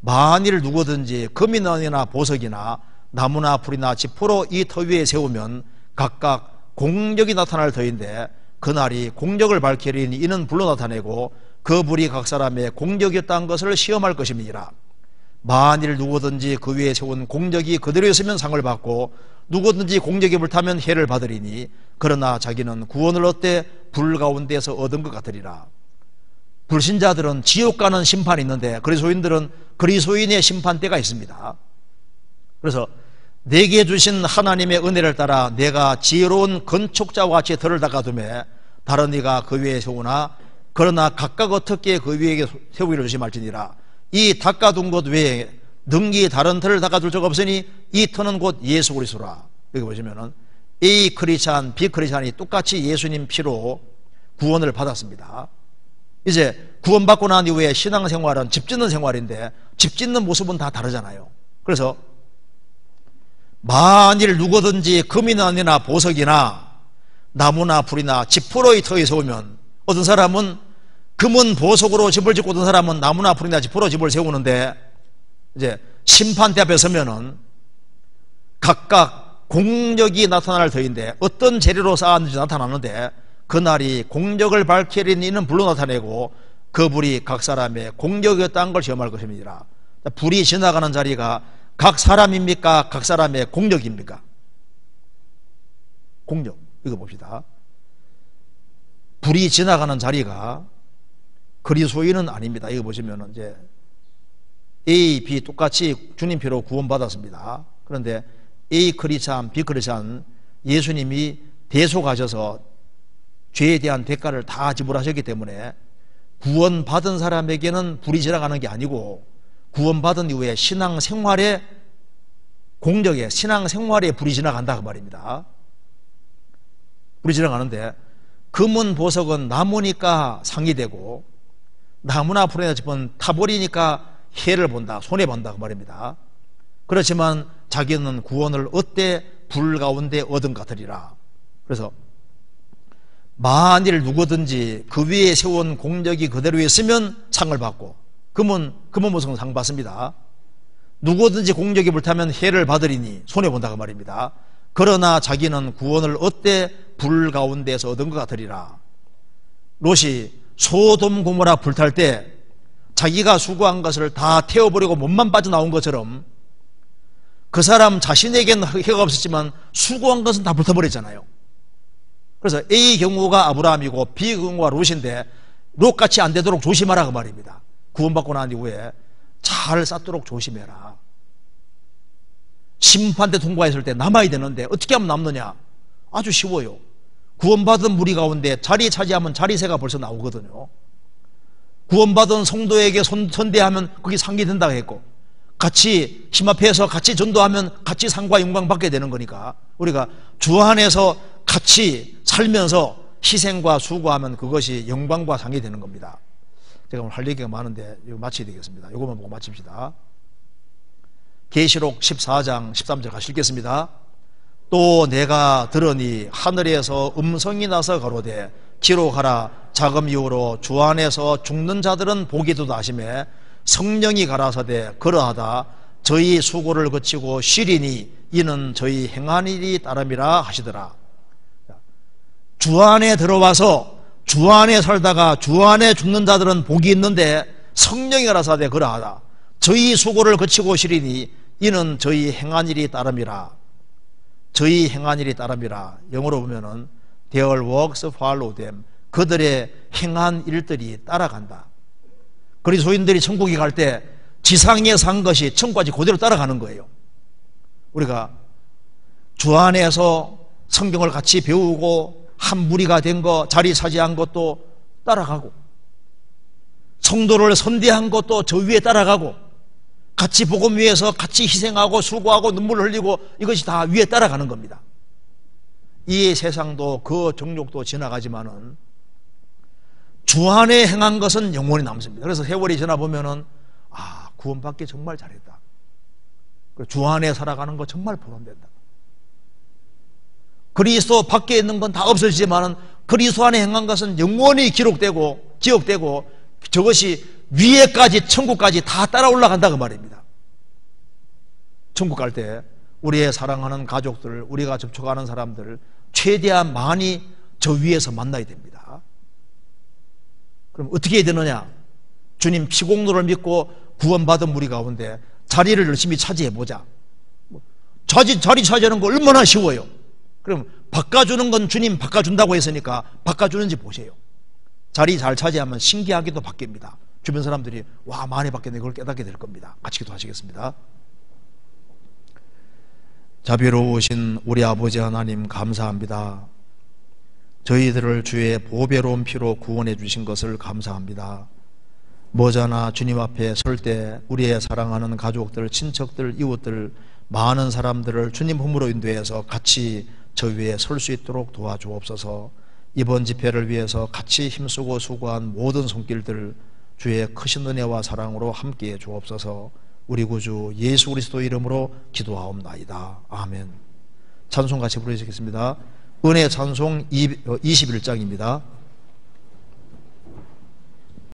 만일 누구든지 금이나 보석이나 나무나 풀이나 지포로 이 터 위에 세우면 각각 공력이 나타날 터인데 그날이 공력을 밝히리니 이는 불로 나타내고 그 불이 각 사람의 공력이었다는 것을 시험할 것임이니라. 만일 누구든지 그 위에 세운 공력이 그대로였으면 상을 받고 누구든지 공력이 불타면 해를 받으리니 그러나 자기는 구원을 얻되 불 가운데서 얻은 것 같으리라. 불신자들은 지옥 가는 심판이 있는데 그리스도인들은 그리스도인의 심판대가 있습니다. 그래서 내게 주신 하나님의 은혜를 따라 내가 지혜로운 건축자와 같이 터를 닦아두매 다른 이가 그 위에 세우나 그러나 각각 어떻게 그 위에 세우기를 조심할지니라. 이 닦아둔 것 외에 능히 다른 터를 닦아둘 적 없으니 이 터는 곧 예수 그리스도라. 여기 보시면은 A 크리스찬, B 크리스찬이 똑같이 예수님 피로 구원을 받았습니다. 이제 구원받고 난 이후에 신앙생활은 집 짓는 생활인데 집 짓는 모습은 다 다르잖아요. 그래서 만일 누구든지 금이나 보석이나 나무나 풀이나 지푸로의 터에 세우면 어떤 사람은 금은 보석으로 집을 짓고 어떤 사람은 나무나 풀이나 지푸로 집을 세우는데 이제 심판대 앞에 서면은 각각 공력이 나타날 터인데 어떤 재료로 쌓았는지 나타나는데 그날이 공력을 밝히리니 이는 불로 나타내고 그 불이 각 사람의 공력이었다는 걸 시험할 것입니다. 불이 지나가는 자리가 각 사람입니까? 각 사람의 공력입니까? 공력. 이거 봅시다. 불이 지나가는 자리가 그리스도인은 아닙니다. 이거 보시면 이제 A, B 똑같이 주님 피로 구원받았습니다. 그런데 A 크리스찬, B 크리스찬 예수님이 대속하셔서 죄에 대한 대가를 다 지불하셨기 때문에 구원받은 사람에게는 불이 지나가는 게 아니고 구원받은 이후에 신앙생활에 공력에 신앙생활에 불이 지나간다 그 말입니다. 불이 지나가는데 금은 보석은 나무니까 상이 되고 나무나 풀이나 짚은 타버리니까 해를 본다, 손해본다 그 말입니다. 그렇지만 자기는 구원을 얻되 불 가운데 얻은 같으리라. 그래서 만일 누구든지 그 위에 세운 공적이 그대로 있으면 상을 받고, 금은 무슨 상 받습니다. 누구든지 공적이 불타면 해를 받으리니 손해본다 그 말입니다. 그러나 자기는 구원을 얻되 불 가운데서 얻은 것 같으리라. 롯이 소돔 고모라 불탈 때 자기가 수고한 것을 다 태워버리고 몸만 빠져나온 것처럼 그 사람 자신에게는 해가 없었지만 수고한 것은 다 불타버렸잖아요. 그래서 A 경우가 아브라함이고 B 경우가 롯인데 롯같이 안 되도록 조심하라 그 말입니다. 구원받고 난 이후에 잘 쌓도록 조심해라. 심판대 통과했을 때 남아야 되는데 어떻게 하면 남느냐? 아주 쉬워요. 구원받은 무리 가운데 자리 차지하면 자리세가 벌써 나오거든요. 구원받은 성도에게 선대하면 그게 상이 된다고 했고, 같이 힘 앞에서 같이 전도하면 같이 상과 영광 받게 되는 거니까 우리가 주 안에서 같이 살면서 희생과 수고하면 그것이 영광과 상이 되는 겁니다. 제가 오늘 할 얘기가 많은데 이거 마쳐야 되겠습니다. 이것만 보고 마칩시다. 계시록 14장 13절 같이 읽겠습니다. 또 내가 들으니 하늘에서 음성이 나서 가로되 기록하라. 자금 이후로 주 안에서 죽는 자들은 복이도다 하시매 성령이 가라사대 그러하다. 저희 수고를 거치고 쉬리니 이는 저희 행한 일이 따름이라 하시더라. 주 안에 들어와서 주 안에 살다가 주 안에 죽는 자들은 복이 있는데 성령이 가라사대 그러하다. 저희 수고를 거치고 쉬리니 이는 저희 행한 일이 따름이라. 저희 행한 일이 따름이라. 영어로 보면은 their works follow them. 그들의 행한 일들이 따라간다. 그리스도인들이 천국에 갈 때 지상에서 한 것이 천국까지 그대로 따라가는 거예요. 우리가 주 안에서 성경을 같이 배우고 한 무리가 된 거, 자리 차지한 것도 따라가고, 성도를 선대한 것도 저 위에 따라가고, 같이 복음 위해서 같이 희생하고 수고하고 눈물 흘리고 이것이 다 위에 따라가는 겁니다. 이 세상도 그 정욕도 지나가지만은 주 안에 행한 것은 영원히 남습니다. 그래서 세월이 지나보면은 구원받기 정말 잘했다. 주 안에 살아가는 거 정말 보람된다. 그리스도 밖에 있는 건 다 없어지지만은 그리스도 안에 행한 것은 영원히 기록되고 기억되고 저것이 위에까지 천국까지 다 따라 올라간다 그 말입니다. 천국 갈 때 우리의 사랑하는 가족들, 우리가 접촉하는 사람들 최대한 많이 저 위에서 만나야 됩니다. 그럼 어떻게 해야 되느냐? 주님 피공로를 믿고 구원받은 무리 가운데 자리를 열심히 차지해보자. 자리 차지하는 거 얼마나 쉬워요. 그럼 바꿔주는 건 주님 바꿔준다고 했으니까 바꿔주는지 보세요. 자리 잘 차지하면 신기하게도 바뀝니다. 주변 사람들이 와 많이 바뀌었네 그걸 깨닫게 될 겁니다. 같이 기도하시겠습니다. 자비로우신 우리 아버지 하나님 감사합니다. 저희들을 주의 보배로운 피로 구원해 주신 것을 감사합니다. 머지않아 주님 앞에 설 때 우리의 사랑하는 가족들, 친척들, 이웃들 많은 사람들을 주님 품으로 인도해서 같이 저 위에 설 수 있도록 도와주옵소서. 이번 집회를 위해서 같이 힘쓰고 수고한 모든 손길들 주의 크신 은혜와 사랑으로 함께해 주옵소서. 우리 구주 예수 그리스도 이름으로 기도하옵나이다. 아멘. 찬송 같이 부르시겠습니다. 은혜 찬송 21장입니다.